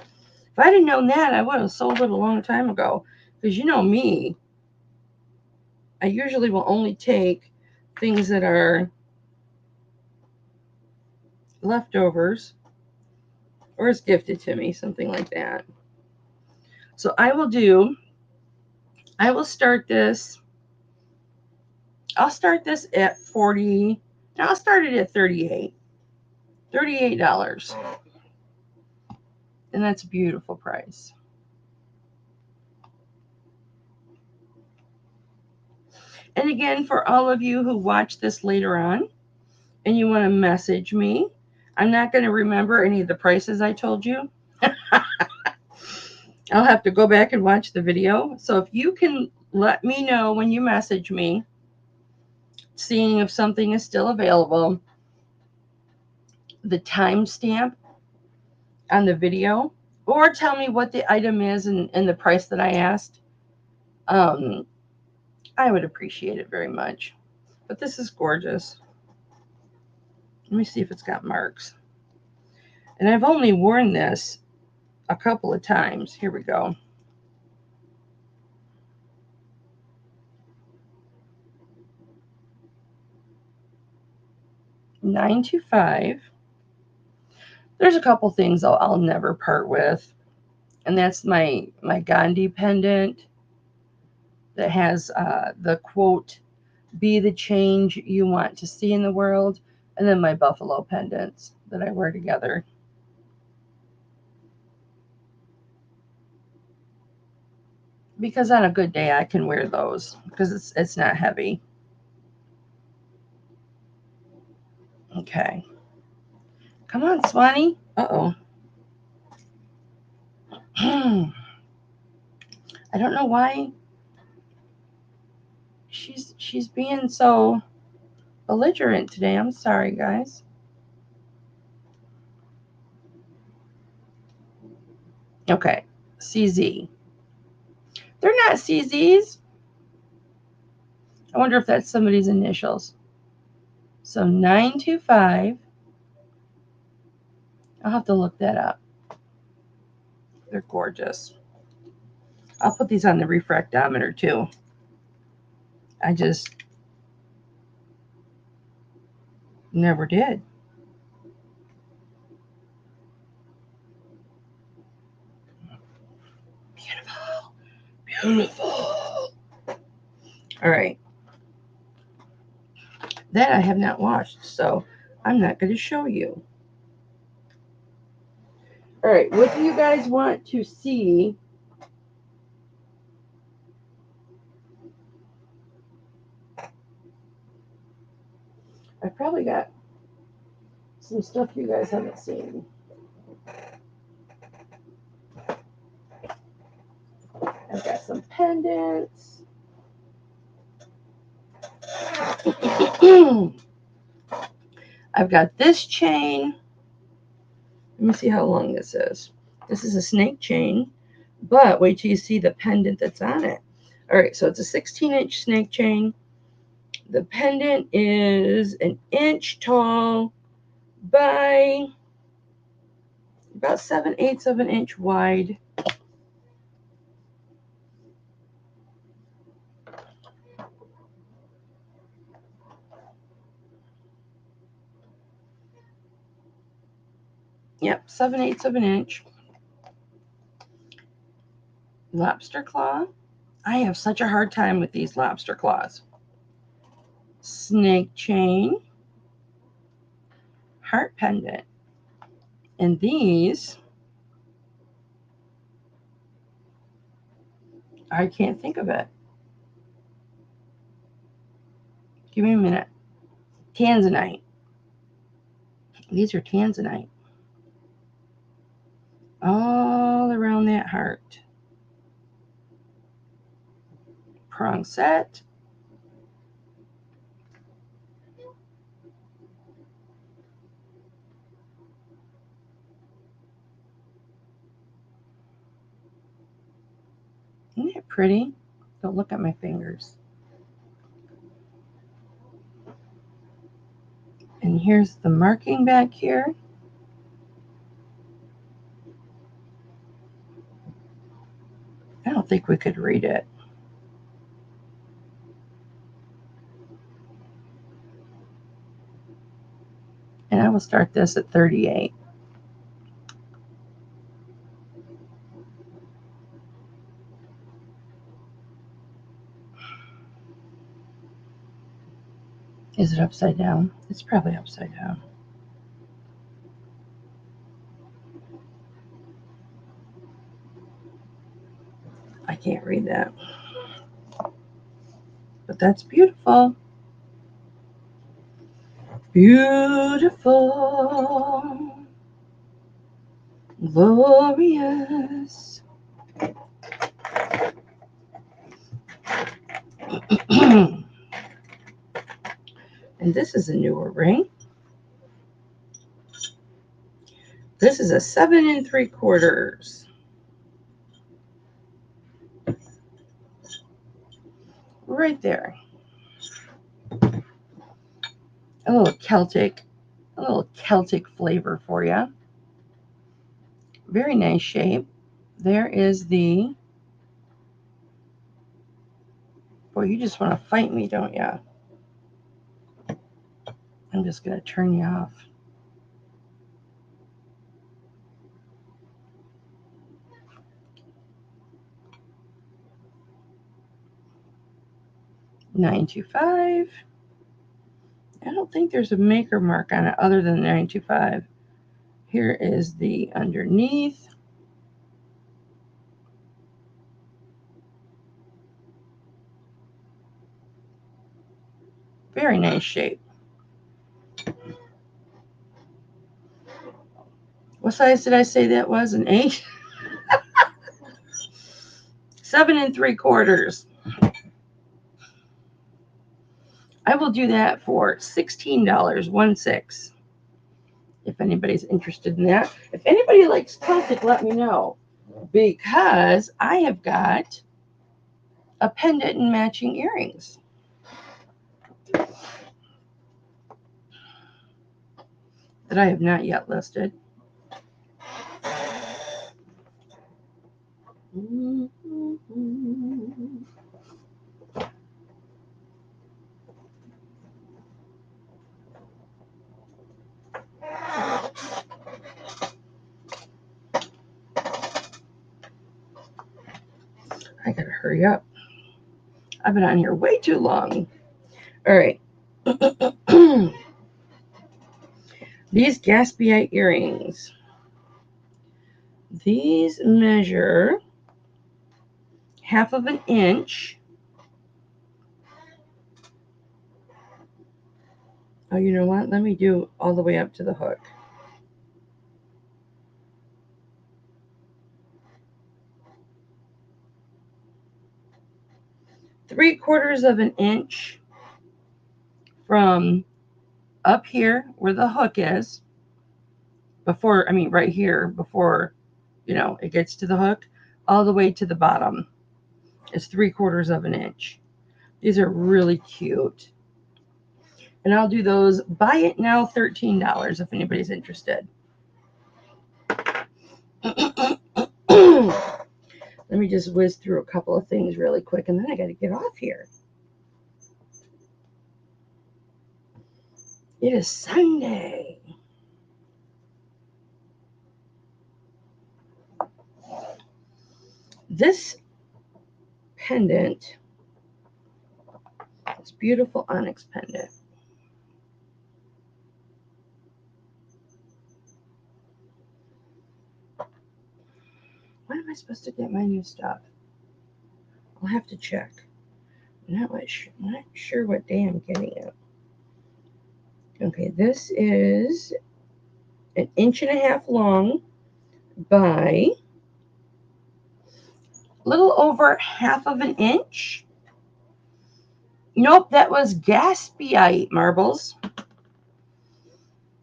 If I didn't known that, I would have sold it a long time ago. Because you know me, I usually will only take things that are leftovers or is gifted to me, something like that. So I will start this. I'll start this at 40. Now I'll start it at $38. And that's a beautiful price. And again, for all of you who watch this later on and you want to message me, I'm not going to remember any of the prices I told you. I'll have to go back and watch the video. So if you can let me know when you message me, seeing if something is still available, the timestamp on the video, or tell me what the item is and the price that I asked, I would appreciate it very much. But this is gorgeous. Let me see if it's got marks. And I've only worn this a couple of times. Here we go. $925. There's a couple things I'll never part with. And that's my Gandhi pendant that has the quote, "Be the change you want to see in the world," and then my buffalo pendants that I wear together. Because on a good day I can wear those because it's not heavy. Okay. Come on, Swanee. Uh-oh. I don't know why she's being so belligerent today. I'm sorry, guys. Okay. CZ. They're not CZs. I wonder if that's somebody's initials. So 925. I'll have to look that up. They're gorgeous. I'll put these on the refractometer too. I just never did. Beautiful. Beautiful. All right. That I have not washed, so I'm not going to show you. All right, what do you guys want to see? I probably got some stuff you guys haven't seen. I've got some pendants. I've got this chain. Let me see how long this is. This is a snake chain, but wait till you see the pendant that's on it. All right, so it's a 16-inch snake chain. The pendant is an inch tall by about 7/8 of an inch wide. Yep, 7/8 of an inch. Lobster claw. I have such a hard time with these lobster claws. Snake chain. Heart pendant. And these, I can't think of it. Give me a minute. Tanzanite. These are tanzanite. All around that heart. Prong set. Isn't it pretty? Don't look at my fingers. And here's the marking back here. I don't think we could read it. And I will start this at 38. Is it upside down? It's probably upside down. I can't read that. But that's beautiful. Beautiful. Glorious. And this is a newer ring. This is a 7 3/4. Right there. A little Celtic flavor for you. Very nice shape. There is the. Boy, you just want to fight me, don't you? I'm just going to turn you off. $9.25. I don't think there's a maker mark on it other than $9.25. Here is the underneath. Very nice shape. What size did I say that was? An 8? 7 3/4. I will do that for $16.16. If anybody's interested in that. If anybody likes Celtic, let me know. Because I have got a pendant and matching earrings. That I have not yet listed. I gotta hurry up. I've been on here way too long. All right. These Gatsby earrings. These measure 1/2 inch. Oh, you know what? Let me do all the way up to the hook. ¾ inch from up here where the hook is, right here, before, it gets to the hook, all the way to the bottom. It's 3/4 inch. These are really cute. And I'll do those. Buy it now, $13 if anybody's interested. Let me just whiz through a couple of things really quick, and then I got to get off here. It is Sunday. This pendant, this beautiful onyx pendant, when am I supposed to get my new stuff? I'll have to check. I'm not sure what day I'm getting it. Okay, this is 1.5 inches long by a little over 1/2 inch. Nope, that was Gatsby marbles.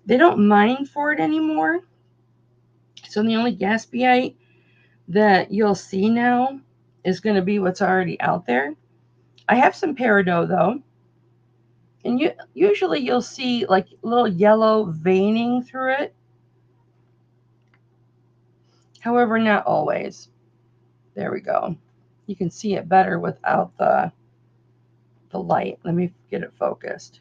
They don't mine for it anymore. So the only Gatsby that you'll see now is going to be what's already out there. I have some peridot though. And usually you'll see like little yellow veining through it. However, not always. There we go. You can see it better without the light. Let me get it focused.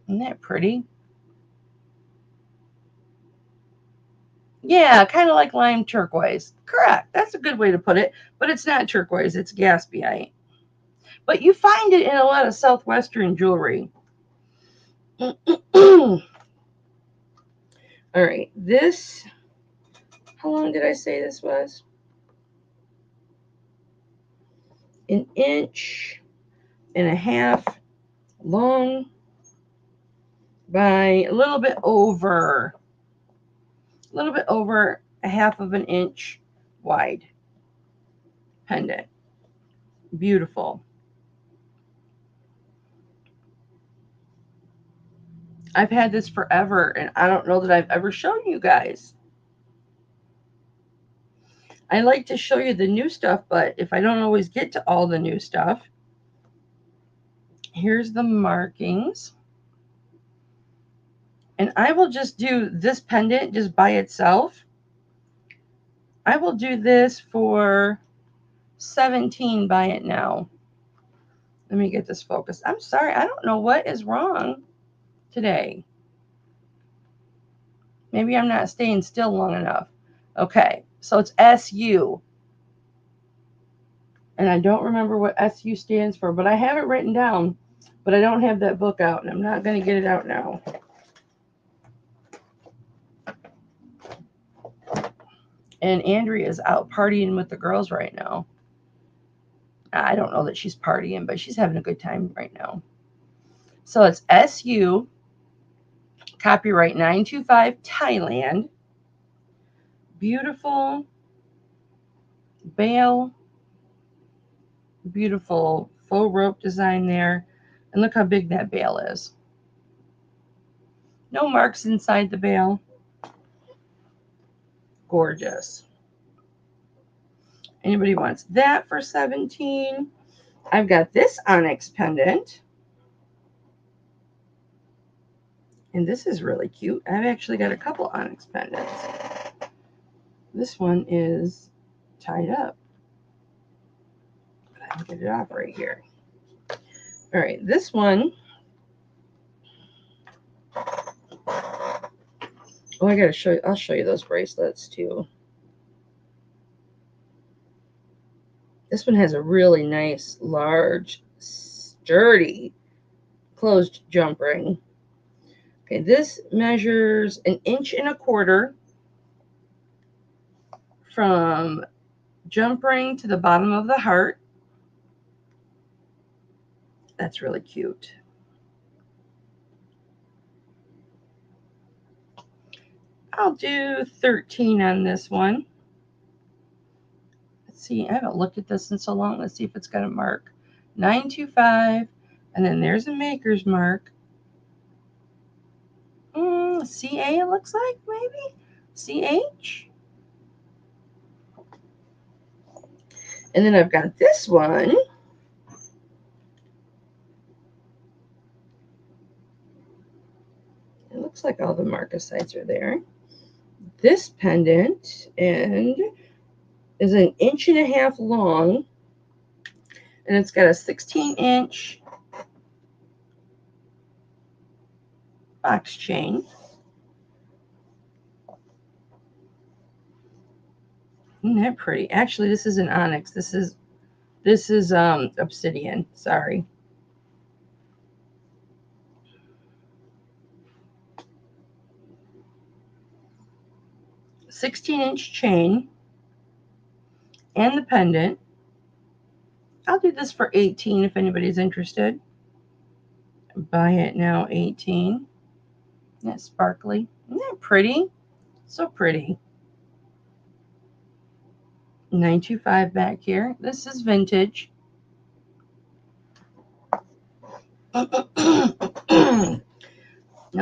Isn't that pretty? Yeah, kind of like lime turquoise. Correct. That's a good way to put it. But it's not turquoise. It's Gatsby. But you find it in a lot of Southwestern jewelry. All right. This, how long did I say this was? 1.5 inches long by a little bit over 1/2 inch wide pendant. Beautiful. I've had this forever, and I don't know that I've ever shown you guys. I like to show you the new stuff, but if I don't always get to all the new stuff, here's the markings. And I will just do this pendant just by itself. I will do this for $17. Buy it now. Let me get this focused. I'm sorry, I don't know what is wrong today. Maybe I'm not staying still long enough. Okay, so it's SU. And I don't remember what SU stands for, but I have it written down. But I don't have that book out, and I'm not going to get it out now. And Andrea is out partying with the girls right now. I don't know that she's partying, but she's having a good time right now. So it's SU, copyright 925 Thailand. Beautiful bail. Beautiful faux rope design there. And look how big that bail is. No marks inside the bail. Gorgeous. Anybody wants that for $17? I've got this onyx pendant. And this is really cute. I've actually got a couple onyx pendants. This one is tied up. But I can get it off right here. All right, this one. Oh, I gotta show you. I'll show you those bracelets too. This one has a really nice, large, sturdy closed jump ring. Okay, this measures 1.25 inches from jump ring to the bottom of the heart. That's really cute. I'll do 13 on this one. Let's see, I haven't looked at this in so long. Let's see if it's got a mark. 925, and then there's a maker's mark. CA, it looks like, maybe? CH? And then I've got this one. It looks like all the marcasites are there. This pendant and is 1.5 inches long, and it's got a 16-inch box chain. Isn't that pretty? Actually, this is an onyx. This is obsidian. Sorry. A 16-inch chain and the pendant. I'll do this for 18 if anybody's interested. Buy it now, 18. Isn't that sparkly? Isn't that pretty? So pretty. 925 back here. This is vintage. Now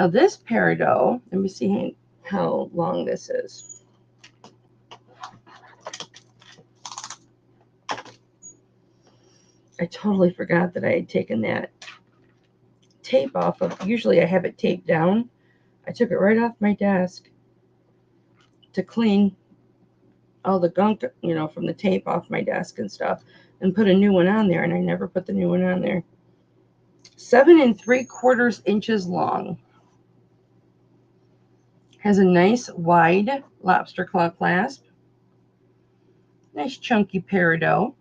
this peridot, let me see how long this is. I totally forgot that I had taken that tape off of. Usually I have it taped down. I took it right off my desk to clean all the gunk, from the tape off my desk and stuff, and put a new one on there, and I never put the new one on there. 7 3/4 inches long. Has a nice wide lobster claw clasp. Nice chunky peridot.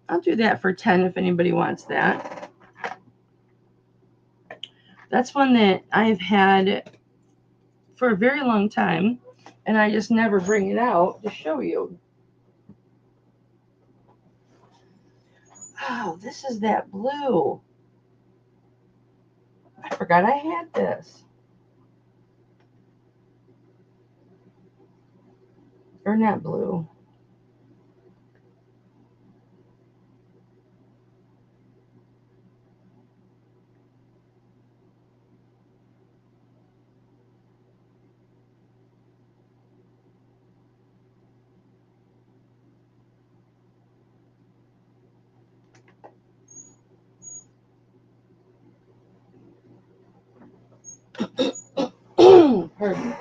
I'll do that for 10 if anybody wants that. That's one that I've had for a very long time, and I just never bring it out to show you. Oh, this is that blue. I forgot I had this. Or not blue. Pardon.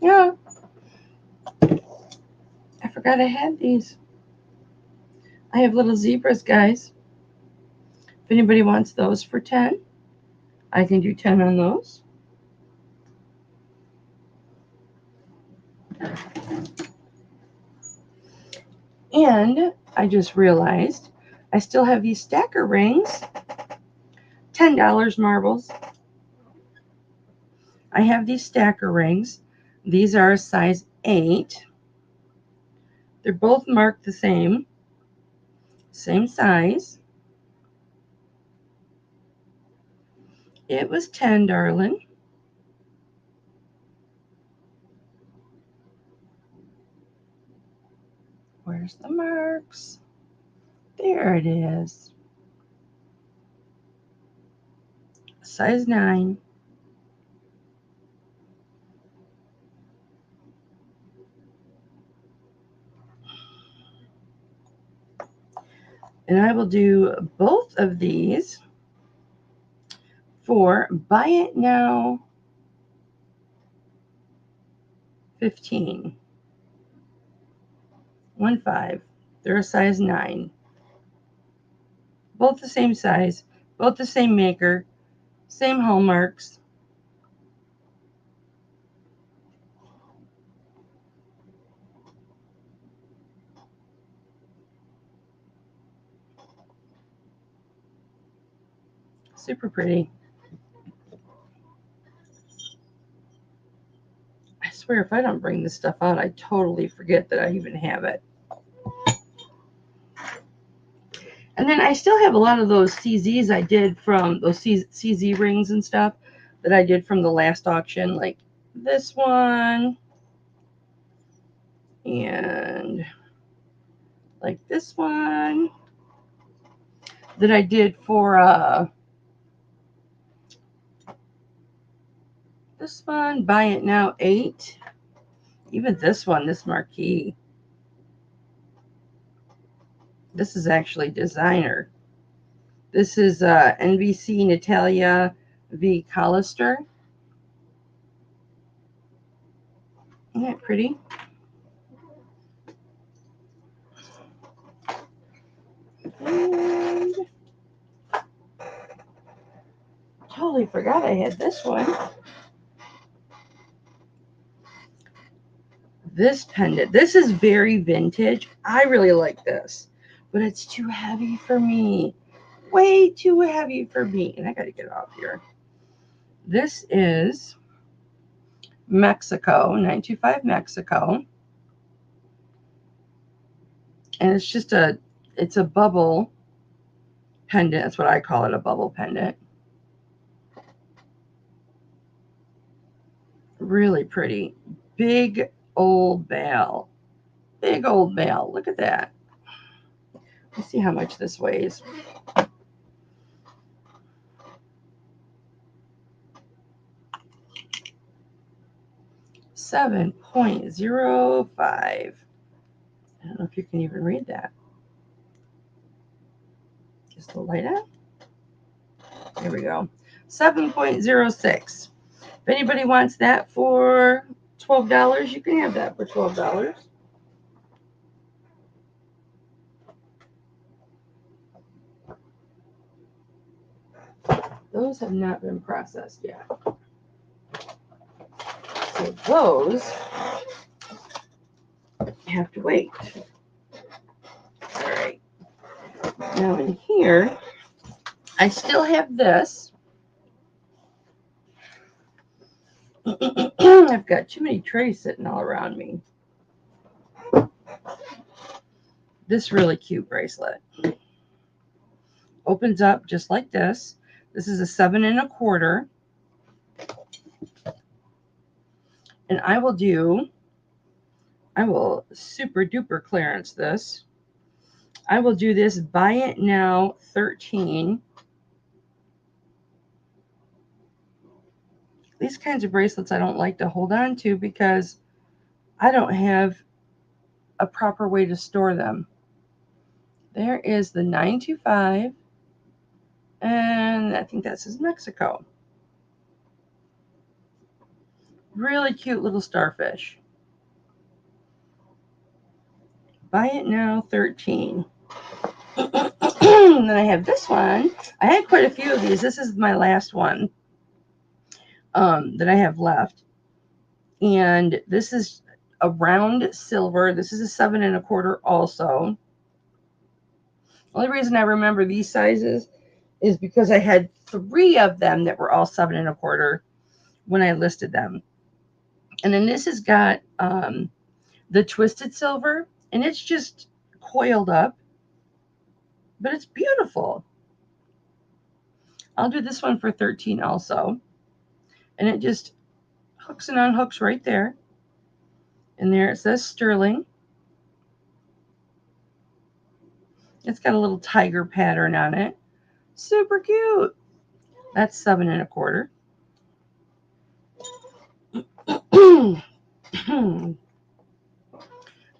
Yeah, I forgot I had these. I have little zebras, guys. If anybody wants those for 10, I can do 10 on those. And I just realized I still have these stacker rings. $10 marbles. I have these stacker rings. These are a size 8. They're both marked the same size. It was 10, darling. Where's the marks? There it is. Size 9. And I will do both of these for Buy It Now 15. 1.5. They're a size 9. Both the same size, both the same maker, same hallmarks. Super pretty. I swear if I don't bring this stuff out, I totally forget that I even have it. And then I still have a lot of those CZs I did from those CZ rings and stuff that I did from the last auction, like this one and like this one that I did for this one, Buy It Now 8. Even this one, this marquee. This is actually designer. This is NBC Natalia V. Collister. Isn't that pretty? And totally forgot I had this one. This pendant. This is very vintage. I really like this, but it's too heavy for me. Way too heavy for me. And I got to get off here. This is Mexico, 925 Mexico. And it's just it's a bubble pendant. That's what I call it, a bubble pendant. Really pretty. Big old bell. Big old bell. Look at that. Let's see how much this weighs. $7.05. I don't know if you can even read that. Just the light out. There we go. 7.06. If anybody wants that for $12, you can have that for $12. Those have not been processed yet. So those have to wait. All right. Now in here, I still have this. I've got too many trays sitting all around me. This really cute bracelet. Opens up just like this. This is a 7 1/4. And I will super duper clearance this. I will do this Buy It Now 13. These kinds of bracelets I don't like to hold on to because I don't have a proper way to store them. There is the 925, and I think that says Mexico. Really cute little starfish. Buy It Now 13. And then I have this one. I had quite a few of these. This is my last one that I have left. And this is a round silver. This is a 7 1/4 also. Only reason I remember these sizes is because I had 3 of them that were all 7 1/4 when I listed them. And then this has got the twisted silver, and it's just coiled up, but it's beautiful. I'll do this one for 13 also. And it just hooks and unhooks right there. And there it says sterling. It's got a little tiger pattern on it. Super cute. That's 7 1/4.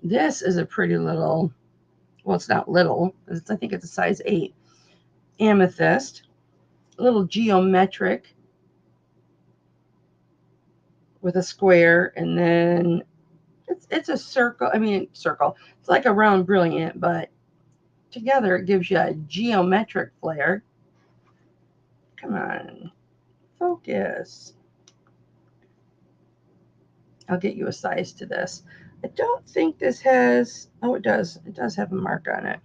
This is a pretty little, well, it's not little. I think it's a size 8 amethyst. little geometric with a square, and then it's a circle. I mean, circle. It's like a round brilliant, but together it gives you a geometric flare. Come on, focus. I'll get you a size to this. I don't think this has, oh, it does. It does have a mark on it.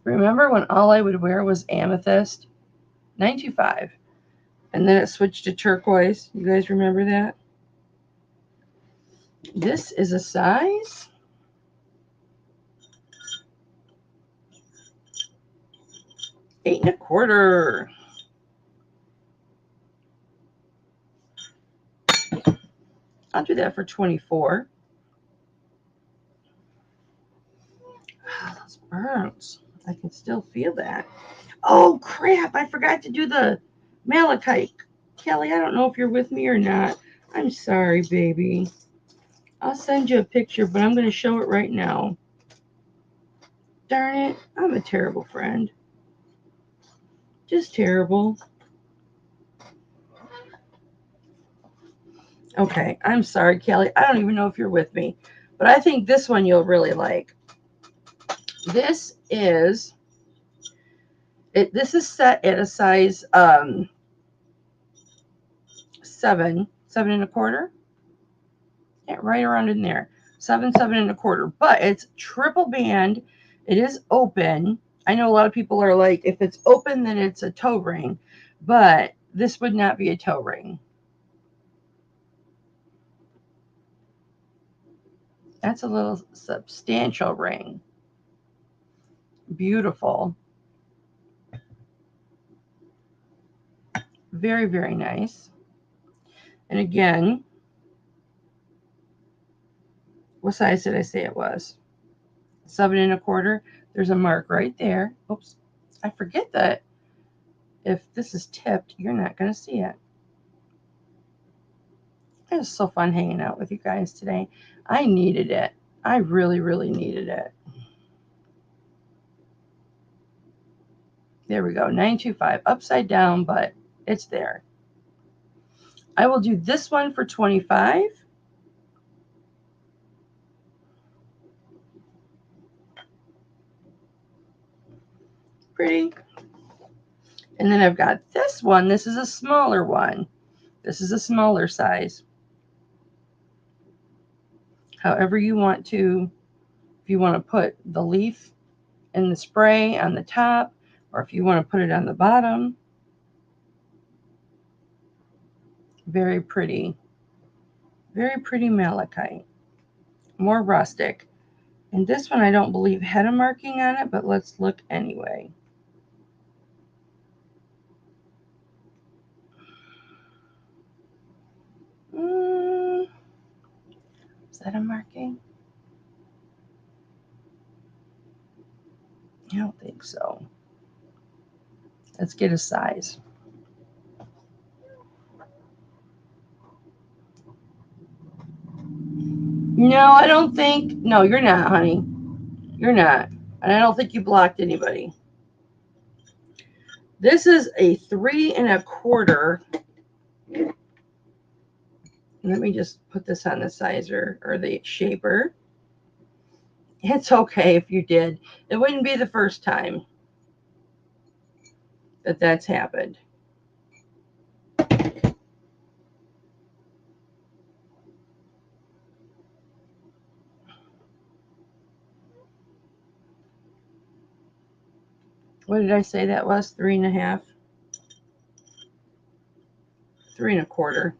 Remember when all I would wear was amethyst? 925. And then it switched to turquoise. You guys remember that? This is a size 8 1/4. I'll do that for 24. Those burns. I can still feel that. Oh crap, I forgot to do the malachite. Kelly, I don't know if you're with me or not. I'm sorry, baby. I'll send you a picture, but I'm going to show it right now. Darn it, I'm a terrible friend. Just terrible. Okay, I'm sorry, Kelly. I don't even know if you're with me, but I think this one you'll really like. This is this is set at a size 7 1/4. Yeah, right around in there. 7 1/4. But it's triple band. It is open. I know a lot of people are like, if it's open, then it's a toe ring. But this would not be a toe ring. That's a little substantial ring. Beautiful. Very, very nice. And again, what size did I say it was? 7 1/4. There's a mark right there. Oops. I forget that if this is tipped, you're not going to see it. It was so fun hanging out with you guys today. I needed it. I really, really needed it. There we go. 925. Upside down, but it's there. I will do this one for 25. Pretty. And then I've got this one. This is a smaller one. This is a smaller size. However you want to, if you want to put the leaf and the spray on the top, or if you want to put it on the bottom. Very pretty. Very pretty malachite. More rustic. And this one I don't believe had a marking on it, but let's look anyway. Is that a marking? I don't think so. Let's get a size. No, I don't think. No, you're not, honey. You're not. And I don't think you blocked anybody. This is a 3 1/4. Let me just put this on the sizer or the shaper. It's okay if you did. It wouldn't be the first time that that's happened. What did I say that was? 3 1/2? 3 1/4.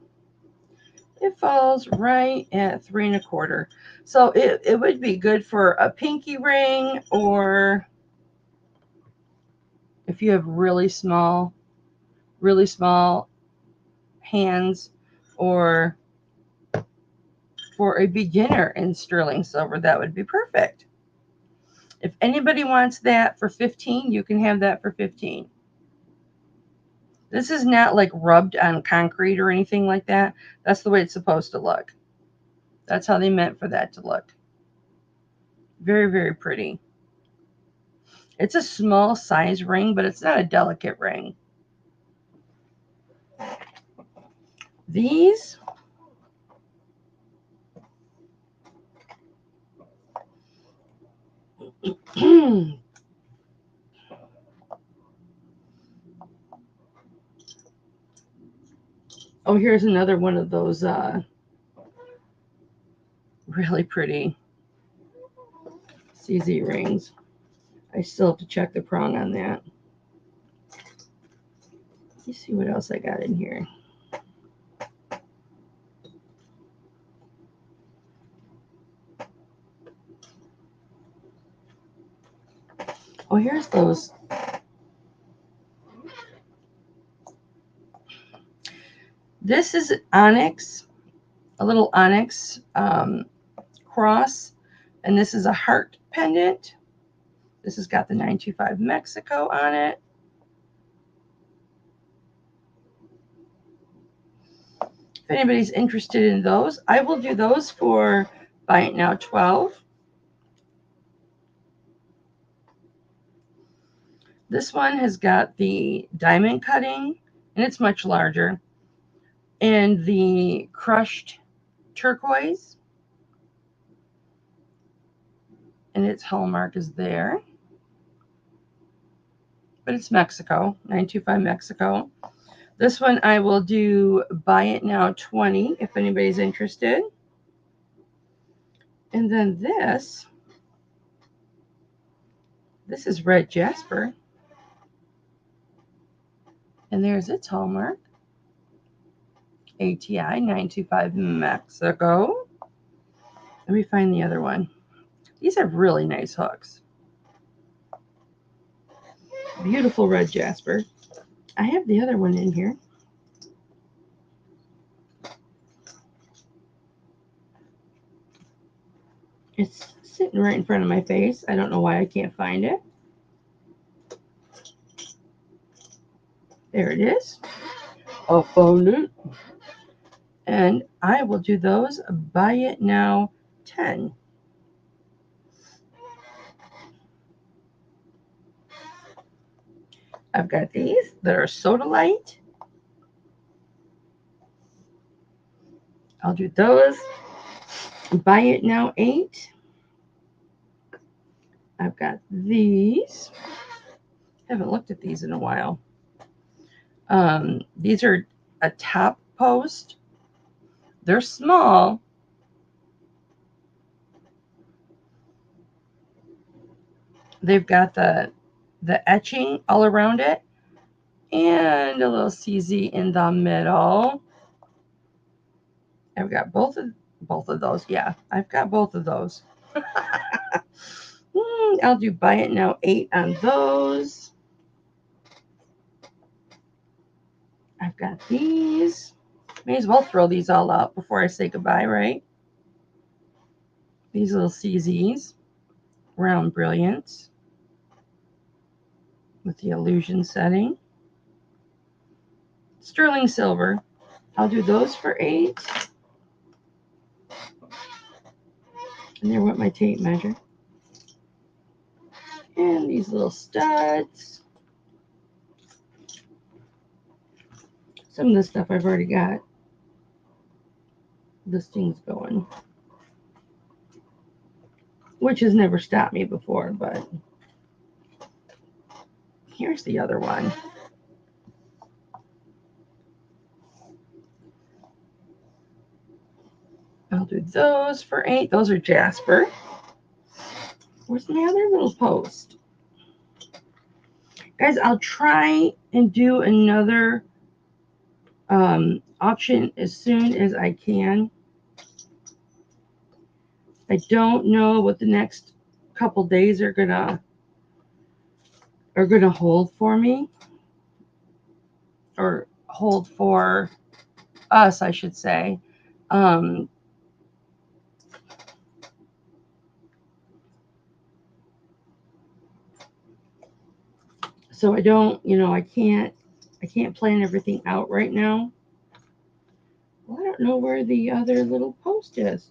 It falls right at 3 1/4. So it would be good for a pinky ring, or if you have really small hands, or for a beginner in sterling silver, that would be perfect. If anybody wants that for 15, you can have that for 15. This is not like rubbed on concrete or anything like that. That's the way it's supposed to look. That's how they meant for that to look. Very, very pretty. It's a small size ring, but it's not a delicate ring. These, oh, here's another one of those really pretty CZ rings. I still have to check the prong on that. Let me see what else I got in here. Oh, here's those. This is onyx, a little onyx cross, and this is a heart pendant. This has got the 925 Mexico on it. If anybody's interested in those, I will do those for Buy It Now 12. This one has got the diamond cutting, and it's much larger, and the crushed turquoise, and its hallmark is there. But it's Mexico, 925 Mexico. This one I will do Buy It Now 20 if anybody's interested. And then this is red jasper. And there's its hallmark. ATI 925 Mexico. Let me find the other one. These have really nice hooks. Beautiful red jasper. I have the other one in here. It's sitting right in front of my face. I don't know why I can't find it. There it is. I found it. And I will do those Buy It Now 10. I've got these that are Soda Light. I'll do those Buy It Now 8. I've got these. I haven't looked at these in a while. These are a top post. They're small. They've got the etching all around it and a little CZ in the middle. I've got both of those. Yeah, I've got both of those. I'll do Buy It Now 8 on those. I've got these. May as well throw these all out before I say goodbye, right? These little CZs, Round Brilliance, with the illusion setting. Sterling Silver. I'll do those for 8. And there went my tape measure. And these little studs. Some of this stuff I've already got listings going, which has never stopped me before, but here's the other one. I'll do those for 8. Those are Jasper. Where's my other little post? Guys, I'll try and do another auction as soon as I can. I don't know what the next couple days are gonna hold for me, or hold for us, I should say. So I don't, I can't plan everything out right now. Well, I don't know where the other little post is.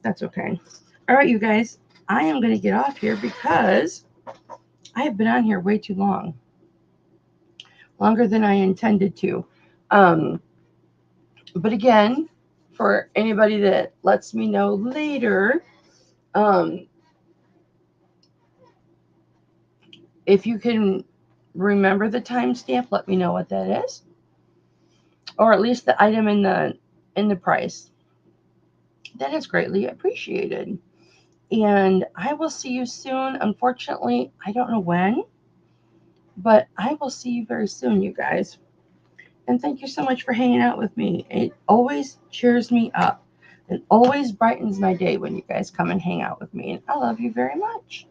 That's okay. All right, you guys, I am going to get off here because I have been on here way too long, longer than I intended to. Um, but again, for anybody that lets me know later, um, if you can remember the timestamp, let me know what that is, or at least the item in the price. That is greatly appreciated. And I will see you soon. Unfortunately, I don't know when, but I will see you very soon, you guys. And thank you so much for hanging out with me. It always cheers me up. It always brightens my day when you guys come and hang out with me. And I love you very much.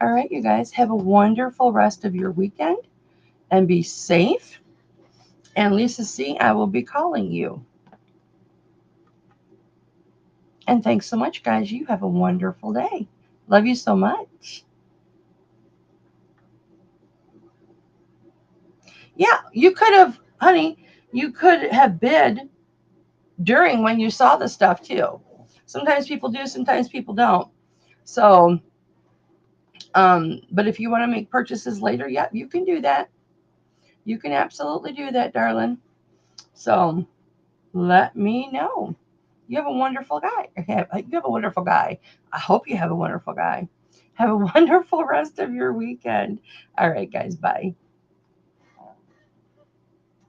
All right, you guys, have a wonderful rest of your weekend and be safe. And Lisa C., I will be calling you. And thanks so much, guys. You have a wonderful day. Love you so much. Yeah, you could have, honey, you could have bid during when you saw the stuff too. Sometimes people do, sometimes people don't. So, but if you want to make purchases later, yeah, you can do that. You can absolutely do that, darling. So let me know. You have a wonderful guy. You have a wonderful guy. I hope you have a wonderful guy. Have a wonderful rest of your weekend. All right, guys. Bye.